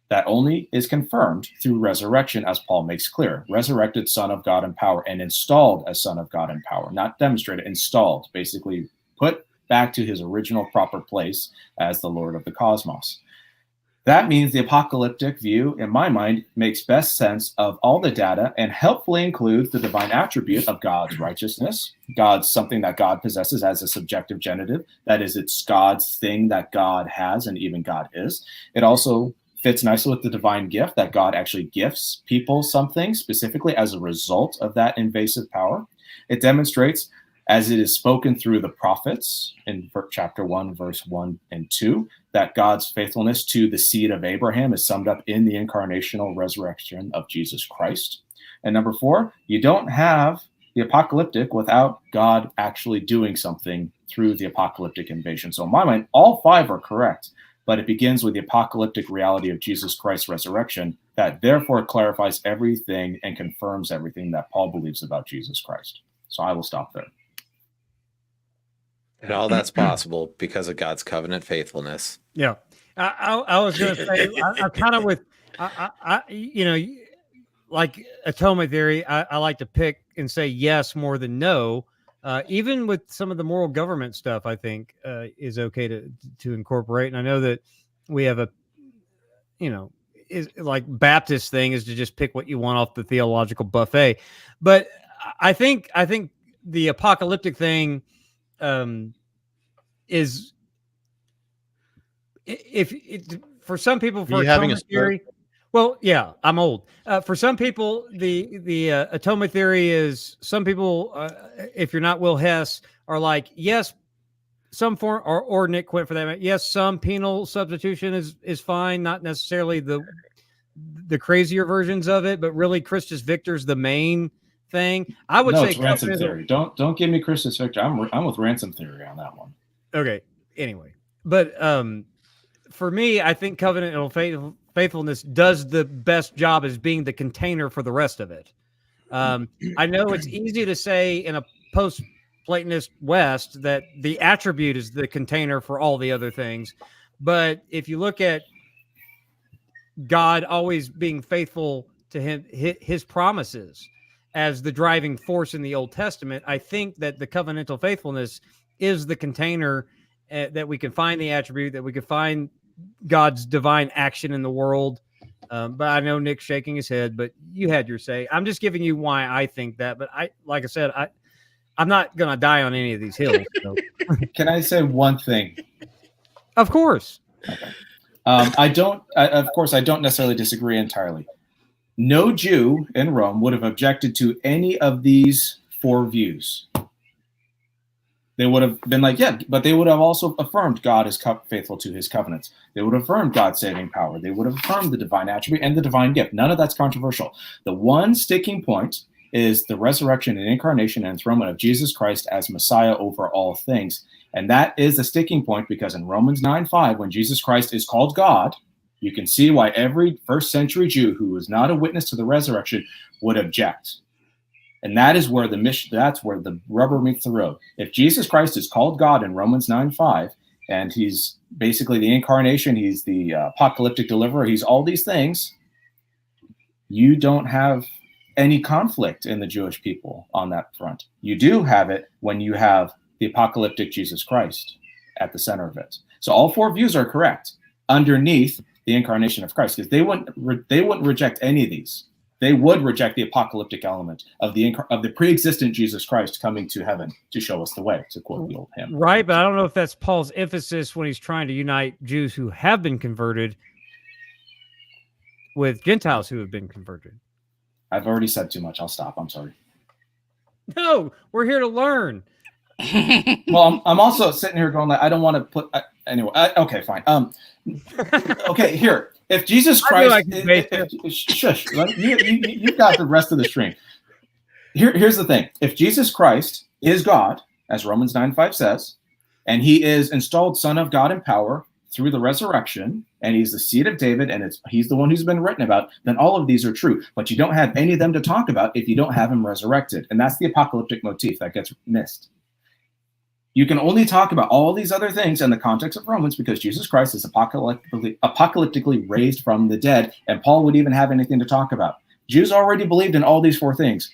[SPEAKER 4] That only is confirmed through resurrection, as Paul makes clear. Resurrected Son of God in power and installed as Son of God in power. Not demonstrated, installed, basically put back to his original proper place as the Lord of the cosmos. That means the apocalyptic view, in my mind, makes best sense of all the data and helpfully includes the divine attribute of God's righteousness. God's something that God possesses as a subjective genitive. That is, it's God's thing that God has and even God is. It also fits nicely with the divine gift that God actually gifts people something specifically as a result of that invasive power. It demonstrates, as it is spoken through the prophets in chapter 1, verse 1 and 2, that God's faithfulness to the seed of Abraham is summed up in the incarnational resurrection of Jesus Christ. And number 4, you don't have the apocalyptic without God actually doing something through the apocalyptic invasion. So in my mind, all 5 are correct, but it begins with the apocalyptic reality of Jesus Christ's resurrection that therefore clarifies everything and confirms everything that Paul believes about Jesus Christ. So I will stop there.
[SPEAKER 5] And all that's possible because of God's covenant faithfulness.
[SPEAKER 1] Yeah. I was going to say, I'm kind of with, like atonement theory, I like to pick and say yes more than no. Even with some of the moral government stuff, I think is okay to incorporate. And I know that we have is like Baptist thing is to just pick what you want off the theological buffet. But I think the apocalyptic thing is if for some people for atonement theory. Well, yeah, I'm old. For some people, the atonement theory is some people, if you're not Will Hess, are like, yes, some form or Nick Quint for that. Yes, some penal substitution is fine, not necessarily the crazier versions of it, but really Christus Victor's the main thing. I would say
[SPEAKER 4] it's ransom theory. Don't give me Christus Victor. I'm with ransom theory on that one.
[SPEAKER 1] Okay. Anyway, but for me, I think covenantal faithfulness does the best job as being the container for the rest of it. I know it's easy to say in a post-Platonist West that the attribute is the container for all the other things. But if you look at God always being faithful to his promises as the driving force in the Old Testament, I think that the covenantal faithfulness is the container that we can find the attribute, that we can find God's divine action in the world. But I know Nick's shaking his head, but you had your say. I'm just giving you why I think that. But like I said, I'm not going to die on any of these hills. So.
[SPEAKER 4] Can I say one thing?
[SPEAKER 1] Of course.
[SPEAKER 4] Okay. Of course, I don't necessarily disagree entirely. No Jew in Rome would have objected to any of these 4 views. They would have been like, yeah, but they would have also affirmed God is faithful to his covenants. They would have affirmed God's saving power. They would have affirmed the divine attribute and the divine gift. None of that's controversial. The one sticking point is the resurrection and incarnation and enthronement of Jesus Christ as Messiah over all things. And that is a sticking point because in Romans 9:5, when Jesus Christ is called God, you can see why every first century Jew who was not a witness to the resurrection would object. And that is where that's where the rubber meets the road. If Jesus Christ is called God in Romans 9:5, and he's basically the incarnation, he's the apocalyptic deliverer, he's all these things, you don't have any conflict in the Jewish people on that front. You do have it when you have the apocalyptic Jesus Christ at the center of it. So all 4 views are correct underneath the incarnation of Christ, because they wouldn't reject any of these. They would reject the apocalyptic element of the pre-existent Jesus Christ coming to heaven to show us the way, to quote the old hymn.
[SPEAKER 1] Right, but I don't know if that's Paul's emphasis when he's trying to unite Jews who have been converted with Gentiles who have been converted.
[SPEAKER 4] I've already said too much. I'll stop. I'm sorry.
[SPEAKER 1] No, we're here to learn.
[SPEAKER 4] Well, I'm also sitting here going like, I don't want to put anyway. Okay, fine. Okay, here. If Jesus Christ, shush, you've got the rest of the string. Here's the thing: if Jesus Christ is God, as Romans 9:5 says, and he is installed Son of God in power through the resurrection, and he's the seed of David, and he's the one who's been written about, then all of these are true. But you don't have any of them to talk about if you don't have him resurrected, and that's the apocalyptic motif that gets missed. You can only talk about all these other things in the context of Romans because Jesus Christ is apocalyptically raised from the dead, and Paul would even have anything to talk about. Jews already believed in all these 4 things.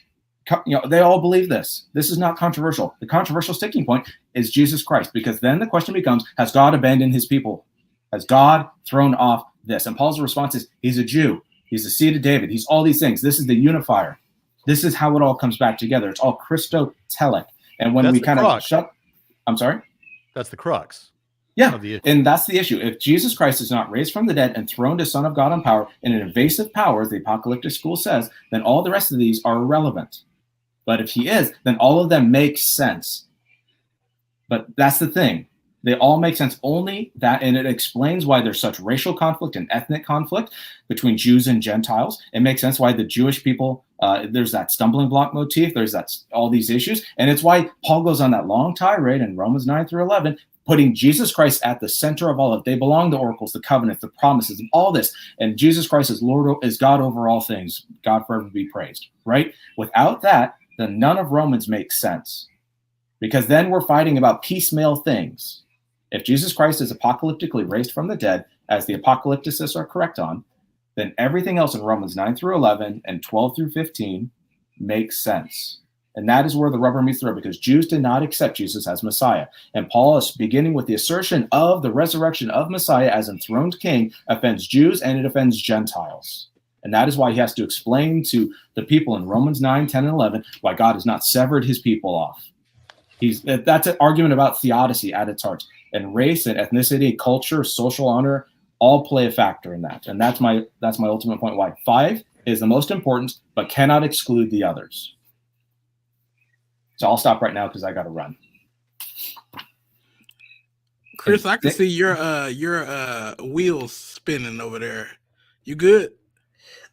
[SPEAKER 4] They all believe this. This is not controversial. The controversial sticking point is Jesus Christ, because then the question becomes, has God abandoned his people? Has God thrown off this? And Paul's response is, he's a Jew. He's the seed of David. He's all these things. This is the unifier. This is how it all comes back together. It's all Christotelic. And when we kind of shut... I'm sorry?
[SPEAKER 2] That's the crux.
[SPEAKER 4] Yeah, and that's the issue. If Jesus Christ is not raised from the dead and throned as Son of God in power, in an invasive power, as the apocalyptic school says, then all the rest of these are irrelevant. But if he is, then all of them make sense. But that's the thing. They all make sense only that, and it explains why there's such racial conflict and ethnic conflict between Jews and Gentiles. It makes sense why the Jewish people, there's that stumbling block motif, there's all these issues. And it's why Paul goes on that long tirade in Romans 9-11, putting Jesus Christ at the center of all of it. They belong, the oracles, the covenants, the promises, and all this. And Jesus Christ is Lord, is God over all things. God forever be praised, right? Without that, then none of Romans makes sense. Because then we're fighting about piecemeal things. If Jesus Christ is apocalyptically raised from the dead, as the apocalypticists are correct on, then everything else in Romans 9-11 and 12-15 makes sense. And that is where the rubber meets the road, because Jews did not accept Jesus as Messiah. And Paul is beginning with the assertion of the resurrection of Messiah as enthroned king offends Jews and it offends Gentiles. And that is why he has to explain to the people in Romans 9, 10, and 11 why God has not severed his people off. That's an argument about theodicy at its heart. And race and ethnicity, culture, social honor, all play a factor in that. And that's my ultimate point why 5 is the most important, but cannot exclude the others. So I'll stop right now because I got to run.
[SPEAKER 3] Chris, I can see your wheels spinning over there. You good?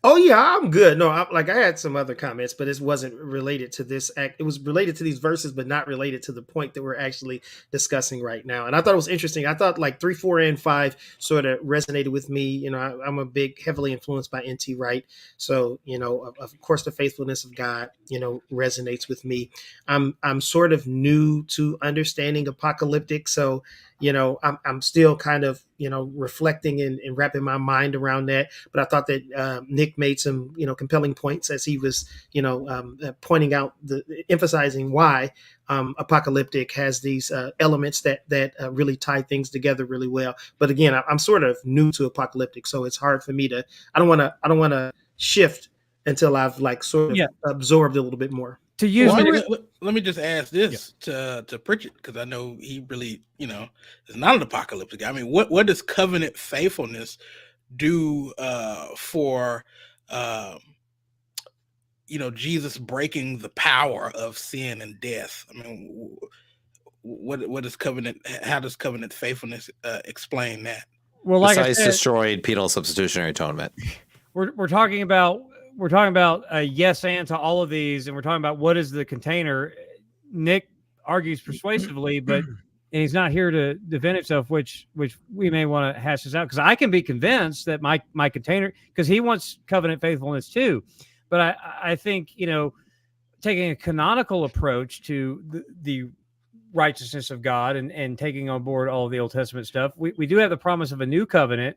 [SPEAKER 6] Oh yeah, I'm good. No, I had some other comments, but it wasn't related to this act. It was related to these verses, but not related to the point that we're actually discussing right now. And I thought it was interesting. I thought like 3, 4, and 5 sort of resonated with me. You know, I'm a big, heavily influenced by N.T. Wright. So, you know, of course, the faithfulness of God, you know, resonates with me. I'm sort of new to understanding apocalyptic. So, you know, I'm still kind of reflecting and wrapping my mind around that. But I thought that Nick made some, compelling points as he was, pointing out emphasizing why apocalyptic has these elements that really tie things together really well. But again, I'm sort of new to apocalyptic, so it's hard for me to. I don't want to shift until I've sort of absorbed a little bit more.
[SPEAKER 1] To use
[SPEAKER 3] let me just ask this to Pritchett, because I know he really, is not an apocalyptic guy. I mean, what does covenant faithfulness do for Jesus breaking the power of sin and death? I mean, what is covenant? How does covenant faithfulness explain that?
[SPEAKER 1] Well, like
[SPEAKER 5] besides destroyed penal substitutionary atonement,
[SPEAKER 1] we're talking about a yes and to all of these, and we're talking about what is the container. Nick argues persuasively, and he's not here to defend himself, which we may want to hash this out, because I can be convinced that my container, because he wants covenant faithfulness too. But I think, taking a canonical approach to the righteousness of God and taking on board all of the Old Testament stuff, we do have the promise of a new covenant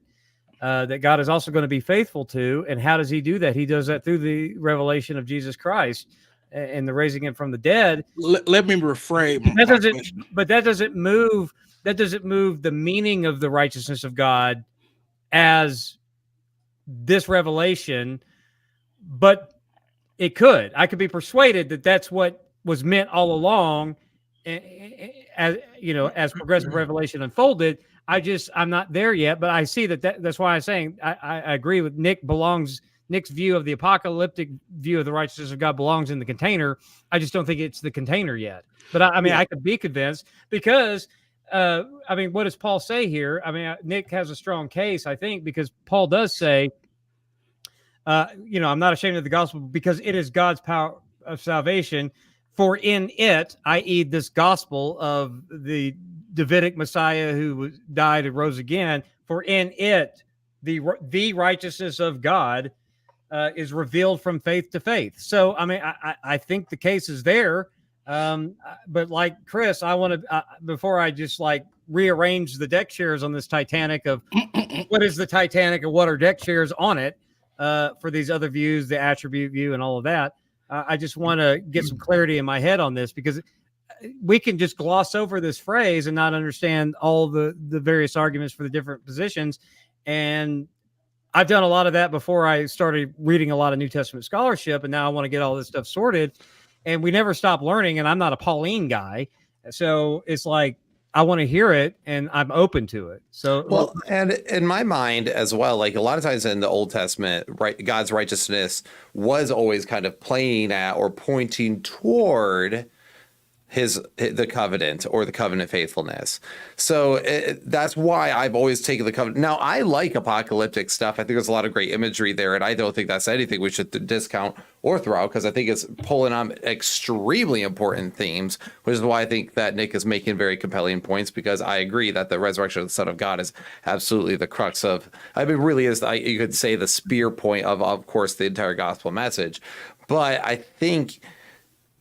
[SPEAKER 1] that God is also going to be faithful to. And how does he do that? He does that through the revelation of Jesus Christ and the raising him from the dead.
[SPEAKER 3] Let me reframe.
[SPEAKER 1] But that doesn't move the meaning of the righteousness of God as this revelation. But it could. I could be persuaded that that's what was meant all along, as progressive revelation unfolded. I'm not there yet, but I see that's why I'm saying I agree with Nick. Nick's view of the apocalyptic view of the righteousness of God belongs in the container. I just don't think it's the container yet. But I could be convinced, because what does Paul say here? I mean, Nick has a strong case, I think, because Paul does say, I'm not ashamed of the gospel, because it is God's power of salvation. For in it, i.e., this gospel of the Davidic Messiah who died and rose again, for in it, the righteousness of God is revealed from faith to faith. So, I think the case is there. But like Chris, I want to, before I just rearrange the deck chairs on this Titanic of what is the Titanic and what are deck chairs on it, for these other views, the attribute view and all of that. I just want to get some clarity in my head on this, because we can just gloss over this phrase and not understand all the various arguments for the different positions. And I've done a lot of that before I started reading a lot of New Testament scholarship. And now I want to get all this stuff sorted, and we never stop learning. And I'm not a Pauline guy. So it's I want to hear it, and I'm open to it. So,
[SPEAKER 5] well, and in my mind as well, a lot of times in the Old Testament, right, God's righteousness was always kind of playing at or pointing toward the covenant or the covenant faithfulness. So that's why I've always taken the covenant. Now, I like apocalyptic stuff. I think there's a lot of great imagery there, and I don't think that's anything we should discount or throw out, because I think it's pulling on extremely important themes, which is why I think that Nick is making very compelling points, because I agree that the resurrection of the Son of God is absolutely the crux of, really is, you could say, the spear point of course, the entire gospel message. But I think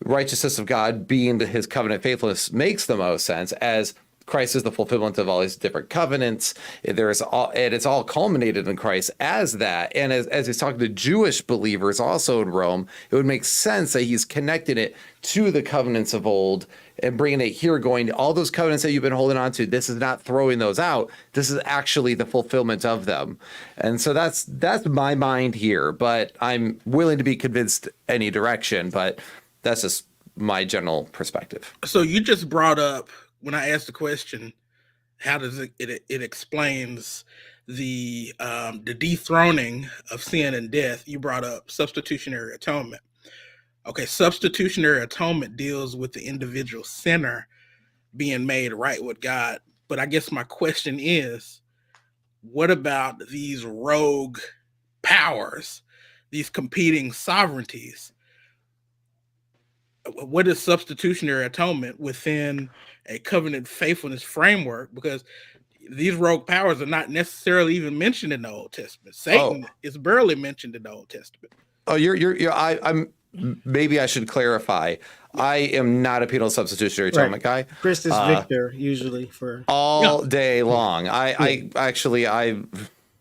[SPEAKER 5] righteousness of God being his covenant faithfulness makes the most sense, as Christ is the fulfillment of all these different covenants. And it's all culminated in Christ as that. And as he's talking to Jewish believers also in Rome, it would make sense that he's connecting it to the covenants of old and bringing it here, going, all those covenants that you've been holding on to, this is not throwing those out. This is actually the fulfillment of them. And so that's my mind here, but I'm willing to be convinced any direction, but that's just my general perspective.
[SPEAKER 3] So you just brought up, when I asked the question, how does it explains the dethroning of sin and death, you brought up substitutionary atonement. Okay, substitutionary atonement deals with the individual sinner being made right with God. But I guess my question is, what about these rogue powers, these competing sovereignties? What is substitutionary atonement within a covenant faithfulness framework? Because these rogue powers are not necessarily even mentioned in the Old Testament. Satan is barely mentioned in the Old Testament.
[SPEAKER 5] I'm maybe I should clarify. I am not a penal substitutionary atonement guy.
[SPEAKER 6] Chris is Victor usually for
[SPEAKER 5] all day long. I actually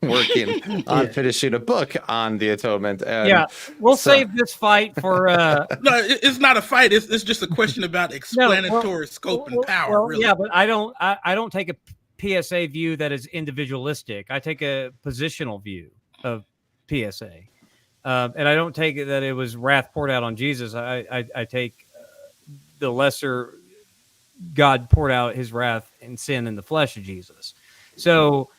[SPEAKER 5] working on finishing a book on the atonement. And
[SPEAKER 1] we'll save this fight for.
[SPEAKER 3] No, it's not a fight. It's just a question about explanatory scope and power. Really.
[SPEAKER 1] Yeah, but I don't take a PSA view that is individualistic. I take a positional view of PSA, and I don't take it that it was wrath poured out on Jesus. I take the lesser God poured out his wrath and sin in the flesh of Jesus. So.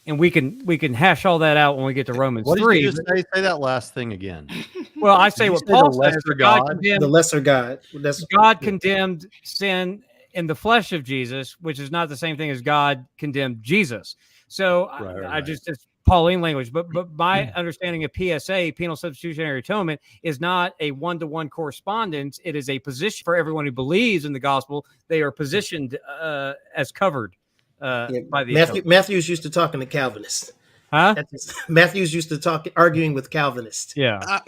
[SPEAKER 1] And we can hash all that out when we get to Romans 3.
[SPEAKER 2] Did you just say that last thing again?
[SPEAKER 1] Well, I say what Paul says.
[SPEAKER 6] The lesser God.
[SPEAKER 1] God condemned sin in the flesh of Jesus, which is not the same thing as God condemned Jesus. So I just it's Pauline language. But my understanding of PSA, penal substitutionary atonement, is not a one-to-one correspondence. It is a position for everyone who believes in the gospel. They are positioned as covered. By the
[SPEAKER 6] Matthews used to talking to Calvinists.
[SPEAKER 1] Huh?
[SPEAKER 6] Matthews used to arguing with Calvinists.
[SPEAKER 1] Yeah.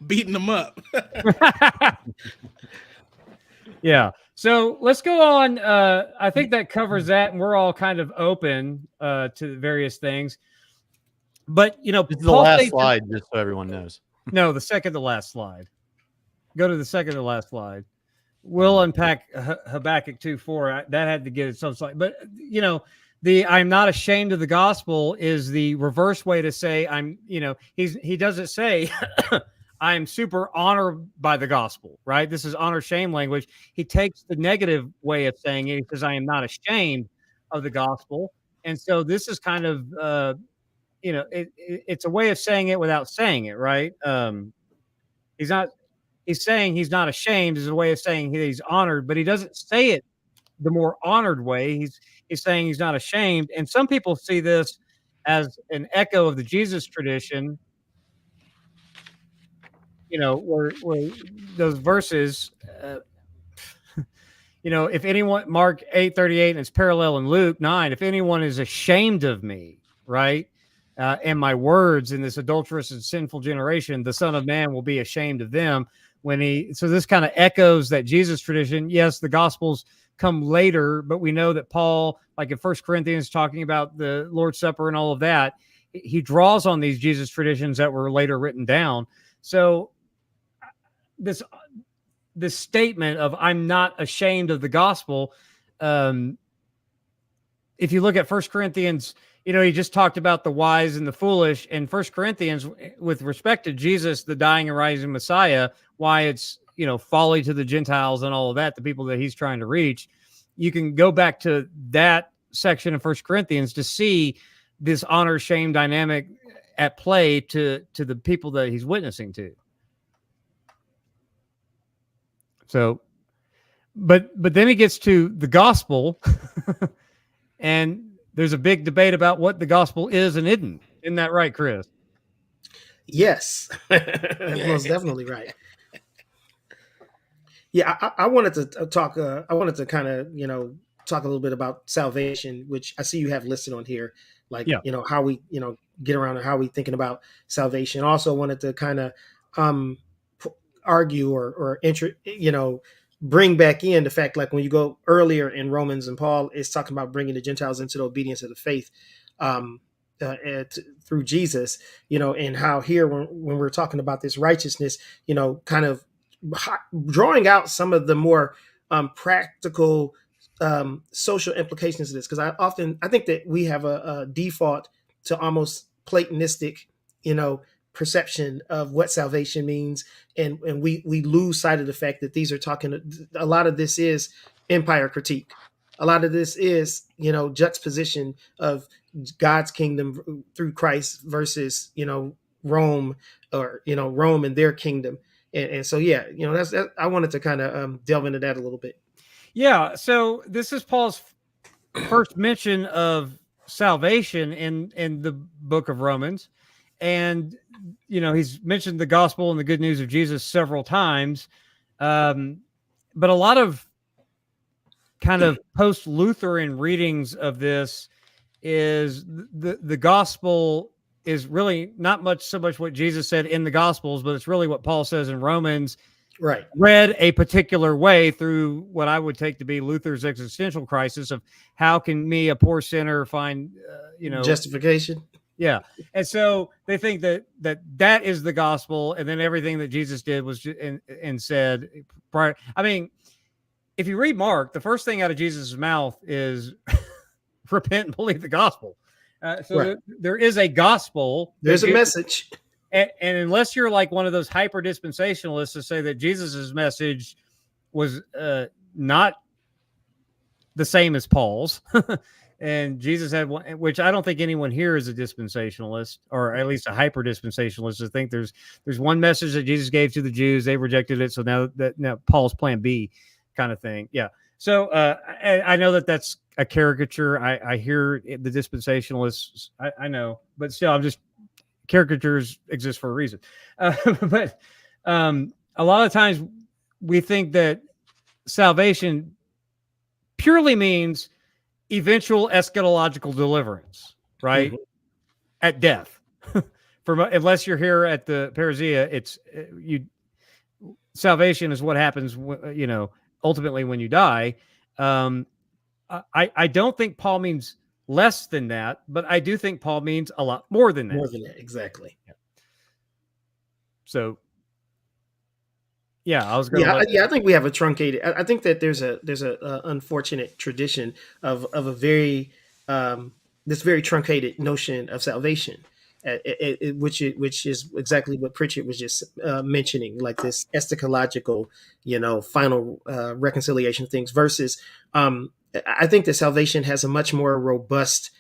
[SPEAKER 3] Beating them up.
[SPEAKER 1] Yeah. So let's go on. I think that covers that, and we're all kind of open to various things. But,
[SPEAKER 2] this is the last slide, just so everyone knows.
[SPEAKER 1] No, the second to last slide. Go to the second to last slide. We'll unpack Habakkuk 2:4. That had to get its own slide. But, the I'm not ashamed of the gospel is the reverse way to say he doesn't say I'm super honored by the gospel, right? This is honor shame language. He takes the negative way of saying it. He says, I am not ashamed of the gospel. And so this is kind of, it's a way of saying it without saying it, right? He's saying he's not ashamed is a way of saying he's honored, but he doesn't say it the more honored way. He's saying he's not ashamed. And some people see this as an echo of the Jesus tradition, where those verses, if anyone, Mark 8:38, and it's parallel in Luke 9, if anyone is ashamed of me, right, and my words in this adulterous and sinful generation, the Son of Man will be ashamed of them. So this kind of echoes that Jesus tradition. Yes, the Gospels come later, but we know that Paul, like in 1 Corinthians, talking about the Lord's Supper and all of that, he draws on these Jesus traditions that were later written down. So this statement of I'm not ashamed of the gospel, if you look at 1 Corinthians, he just talked about the wise and the foolish. In 1 Corinthians, with respect to Jesus, the dying and rising Messiah, why it's, folly to the Gentiles and all of that, the people that he's trying to reach. You can go back to that section of 1 Corinthians to see this honor shame dynamic at play to the people that he's witnessing to. So, but then he gets to the gospel and there's a big debate about what the gospel is and isn't. Isn't that right, Chris?
[SPEAKER 6] Yes, that's most definitely right. Yeah, I wanted to talk. I wanted to kind of, talk a little bit about salvation, which I see you have listed on here. Like, how we, get around and how we thinking about salvation. Also wanted to kind of argue or bring back in the fact, like when you go earlier in Romans and Paul is talking about bringing the Gentiles into the obedience of the faith through Jesus, and how here when we're talking about this righteousness, kind of drawing out some of the more practical social implications of this. Because I think that we have a default to almost Platonistic, perception of what salvation means, and we lose sight of the fact that these are talking. A lot of this is empire critique. A lot of this is juxtaposition of God's kingdom through Christ versus Rome, or Rome and their kingdom. And so that's I wanted to kind of delve into that a little bit.
[SPEAKER 1] Yeah. So this is Paul's first mention of salvation in the book of Romans. And, he's mentioned the gospel and the good news of Jesus several times. But a lot of kind of post-Lutheran readings of this is the gospel is really not so much what Jesus said in the gospels, but it's really what Paul says in Romans
[SPEAKER 6] Right.
[SPEAKER 1] read a particular way through what I would take to be Luther's existential crisis of how can me, a poor sinner, find,
[SPEAKER 6] justification.
[SPEAKER 1] Yeah. And so they think that is the gospel. And then everything that Jesus did was and said prior. I mean, if you read Mark, the first thing out of Jesus' mouth is repent and believe the gospel.
[SPEAKER 6] Right.
[SPEAKER 1] There is a gospel.
[SPEAKER 6] There's a message.
[SPEAKER 1] And unless you're like one of those hyper dispensationalists to say that Jesus's message was not the same as Paul's, and Jesus had one, which I don't think anyone here is a dispensationalist, or at least a hyper dispensationalist. I think there's one message that Jesus gave to the Jews, they rejected it, so now Paul's plan B kind of thing. Yeah. So I know that's a caricature. I hear the dispensationalists. I know, but still, I'm just. Caricatures exist for a reason. But a lot of times we think that salvation purely means eventual eschatological deliverance, right? Mm-hmm. At death. Unless you're here at the parousia, salvation is what happens, ultimately when you die. I don't think Paul means less than that, but I do think Paul means a lot more than that.
[SPEAKER 6] More than that, exactly.
[SPEAKER 1] Yeah. So, yeah,
[SPEAKER 6] I think we have a truncated. I think that there's a unfortunate tradition of a very this very truncated notion of salvation, which is exactly what Pritchett was just mentioning, like this eschatological, final reconciliation of things versus. I think that salvation has a much more robust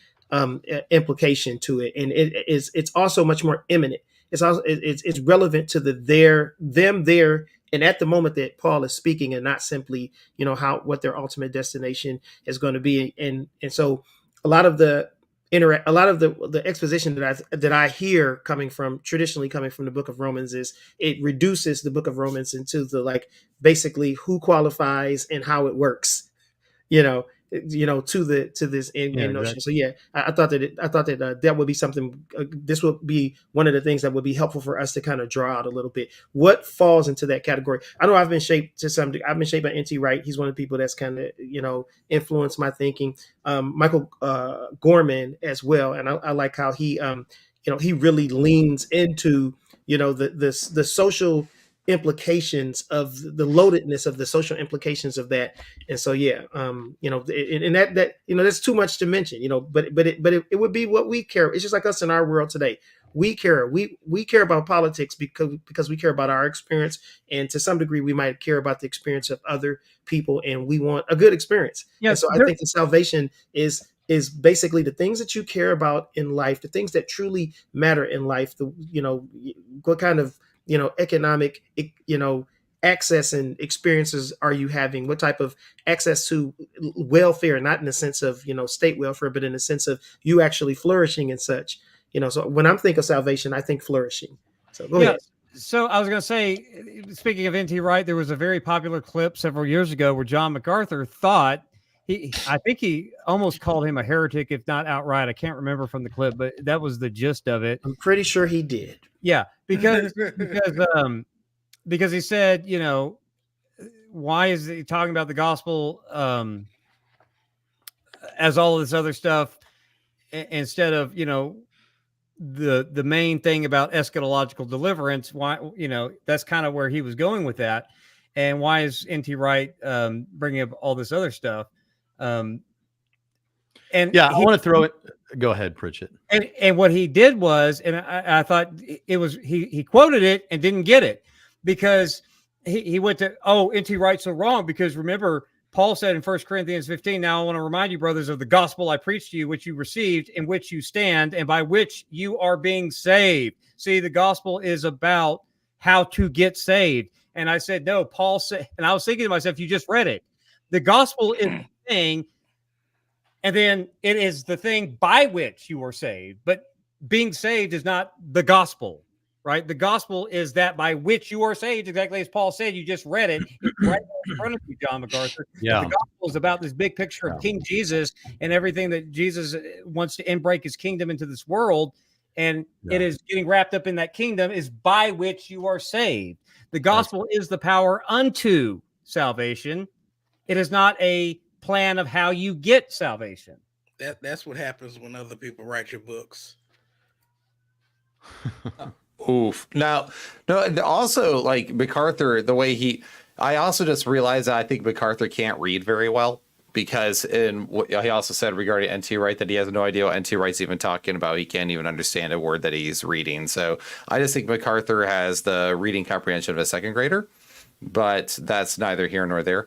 [SPEAKER 6] implication to it, and it's also much more imminent. It's relevant to them there and at the moment that Paul is speaking, and not simply what their ultimate destination is going to be. And so a lot of the exposition that I hear traditionally coming from the book of Romans is it reduces the book of Romans into the basically who qualifies and how it works. To this notion. Exactly. So yeah, I thought that would be something. This would be one of the things that would be helpful for us to kind of draw out a little bit. What falls into that category? I know I've been shaped by N.T. Wright. He's one of the people that's kind of influenced my thinking. Michael Gorman as well, and I like how he he really leans into the social implications of the loadedness of the social implications of that. And so and that that's too much to mention, but it would be what we care. It's just like us in our world today. We care about politics because we care about our experience, and to some degree we might care about the experience of other people, and we want a good experience. Yeah, and so I think the salvation is basically the things that you care about in life, the things that truly matter in life, what kind of economic, access and experiences are you having? What type of access to welfare, not in the sense of, state welfare, but in the sense of you actually flourishing and such, so when I'm thinking of salvation, I think flourishing. So go ahead.
[SPEAKER 1] So I was going to say, speaking of N.T. Wright, there was a very popular clip several years ago where John MacArthur thought I think he almost called him a heretic, if not outright. I can't remember from the clip, but that was the gist of it.
[SPEAKER 6] I'm pretty sure he did.
[SPEAKER 1] Yeah, because he said, why is he talking about the gospel as all of this other stuff instead of the main thing about eschatological deliverance? Why that's kind of where he was going with that, and why is N.T. Wright bringing up all this other stuff? And
[SPEAKER 2] yeah, I want to throw it. Go ahead, Pritchett.
[SPEAKER 1] And what he did was, and I thought it was, he quoted it and didn't get it because he went to, N.T. Wright's so wrong because remember, Paul said in 1 Corinthians 15, now I want to remind you, brothers, of the gospel I preached to you, which you received, in which you stand, and by which you are being saved. See, the gospel is about how to get saved. And I said, no, Paul said, and I was thinking to myself, you just read it. The gospel is the thing, and then it is the thing by which you are saved. But being saved is not the gospel, right? The gospel is that by which you are saved, exactly as Paul said. You just read it. It's right in front of you, John MacArthur.
[SPEAKER 2] Yeah.
[SPEAKER 1] The gospel is about this big picture of King Jesus and everything that Jesus wants to inbreak his kingdom into this world. And it is getting wrapped up in that kingdom is by which you are saved. The gospel is the power unto salvation. It is not a plan of how you get salvation.
[SPEAKER 3] That's what happens when other people write your books.
[SPEAKER 5] Oof. Now, no, also like MacArthur, the way I also just realized that I think MacArthur can't read very well, because in what he also said regarding N.T. Wright that he has no idea what N.T. Wright's even talking about. He can't even understand a word that he's reading. So I just think MacArthur has the reading comprehension of a second grader, but that's neither here nor there.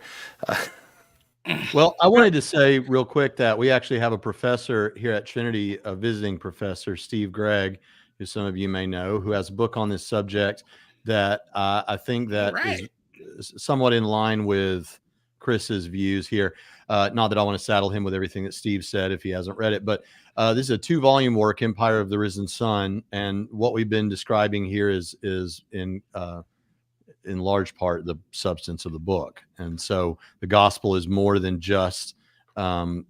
[SPEAKER 2] Well, I wanted to say real quick that we actually have a professor here at Trinity, a visiting professor, Steve Gregg, who some of you may know, who has a book on this subject that I think that is somewhat in line with Chris's views here. Not that I want to saddle him with everything that Steve said if he hasn't read it, but this is a 2-volume work, Empire of the Risen Sun, and what we've been describing here is in large part the substance of the book. And so the gospel is more than just First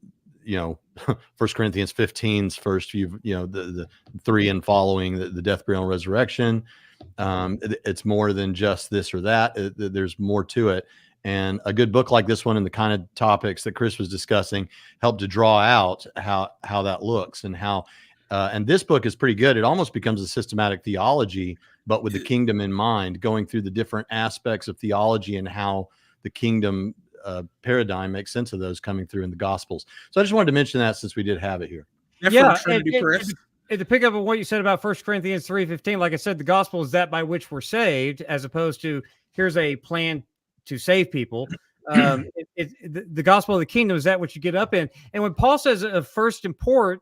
[SPEAKER 2] Corinthians 15's first few, the 3 and following, the death, burial, and resurrection. It's more than just this or that. There's more to it. And a good book like this one and the kind of topics that Chris was discussing help to draw out how that looks and how, and this book is pretty good. It almost becomes a systematic theology, but with the kingdom in mind, going through the different aspects of theology and how the kingdom paradigm makes sense of those coming through in the Gospels. So I just wanted to mention that since we did have it here.
[SPEAKER 1] Yeah, and to pick up on what you said about 1 Corinthians 3:15, like I said, the gospel is that by which we're saved, as opposed to here's a plan to save people. The gospel of the kingdom is that which you get up in. And when Paul says of first import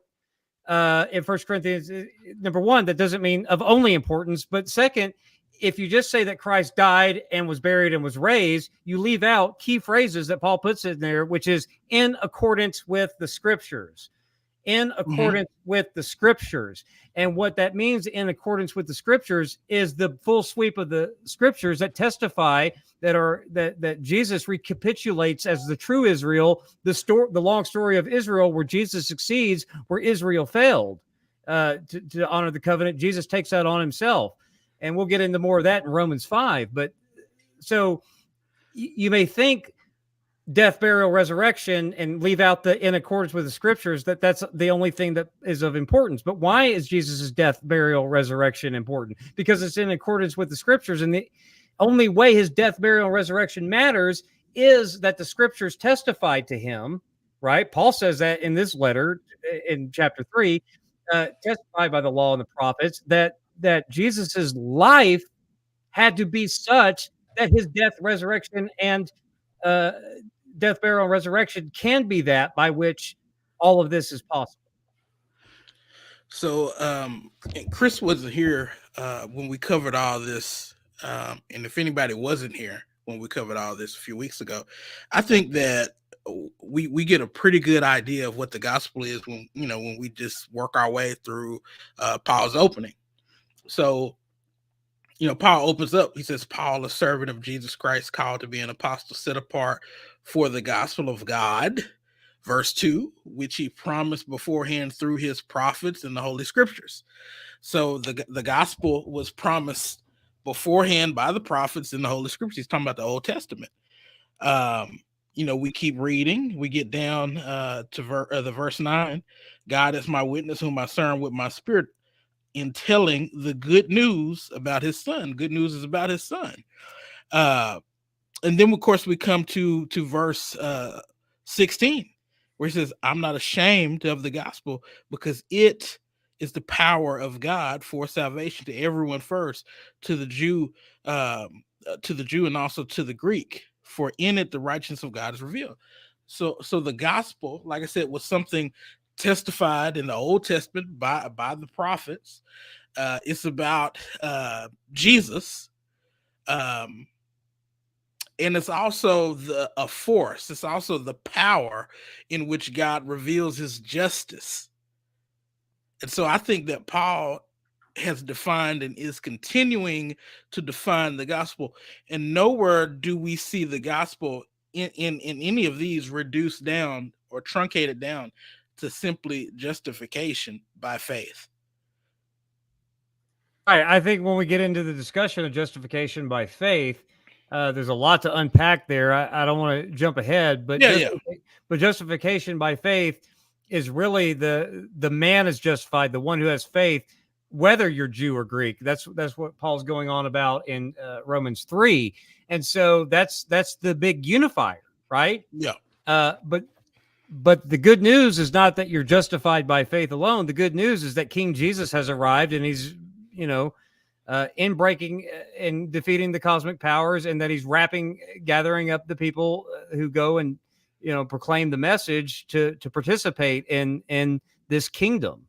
[SPEAKER 1] in 1 Corinthians, number one, that doesn't mean of only importance, but second, if you just say that Christ died and was buried and was raised, you leave out key phrases that Paul puts in there, which is in accordance with the scriptures. In accordance with the scriptures. And what that means in accordance with the scriptures is the full sweep of the scriptures that testify that Jesus recapitulates as the true Israel, the long story of Israel where Jesus succeeds, where Israel failed to honor the covenant. Jesus takes that on himself. And we'll get into more of that in Romans 5. But so you may think death, burial, resurrection, and leave out the in accordance with the scriptures, that's the only thing that is of importance. But why is Jesus's death, burial, resurrection important? Because it's in accordance with the scriptures. And the only way his death, burial, and resurrection matters is that the scriptures testified to him, right? Paul says that in this letter in chapter 3, testified by the law and the prophets that Jesus's life had to be such that his death, resurrection, and death, burial, and resurrection can be that by which all of this is possible.
[SPEAKER 3] So, and Chris wasn't here when we covered all this. And if anybody wasn't here when we covered all this a few weeks ago, I think that we get a pretty good idea of what the gospel is when we just work our way through Paul's opening. So, Paul opens up. He says, Paul, a servant of Jesus Christ, called to be an apostle, set apart for the gospel of God. Verse 2, which he promised beforehand through his prophets in the Holy Scriptures. So the gospel was promised beforehand by the prophets in the Holy Scriptures. He's talking about the Old Testament. We keep reading. We get down to the verse 9. God is my witness, whom I serve with my spirit, in telling the good news about his son. Good news is about his son. And then, of course, we come to verse 16, where he says, I'm not ashamed of the gospel because it is the power of God for salvation to everyone first, to the Jew and also to the Greek. For in it, the righteousness of God is revealed. So the gospel, like I said, was something testified in the Old Testament by the prophets. It's about Jesus, and it's also a force. It's also the power in which God reveals his justice. And so I think that Paul has defined and is continuing to define the gospel, and nowhere do we see the gospel in any of these reduced down or truncated down to simply justification by faith.
[SPEAKER 1] I think when we get into the discussion of justification by faith, there's a lot to unpack there. I don't want to jump ahead, but but justification by faith is really the man is justified, the one who has faith, whether you're Jew or Greek. That's what Paul's going on about in Romans 3, and so that's the big unifier, right?
[SPEAKER 3] Yeah.
[SPEAKER 1] But the good news is not that you're justified by faith alone. The good news is that King Jesus has arrived, and he's in breaking and defeating the cosmic powers, and that he's gathering up the people who go and proclaim the message to participate in this kingdom.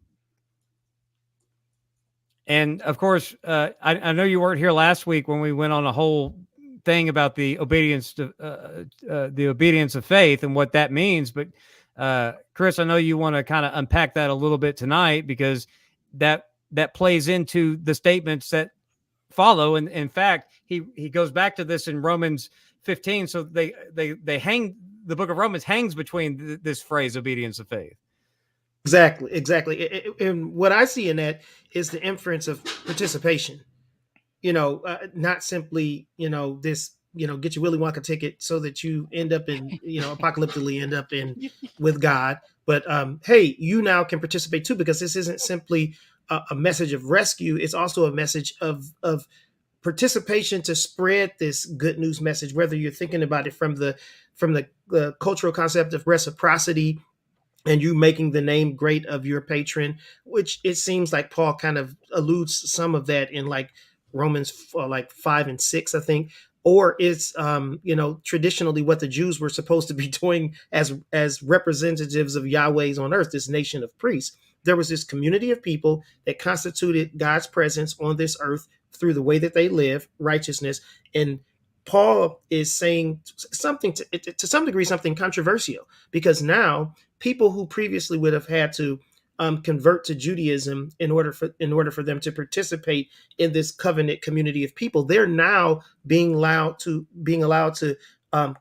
[SPEAKER 1] And of course, I know you weren't here last week when we went on a whole thing about the obedience of faith and what that means, but Chris, I know you want to kind of unpack that a little bit tonight, because that plays into the statements that follow. And in fact, he goes back to this in Romans 15. So they hang, the book of Romans hangs between this phrase, obedience of faith.
[SPEAKER 6] Exactly. And what I see in that is the inference of participation. Not simply, this, get your Willy Wonka ticket so that you end up in, apocalyptically end up in with God. But hey, you now can participate too, because this isn't simply a message of rescue. It's also a message of participation to spread this good news message, whether you're thinking about it from the cultural concept of reciprocity, and you making the name great of your patron, which it seems like Paul kind of alludes some of that in like Romans 5 and 6, I think. Or it's traditionally what the Jews were supposed to be doing as representatives of Yahweh's on earth, this nation of priests. There was this community of people that constituted God's presence on this earth through the way that they live, righteousness. And Paul is saying something to some degree, something controversial, because now people who previously would have had to convert to Judaism in order for them to participate in this covenant community of people, they're now being allowed to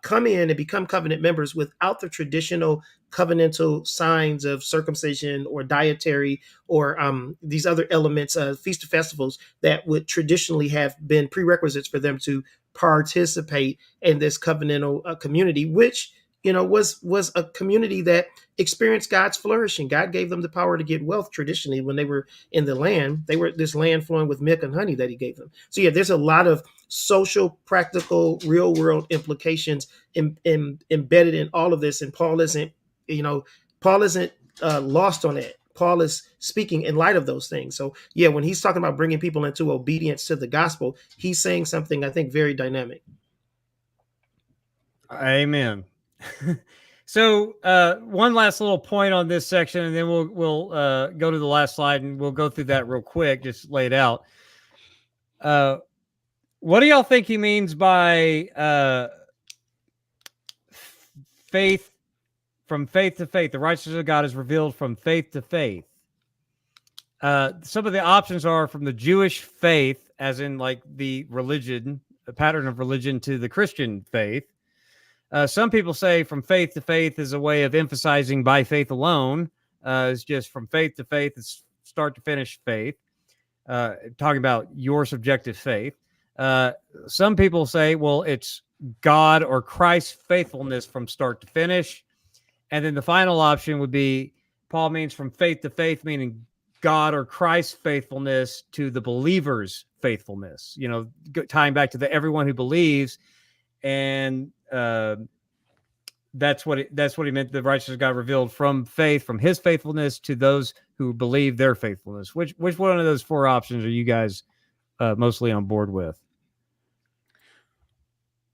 [SPEAKER 6] come in and become covenant members without the traditional covenantal signs of circumcision or dietary or these other elements, feast of festivals that would traditionally have been prerequisites for them to participate in this covenantal community, which was a community that experienced God's flourishing. God gave them the power to get wealth traditionally when they were in the land. They were this land flowing with milk and honey that he gave them. So yeah, there's a lot of social, practical, real world implications embedded in all of this. And Paul isn't lost on it. Paul is speaking in light of those things. So yeah, when he's talking about bringing people into obedience to the gospel, he's saying something, I think, very dynamic.
[SPEAKER 1] Amen. So one last little point on this section, and then we'll go to the last slide, and we'll go through that real quick, just lay it out. What do y'all think he means by faith? From faith to faith, the righteousness of God is revealed from faith to faith. Some of the options are from the Jewish faith, as in like the religion, the pattern of religion, to the Christian faith. Some people say from faith to faith is a way of emphasizing by faith alone. It's just from faith to faith, it's start to finish faith. Talking about your subjective faith. Some people say, well, it's God or Christ's faithfulness from start to finish. And then the final option would be Paul means from faith to faith, meaning God or Christ's faithfulness to the believer's faithfulness, tying back to everyone who believes. And that's what he meant. The righteousness of God revealed from faith, from his faithfulness to those who believe their faithfulness. Which one of those four options are you guys mostly on board with?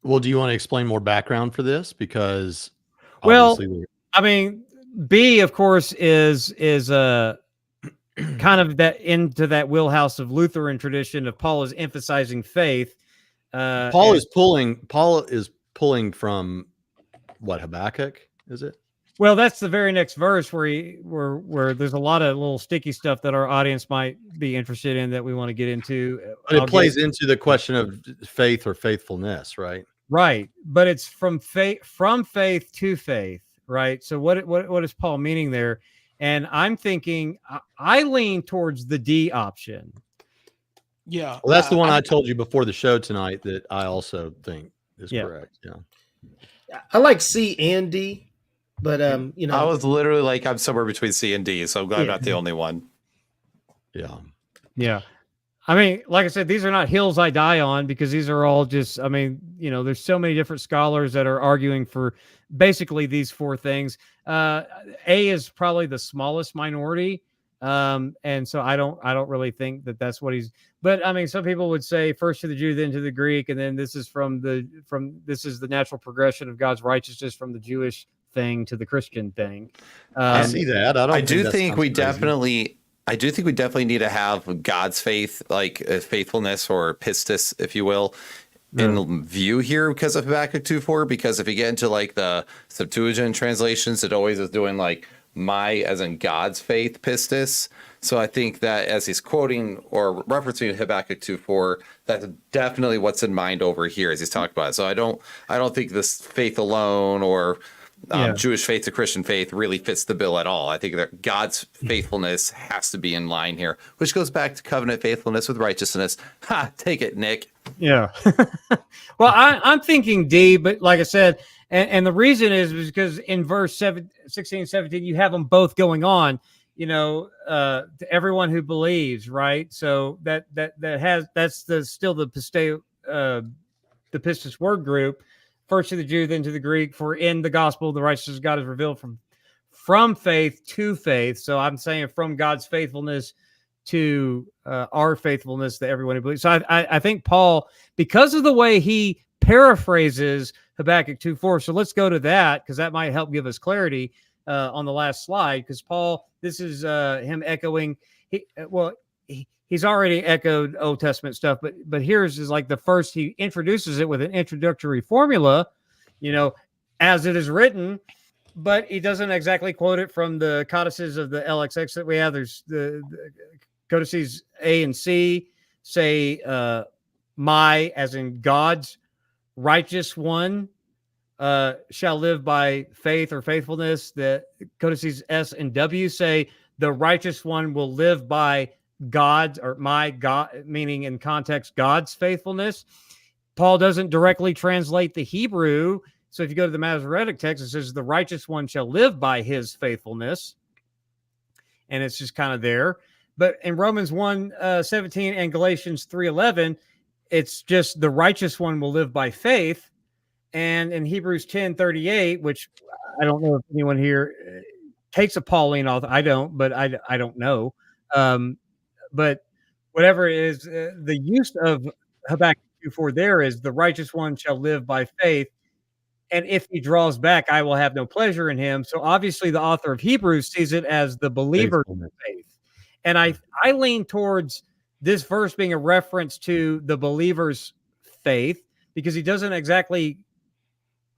[SPEAKER 2] Well, do you want to explain more background for this? Because
[SPEAKER 1] I mean, B, of course, is kind of that into that wheelhouse of Lutheran tradition of Paul is emphasizing faith.
[SPEAKER 2] Paul is pulling from what, Habakkuk, is it?
[SPEAKER 1] Well, that's the very next verse where there's a lot of little sticky stuff that our audience might be interested in that we want to get into.
[SPEAKER 2] But it plays into the question of faith or faithfulness, right?
[SPEAKER 1] Right, but it's from faith to faith, right? So what is Paul meaning there? And I'm thinking I lean towards the D option.
[SPEAKER 3] Yeah.
[SPEAKER 2] Well, that's the one I told you before the show tonight that I also think is correct. Yeah.
[SPEAKER 6] I like C and D, but you know,
[SPEAKER 5] I was literally like, I'm somewhere between C and D, so I'm glad I'm not the only one.
[SPEAKER 2] Yeah.
[SPEAKER 1] Yeah. I mean, like I said, these are not hills I die on, because these are all just, I mean, you know, there's so many different scholars that are arguing for basically these four things. A is probably the smallest minority. And so I don't really think that that's what he's, but I mean, some people would say first to the Jew, then to the Greek. And then this is this is the natural progression of God's righteousness from the Jewish thing to the Christian thing.
[SPEAKER 2] I see that. I do
[SPEAKER 5] think we definitely need to have God's faith, like faithfulness or pistis, if you will, in view here because of Habakkuk 2:4. Because if you get into like the Septuagint translations, it always is doing like my, as in God's faith, pistis. So I think that as he's quoting or referencing Habakkuk 2:4, that's definitely what's in mind over here as he's talking about it. So I don't think this faith alone or Jewish faith to Christian faith really fits the bill at all. I think that God's faithfulness has to be in line here, which goes back to covenant faithfulness with righteousness. Ha, take it, Nick.
[SPEAKER 1] Yeah. Well, I'm thinking D, but like I said, and the reason is because in verse 16, 17, you have them both going on, you know, to everyone who believes, right? So that's still the pistis word group. First to the Jew, then to the Greek. For in the gospel, the righteousness of God is revealed from faith to faith. So I'm saying from God's faithfulness to our faithfulness to everyone who believes. So I think Paul, because of the way he paraphrases Habakkuk 2:4. So let's go to that, because that might help give us clarity on the last slide. Because Paul, this is him echoing. He's already echoed Old Testament stuff, but here's is like the first, he introduces it with an introductory formula, you know, as it is written, but he doesn't exactly quote it from the codices of the LXX that we have. There's the codices A and C say my, as in God's righteous one, shall live by faith or faithfulness. The codices S and W say the righteous one will live by God's, or my God, meaning in context God's faithfulness. Paul doesn't directly translate the Hebrew, so if you go to the Masoretic text, it says the righteous one shall live by his faithfulness, and it's just kind of there. But in Romans 1:17 and Galatians 3:11, it's just the righteous one will live by faith. And in Hebrews 10:38, which I don't know if anyone here takes a Pauline author, I don't, but I don't know. But whatever it is, the use of Habakkuk 2:4 there is the righteous one shall live by faith. And if he draws back, I will have no pleasure in him. So obviously the author of Hebrews sees it as the believer's faith. And I lean towards this verse being a reference to the believer's faith, because he doesn't exactly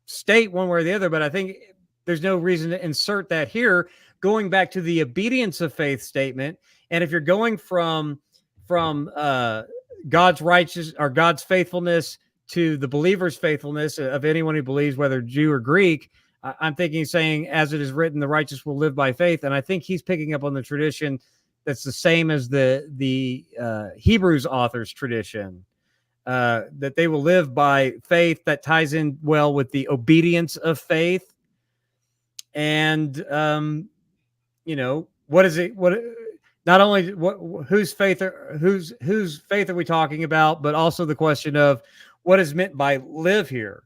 [SPEAKER 1] state one way or the other, but I think there's no reason to insert that here, going back to the obedience of faith statement. And if you're going from God's righteous or God's faithfulness to the believer's faithfulness of anyone who believes, whether Jew or Greek, I'm thinking saying, as it is written, the righteous will live by faith. And I think he's picking up on the tradition that's the same as the Hebrews author's tradition, that they will live by faith. That ties in well with the obedience of faith. And, you know, what is it? Not only whose faith are we talking about, but also the question of what is meant by live here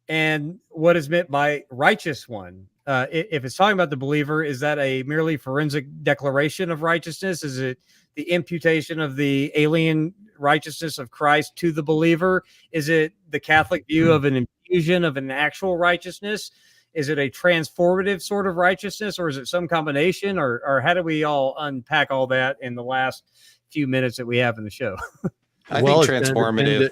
[SPEAKER 1] and what is meant by righteous one. If it's talking about the believer, is that a merely forensic declaration of righteousness? Is it the imputation of the alien righteousness of Christ to the believer? Is it the Catholic view of an infusion of an actual righteousness? Is it a transformative sort of righteousness, or is it some combination, or how do we all unpack all that in the last few minutes that we have in the show?
[SPEAKER 5] I think transformative.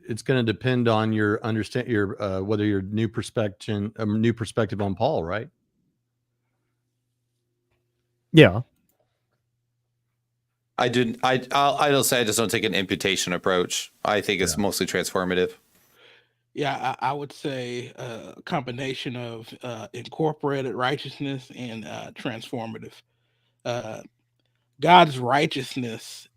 [SPEAKER 2] It's going to depend on your whether your new perspective on Paul, right?
[SPEAKER 1] Yeah.
[SPEAKER 5] I'll say I just don't take an imputation approach. I think it's mostly transformative.
[SPEAKER 3] Yeah, I would say a combination of incorporated righteousness and transformative. God's righteousness,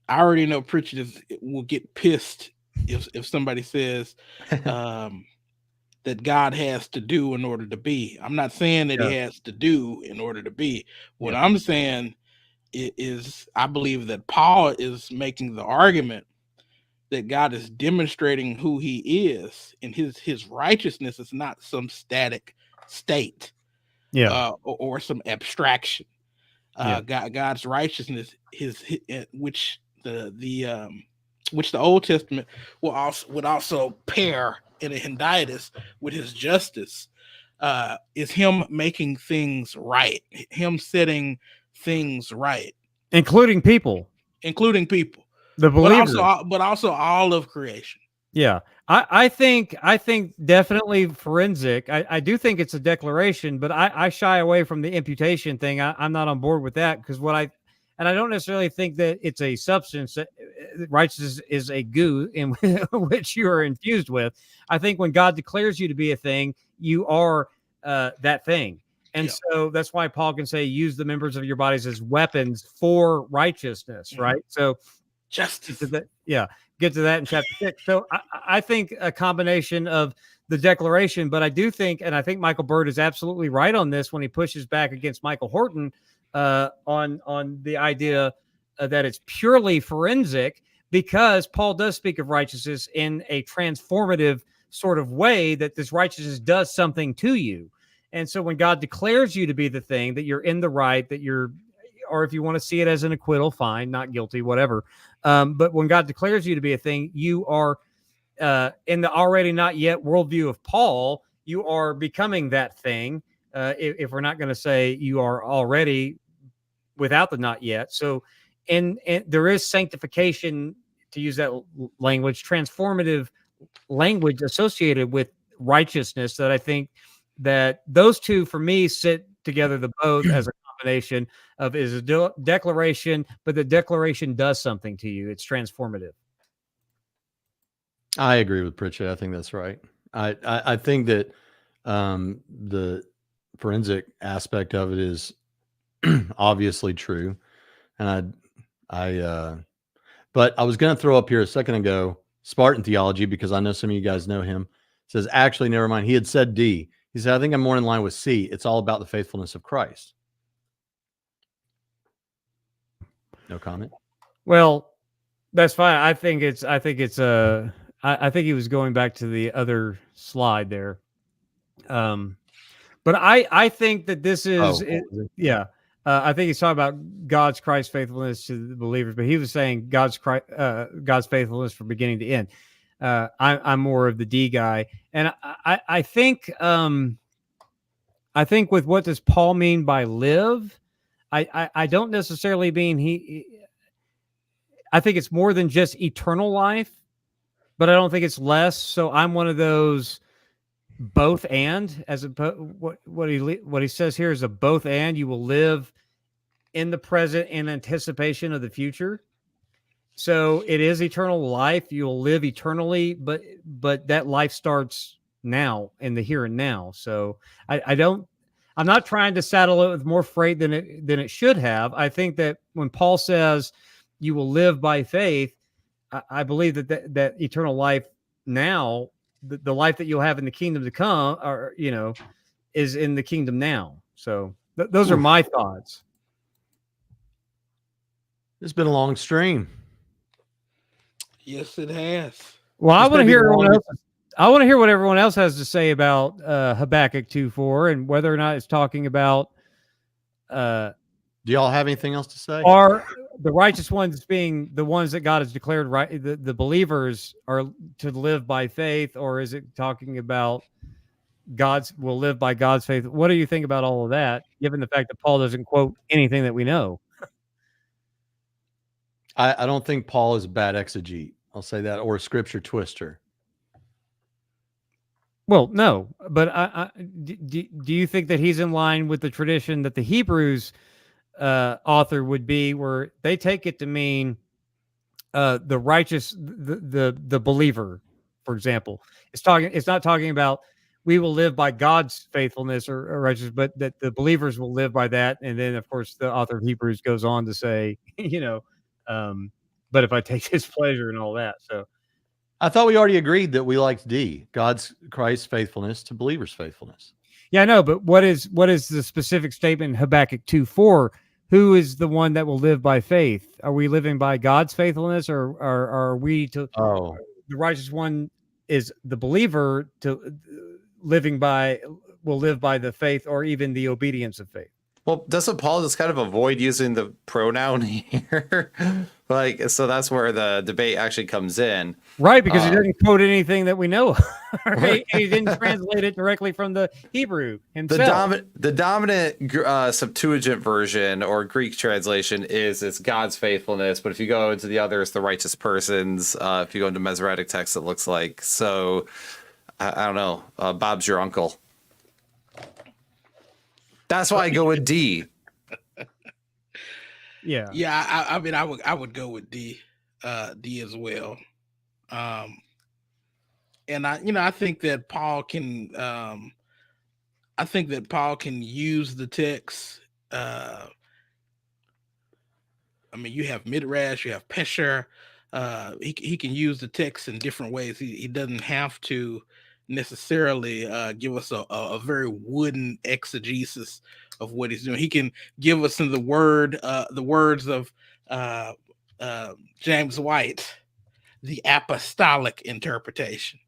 [SPEAKER 3] I already know preachers will get pissed if somebody says that God has to do in order to be. I'm not saying that he has to do in order to be. What I'm saying is I believe that Paul is making the argument that God is demonstrating who he is, and his righteousness is not some static state, or some abstraction. God's righteousness, which the Old Testament would also pair in a Henditus with his justice, is him making things right, him setting things right,
[SPEAKER 1] including people,
[SPEAKER 3] the
[SPEAKER 1] believers,
[SPEAKER 3] but also all of creation.
[SPEAKER 1] Yeah, I think definitely forensic. I do think it's a declaration, but I shy away from the imputation thing. I'm not on board with that because I don't necessarily think that it's a substance. Righteousness is a goo in which you are infused with. I think when God declares you to be a thing, you are that thing. And so that's why Paul can say, use the members of your bodies as weapons for righteousness, right? So
[SPEAKER 3] justice.
[SPEAKER 1] Get to that in chapter 6. So I think a combination of the declaration, but I do think, and I think Michael Bird is absolutely right on this when he pushes back against Michael Horton on the idea that it's purely forensic, because Paul does speak of righteousness in a transformative sort of way, that this righteousness does something to you. And so when God declares you to be the thing, that you're in the right, that you're, or if you want to see it as an acquittal, fine, not guilty, whatever. But when God declares you to be a thing, you are in the already not yet worldview of Paul, you are becoming that thing. If we're not going to say you are already without the not yet. So, and there is sanctification, to use that language, transformative language associated with righteousness, that I think that those two for me sit together the both as a combination of is a declaration, but the declaration does something to you. It's transformative.
[SPEAKER 2] I agree with Pritchett. I think that's right. I think that the forensic aspect of it is obviously true. And but I was going to throw up here a second ago, Spartan theology, because I know some of you guys know him, says, actually, never mind. He had said D. He said, I think I'm more in line with C. It's all about the faithfulness of Christ. No comment.
[SPEAKER 1] Well, that's fine. I think I think he was going back to the other slide there. But I think that this is, I think he's talking about God's Christ faithfulness to the believers, but he was saying God's faithfulness from beginning to end. I'm more of the D guy, and I think with what does Paul mean by live, I don't necessarily mean I think it's more than just eternal life, but I don't think it's less. So I'm one of those both and, as what he says here is a both and. You will live in the present in anticipation of the future. So it is eternal life. You will live eternally, but that life starts now, in the here and now. So I'm not trying to saddle it with more freight than it should have. I think that when Paul says you will live by faith, I believe that eternal life now, the life that you'll have in the kingdom to come, or is in the kingdom now. So those are my thoughts.
[SPEAKER 2] It's been a long stream.
[SPEAKER 3] Yes, it has.
[SPEAKER 1] Well, I want to hear what everyone else has to say about Habakkuk 2:4 and whether or not it's talking about.
[SPEAKER 2] Do y'all have anything else to say?
[SPEAKER 1] Are the righteous ones being the ones that God has declared right? The believers are to live by faith, or is it talking about will live by God's faith? What do you think about all of that, given the fact that Paul doesn't quote anything that we know?
[SPEAKER 2] I don't think Paul is a bad exegete. I'll say that, or a scripture twister.
[SPEAKER 1] Well, no, but do you think that he's in line with the tradition that the Hebrews author would be, where they take it to mean the righteous, the believer, for example? It's not talking about we will live by God's faithfulness or righteousness, but that the believers will live by that. And then, of course, the author of Hebrews goes on to say, but if I take his pleasure and all that. So
[SPEAKER 2] I thought we already agreed that we liked D, Christ's faithfulness to believers' faithfulness.
[SPEAKER 1] yeah, I know, but what is the specific statement in Habakkuk 2:4? Who is the one that will live by faith? Are we living by God's faithfulness, or are we to?
[SPEAKER 2] Oh,
[SPEAKER 1] The righteous one is the believer to will live by the faith or even the obedience of faith.
[SPEAKER 5] Well, doesn't Paul just kind of avoid using the pronoun here? Like, so that's where the debate actually comes in.
[SPEAKER 1] Right, because he doesn't quote anything that we know. Right? He didn't translate it directly from the Hebrew himself.
[SPEAKER 5] The dominant Septuagint version or Greek translation is it's God's faithfulness, but if you go into the other, it's the righteous persons. If you go into Masoretic text, it looks like. So, I don't know. Bob's your uncle. That's why I go with D.
[SPEAKER 1] Yeah.
[SPEAKER 3] Yeah, I mean, I would go with D as well. And I think that Paul can use the text. I mean, you have midrash, you have pesher. He can use the text in different ways. He doesn't have to necessarily give us a very wooden exegesis of what he's doing. He can give us in the words of James White, the apostolic interpretation.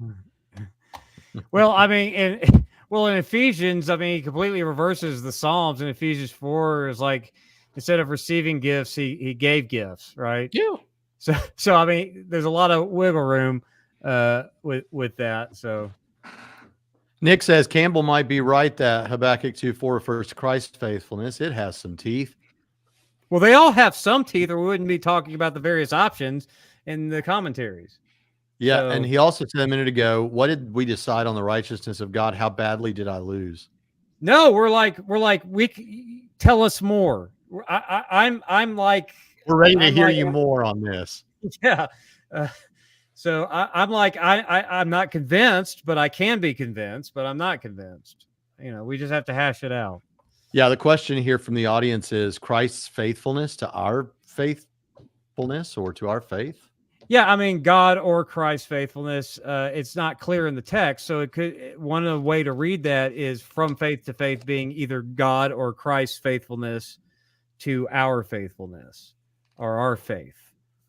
[SPEAKER 1] Well, I mean, in Ephesians, I mean, he completely reverses the Psalms. In Ephesians 4 is like, instead of receiving gifts, he gave gifts, right?
[SPEAKER 3] Yeah.
[SPEAKER 1] So I mean, there's a lot of wiggle room with that. So
[SPEAKER 2] Nick says Campbell might be right that Habakkuk 2:4 refers to Christ's faithfulness. It has some teeth.
[SPEAKER 1] well, they all have some teeth, or we wouldn't be talking about the various options in the commentaries.
[SPEAKER 2] Yeah,
[SPEAKER 1] So,
[SPEAKER 2] and he also said a minute ago, what did we decide on the righteousness of God? How badly did I lose?
[SPEAKER 1] no, we're like tell us more. I'm like
[SPEAKER 2] We're ready to
[SPEAKER 1] I'm
[SPEAKER 2] hear
[SPEAKER 1] like-
[SPEAKER 2] you more on this.
[SPEAKER 1] yeah. So I'm like I'm not convinced, but I can be convinced, but I'm not convinced. We just have to hash it out.
[SPEAKER 2] Yeah, the question here from the audience is Christ's faithfulness to our faithfulness or to our faith?
[SPEAKER 1] Yeah, I mean, God or Christ's faithfulness. It's not clear in the text, so it could. One way to read that is from faith to faith being either God or Christ's faithfulness to our faithfulness or our faith.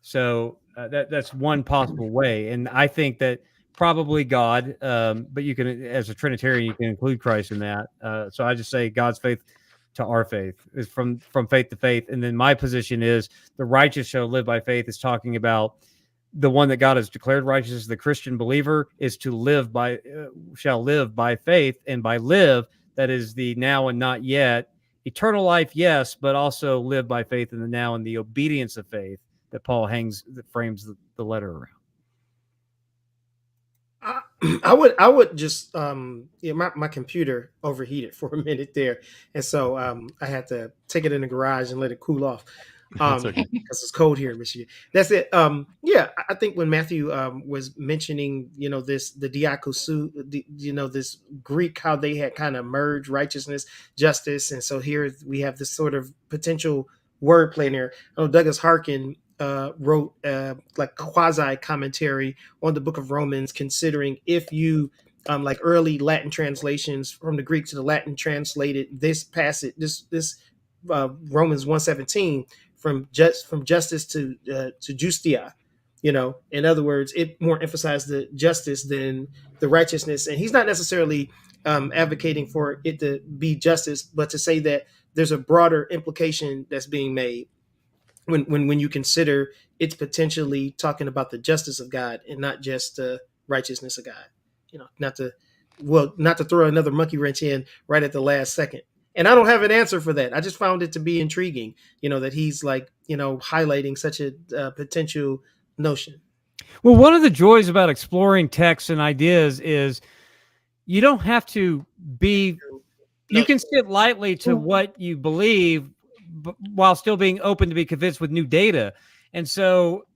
[SPEAKER 1] So that's one possible way, and I think that probably God. But you can, as a Trinitarian, you can include Christ in that. So I just say God's faith to our faith is from faith to faith, and then my position is the righteous shall live by faith is talking about the one that God has declared righteous, the Christian believer, is to live by, shall live by faith, and by live, that is the now and not yet. Eternal life, yes, but also live by faith in the now and the obedience of faith that Paul frames the letter around.
[SPEAKER 6] I would just my computer overheated for a minute there, and so I had to take it in the garage and let it cool off. Because it's cold here in Michigan. That's it. Yeah, I think when Matthew was mentioning, the diakosu, this Greek, how they had kind of merged righteousness, justice, and so here we have this sort of potential wordplay in there. Douglas Harkin wrote like quasi commentary on the Book of Romans, considering if you like early Latin translations from the Greek to the Latin translated this passage, this Romans 1:17. From justice to justia, in other words, it more emphasized the justice than the righteousness. And he's not necessarily advocating for it to be justice, but to say that there's a broader implication that's being made when you consider it's potentially talking about the justice of God and not just the righteousness of God. Not to throw another monkey wrench in right at the last second. And I don't have an answer for that. I just found it to be intriguing, that he's like, highlighting such a potential notion.
[SPEAKER 1] Well, one of the joys about exploring texts and ideas is you don't have to be, you can sit lightly to what you believe while still being open to be convinced with new data. And so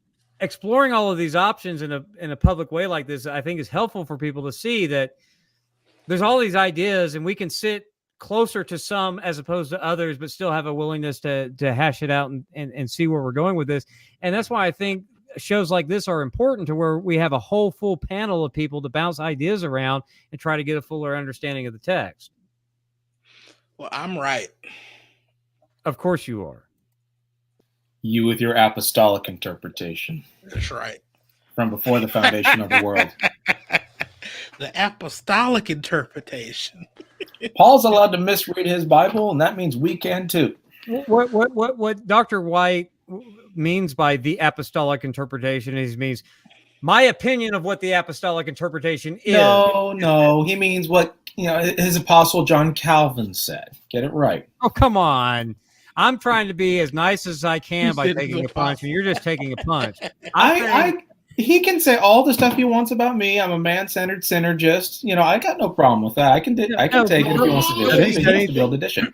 [SPEAKER 1] exploring all of these options in a public way like this, I think is helpful for people to see that there's all these ideas and we can sit closer to some as opposed to others, but still have a willingness to hash it out and see where we're going with this. And that's why I think shows like this are important, to where we have a whole full panel of people to bounce ideas around and try to get a fuller understanding of the text.
[SPEAKER 3] Well, I'm right.
[SPEAKER 1] Of course you are.
[SPEAKER 4] You with your apostolic interpretation.
[SPEAKER 3] That's right.
[SPEAKER 4] From before the foundation of the world.
[SPEAKER 3] The apostolic interpretation.
[SPEAKER 4] Paul's allowed to misread his Bible, and that means we can too.
[SPEAKER 1] What Dr. White means by the apostolic interpretation is, means my opinion of what the apostolic interpretation is.
[SPEAKER 4] No, he means what his apostle John Calvin said. Get it right.
[SPEAKER 1] Oh, come on. I'm trying to be as nice as I can by taking a punch, and you're just taking a punch.
[SPEAKER 4] He can say all the stuff he wants about me. I'm a man-centered synergist. I got no problem with that. I can take it if he wants to do it. He needs to build addition.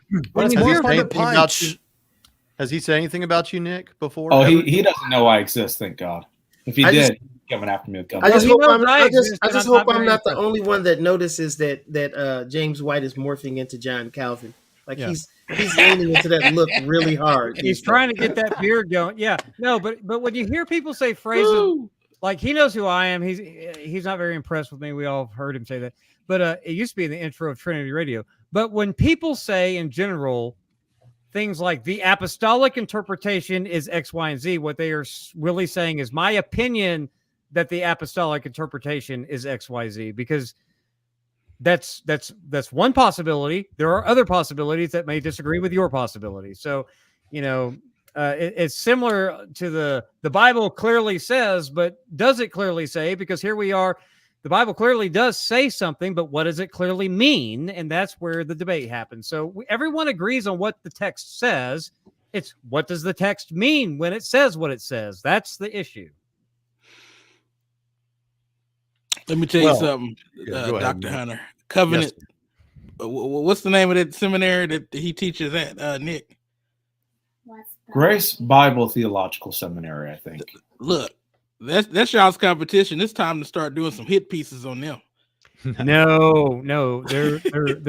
[SPEAKER 2] Has he said anything about you, Nick, before?
[SPEAKER 4] Oh, he doesn't know I exist, thank God. If he did, he's coming after me.
[SPEAKER 6] I just hope I'm not the only one that notices that James White is morphing into John Calvin. Like he's leaning into that look really hard.
[SPEAKER 1] He's trying to get that beard going. Yeah, no, but when you hear people say phrases like, he knows who I am, he's not very impressed with me. We all heard him say that, but it used to be in the intro of Trinity Radio. But when people say in general things like the apostolic interpretation is X, Y, and Z, what they are really saying is my opinion that the apostolic interpretation is X, Y, Z, because that's one possibility. There are other possibilities that may disagree with your possibility. So, it's similar to the Bible clearly says, but does it clearly say? Because here we are, the Bible clearly does say something, but what does it clearly mean? And that's where the debate happens. So everyone agrees on what the text says. It's what does the text mean when it says what it says? That's the issue.
[SPEAKER 3] Let me tell you something, Dr. Hunter. Covenant. Yes. What's the name of that seminary that he teaches at, Nick?
[SPEAKER 4] Grace Bible Theological Seminary, I think.
[SPEAKER 3] Look, that's y'all's competition. It's time to start doing some hit pieces on them.
[SPEAKER 1] No, they're
[SPEAKER 4] to get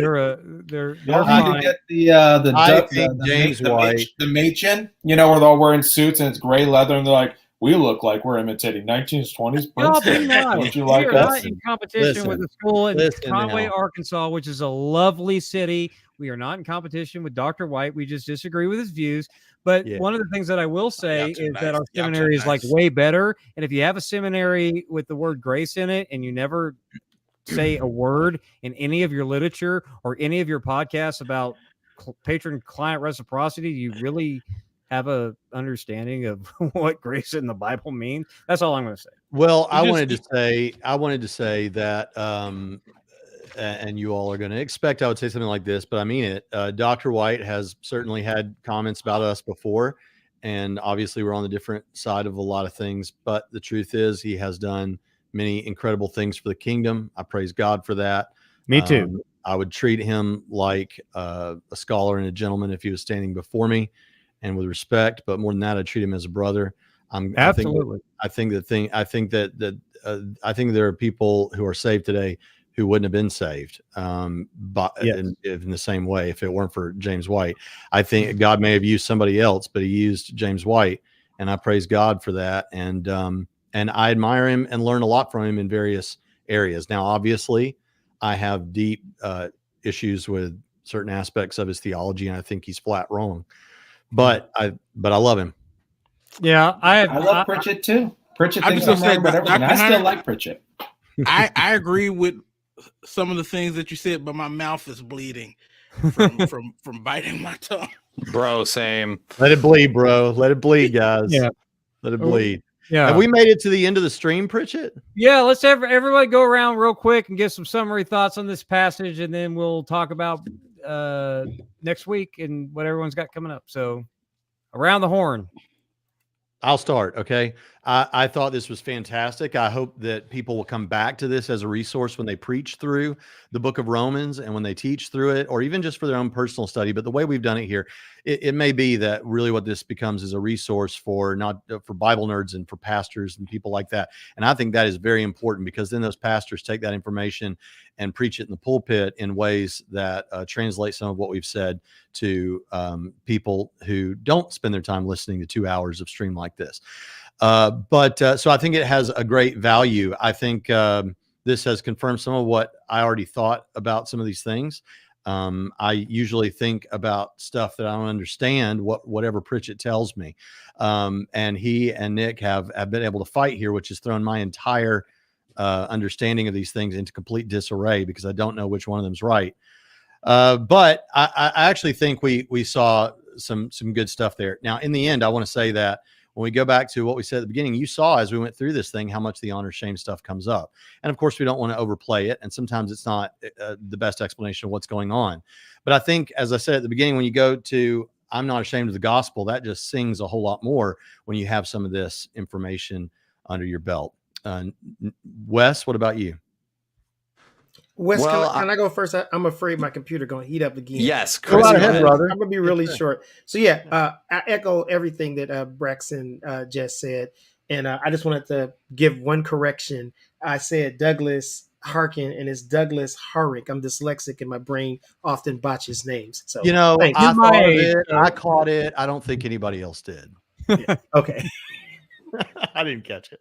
[SPEAKER 4] the James White, the Machen, where they're all wearing suits and it's gray leather, and they're like, we look like we're imitating 1920s Princeton.
[SPEAKER 1] Don't you like us? Not in competition with a school in Conway, Arkansas, which is a lovely city. We are not in competition with Dr. White. We just disagree with his views. But one of the things that I will say is that our seminary is like way better. And if you have a seminary with the word grace in it and you never say a word in any of your literature or any of your podcasts about patron-client reciprocity, you really have a understanding of what grace in the Bible means. That's all I'm going to say.
[SPEAKER 2] Well, I wanted to say that, and you all are going to expect I would say something like this, but I mean it. Dr. White has certainly had comments about us before, and obviously we're on the different side of a lot of things, but the truth is he has done many incredible things for the kingdom. I praise God for that.
[SPEAKER 1] Me too.
[SPEAKER 2] I would treat him like a scholar and a gentleman if he was standing before me, and with respect, but more than that, I treat him as a brother.
[SPEAKER 1] Absolutely.
[SPEAKER 2] I think there are people who are saved today who wouldn't have been saved in the same way if it weren't for James White. I think God may have used somebody else, but he used James White, and I praise God for that. And I admire him and learn a lot from him in various areas. Now, obviously, I have deep issues with certain aspects of his theology, and I think he's flat wrong. But I love him.
[SPEAKER 1] Yeah,
[SPEAKER 4] I love Pritchett too. Pritchett thinks I'm wrong about everything. I still like Pritchett.
[SPEAKER 3] I agree with some of the things that you said, but my mouth is bleeding from biting my tongue.
[SPEAKER 5] Bro, same.
[SPEAKER 2] Let it bleed, bro. Let it bleed, guys.
[SPEAKER 1] Yeah.
[SPEAKER 2] Let it bleed.
[SPEAKER 1] Yeah.
[SPEAKER 2] Have we made it to the end of the stream, Pritchett?
[SPEAKER 1] Yeah, let's everybody go around real quick and give some summary thoughts on this passage, and then we'll talk about next week and what everyone's got coming up. So around the horn.
[SPEAKER 2] I'll start. Okay. I thought this was fantastic. I hope that people will come back to this as a resource when they preach through the book of Romans and when they teach through it, or even just for their own personal study. But the way we've done it here, it may be that really what this becomes is a resource for not for Bible nerds and for pastors and people like that. And I think that is very important, because then those pastors take that information and preach it in the pulpit in ways that translate some of what we've said to people who don't spend their time listening to 2 hours of stream like this. So I think it has a great value. I think this has confirmed some of what I already thought about some of these things. I usually think about stuff that I don't understand, whatever Pritchett tells me. And he and Nick have been able to fight here, which has thrown my entire understanding of these things into complete disarray, because I don't know which one of them's right. But I actually think we saw some good stuff there. Now, in the end, I want to say that when we go back to what we said at the beginning, you saw as we went through this thing how much the honor shame stuff comes up. And of course, we don't want to overplay it. And sometimes it's not the best explanation of what's going on. But I think, as I said at the beginning, when you go to I'm not ashamed of the gospel, that just sings a whole lot more when you have some of this information under your belt. Wes, what about you?
[SPEAKER 6] Wes,
[SPEAKER 5] Well,
[SPEAKER 6] can I go first? I'm afraid my computer going to heat up again.
[SPEAKER 5] Yes,
[SPEAKER 2] Go
[SPEAKER 5] Chris,
[SPEAKER 2] right
[SPEAKER 5] go
[SPEAKER 2] ahead,
[SPEAKER 5] ahead.
[SPEAKER 2] brother.
[SPEAKER 6] I'm going to be really short. So yeah, I echo everything that Braxton just said. And I just wanted to give one correction. I said Douglas Harkin, and it's Douglas Harrick. I'm dyslexic, and my brain often botches names. So
[SPEAKER 2] You know,
[SPEAKER 6] thanks.
[SPEAKER 2] I thought of it. I caught it. I don't think anybody else did.
[SPEAKER 6] Okay.
[SPEAKER 2] I didn't catch it.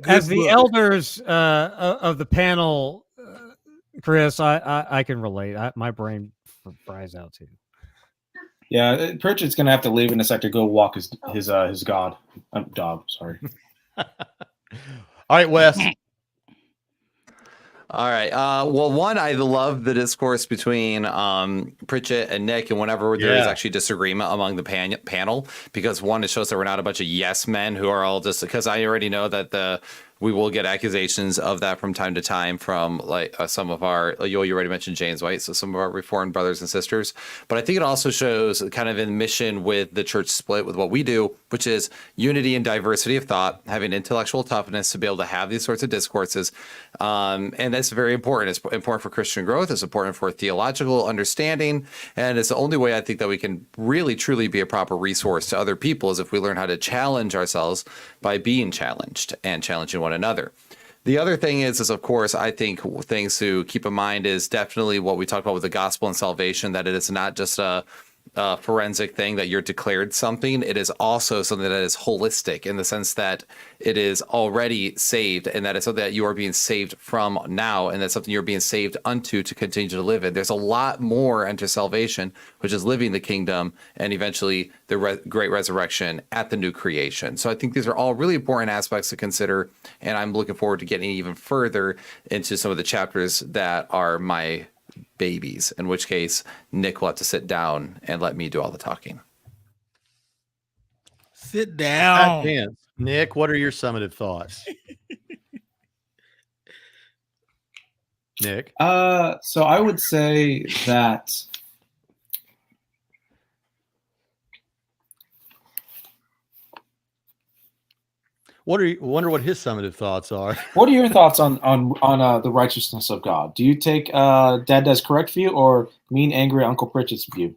[SPEAKER 1] As the elders of the panel, Chris, I can relate. My brain fries out too.
[SPEAKER 4] Yeah, Pritchett's gonna have to leave in a sec to go walk his dog. Sorry.
[SPEAKER 2] All right, Wes.
[SPEAKER 5] All right. Well, one, I love the discourse between Pritchett and Nick, and whenever there is actually disagreement among the panel, because one, it shows that we're not a bunch of yes men who are all just, because I already know that we will get accusations of that from time to time from like some of our, you already mentioned James White, so some of our Reformed brothers and sisters. But I think it also shows kind of in mission with the church split with what we do, which is unity and diversity of thought, having intellectual toughness to be able to have these sorts of discourses. And that's very important. It's important for Christian growth. It's important for theological understanding. And it's the only way I think that we can really, truly be a proper resource to other people is if we learn how to challenge ourselves by being challenged and challenging one another. The other thing is of course, I think things to keep in mind is definitely what we talked about with the gospel and salvation, that it is not just a forensic thing that you're declared something. It is also something that is holistic in the sense that it is already saved, and that it's something that you are being saved from now, and that's something you're being saved unto to continue to live in. There's a lot more into salvation, which is living the kingdom and eventually the great resurrection at the new creation. So I think these are all really important aspects to consider, and I'm looking forward to getting even further into some of the chapters that are my babies, in which case Nick will have to sit down and let me do all the talking.
[SPEAKER 3] Sit down.
[SPEAKER 2] Nick, what are your summative thoughts? Nick?
[SPEAKER 4] So I would say that
[SPEAKER 2] Wonder what his summative thoughts are.
[SPEAKER 4] What are your thoughts on the righteousness of God? Do you take Dad Dad's correct view or mean, angry Uncle Pritchett's view?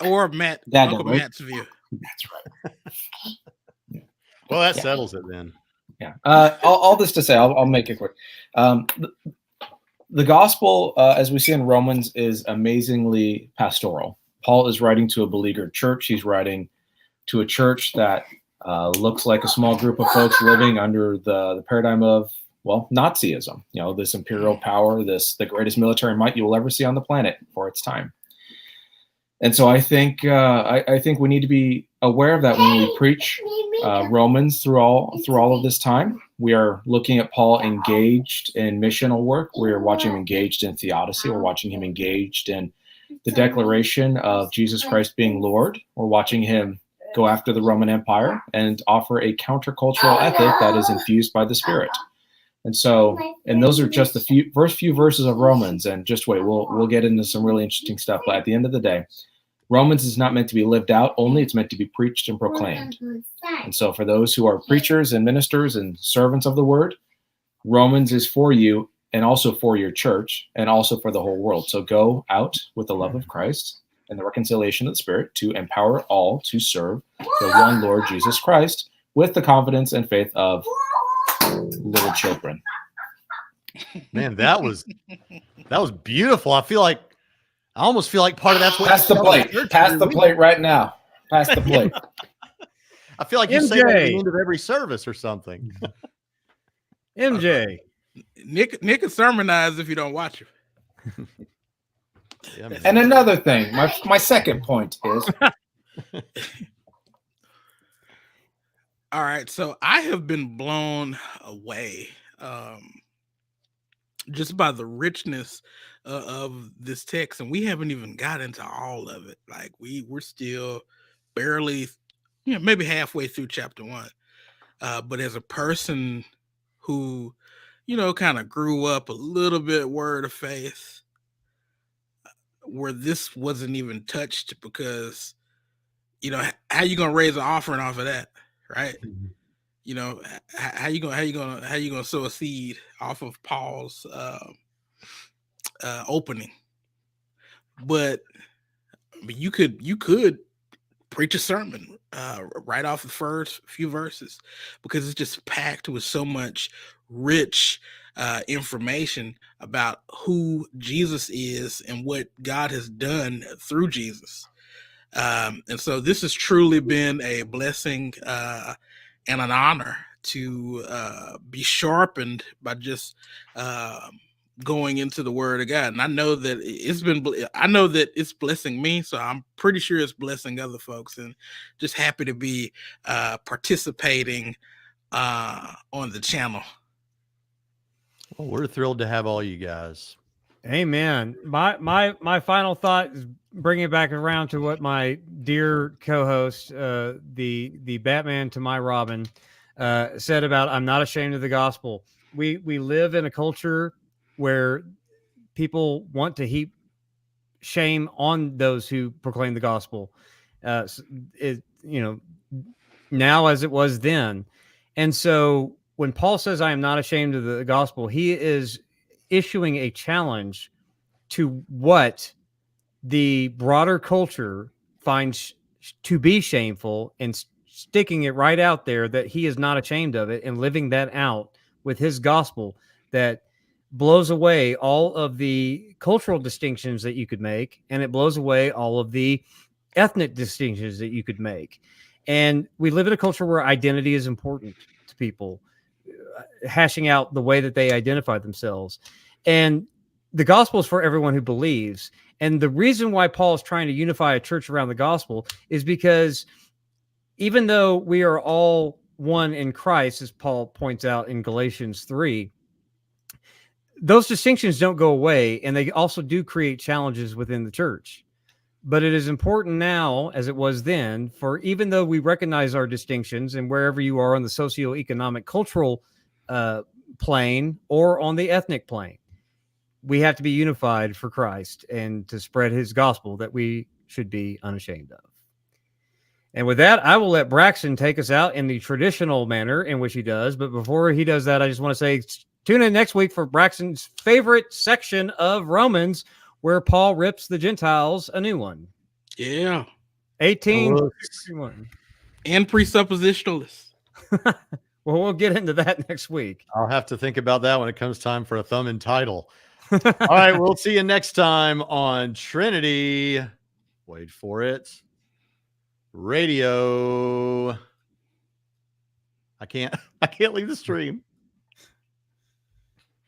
[SPEAKER 3] Or Matt,
[SPEAKER 4] Dad,
[SPEAKER 3] Uncle
[SPEAKER 4] right?
[SPEAKER 3] Matt's view.
[SPEAKER 4] That's right.
[SPEAKER 2] Well, that settles it then.
[SPEAKER 4] Yeah. All this to say, I'll make it quick. The gospel, as we see in Romans, is amazingly pastoral. Paul is writing to a beleaguered church. He's writing to a church that looks like a small group of folks living under the paradigm of, well, Nazism. You know, this imperial power, the greatest military might you will ever see on the planet for its time. And so I think we need to be aware of that when we preach Romans through all of this time. We are looking at Paul engaged in missional work. We're watching him engaged in theodicy. We're watching him engaged in the declaration of Jesus Christ being Lord. We're watching him go after the Roman Empire and offer a countercultural ethic that is infused by the Spirit. And so, and those are just the first few verses of Romans. And just wait, we'll get into some really interesting stuff. But at the end of the day, Romans is not meant to be lived out only, it's meant to be preached and proclaimed. And so for those who are preachers and ministers and servants of the word, Romans is for you and also for your church and also for the whole world. So go out with the love of Christ and the reconciliation of the Spirit to empower all to serve the one Lord Jesus Christ with the confidence and faith of little children.
[SPEAKER 2] Man, that was beautiful. I almost feel like part of that's what
[SPEAKER 4] Pass the plate. Pass the plate right now. Pass the plate.
[SPEAKER 2] I feel like you say that at the end of every service or something.
[SPEAKER 1] MJ.
[SPEAKER 3] Nick can sermonize if you don't watch it.
[SPEAKER 2] Yeah,
[SPEAKER 4] and another thing, my second point is.
[SPEAKER 3] All right, so I have been blown away just by the richness of this text, and we haven't even got into all of it. Like we're still barely, maybe halfway through chapter 1. But as a person who, kind of grew up a little bit word of faith, where this wasn't even touched, because how you gonna raise an offering off of that, right? How you gonna sow a seed off of Paul's opening? But you could preach a sermon right off the first few verses, because it's just packed with so much rich information about who Jesus is and what God has done through Jesus. And so this has truly been a blessing and an honor to be sharpened by just going into the Word of God. And I know that it's blessing me, so I'm pretty sure it's blessing other folks, and just happy to be participating on the channel.
[SPEAKER 2] Well, we're thrilled to have all you guys.
[SPEAKER 1] Amen. My final thought is bringing it back around to what my dear co-host, the Batman to my Robin, said about I'm not ashamed of the gospel. We live in a culture where people want to heap shame on those who proclaim the gospel. Now as it was then. And so when Paul says I am not ashamed of the gospel, he is issuing a challenge to what the broader culture finds to be shameful, and sticking it right out there that he is not ashamed of it, and living that out with his gospel that blows away all of the cultural distinctions that you could make, and it blows away all of the ethnic distinctions that you could make. And we live in a culture where identity is important to people, hashing out the way that they identify themselves. And the gospel is for everyone who believes. And the reason why Paul is trying to unify a church around the gospel is because even though we are all one in Christ, as Paul points out in Galatians 3, those distinctions don't go away, and they also do create challenges within the church. But it is important now, as it was then, for even though we recognize our distinctions, and wherever you are on the socioeconomic, cultural plane or on the ethnic plane, we have to be unified for Christ and to spread his gospel that we should be unashamed of. And with that, I will let Braxton take us out in the traditional manner in which he does. But before he does that, I just want to say, tune in next week for Braxton's favorite section of Romans, where Paul rips the Gentiles a new one.
[SPEAKER 3] Yeah.
[SPEAKER 1] 1861.
[SPEAKER 3] And presuppositionalists.
[SPEAKER 1] Well, we'll get into that next week.
[SPEAKER 2] I'll have to think about that when it comes time for a thumb and title. All right, we'll see you next time on Trinity. Wait for it. Radio. I can't leave the stream.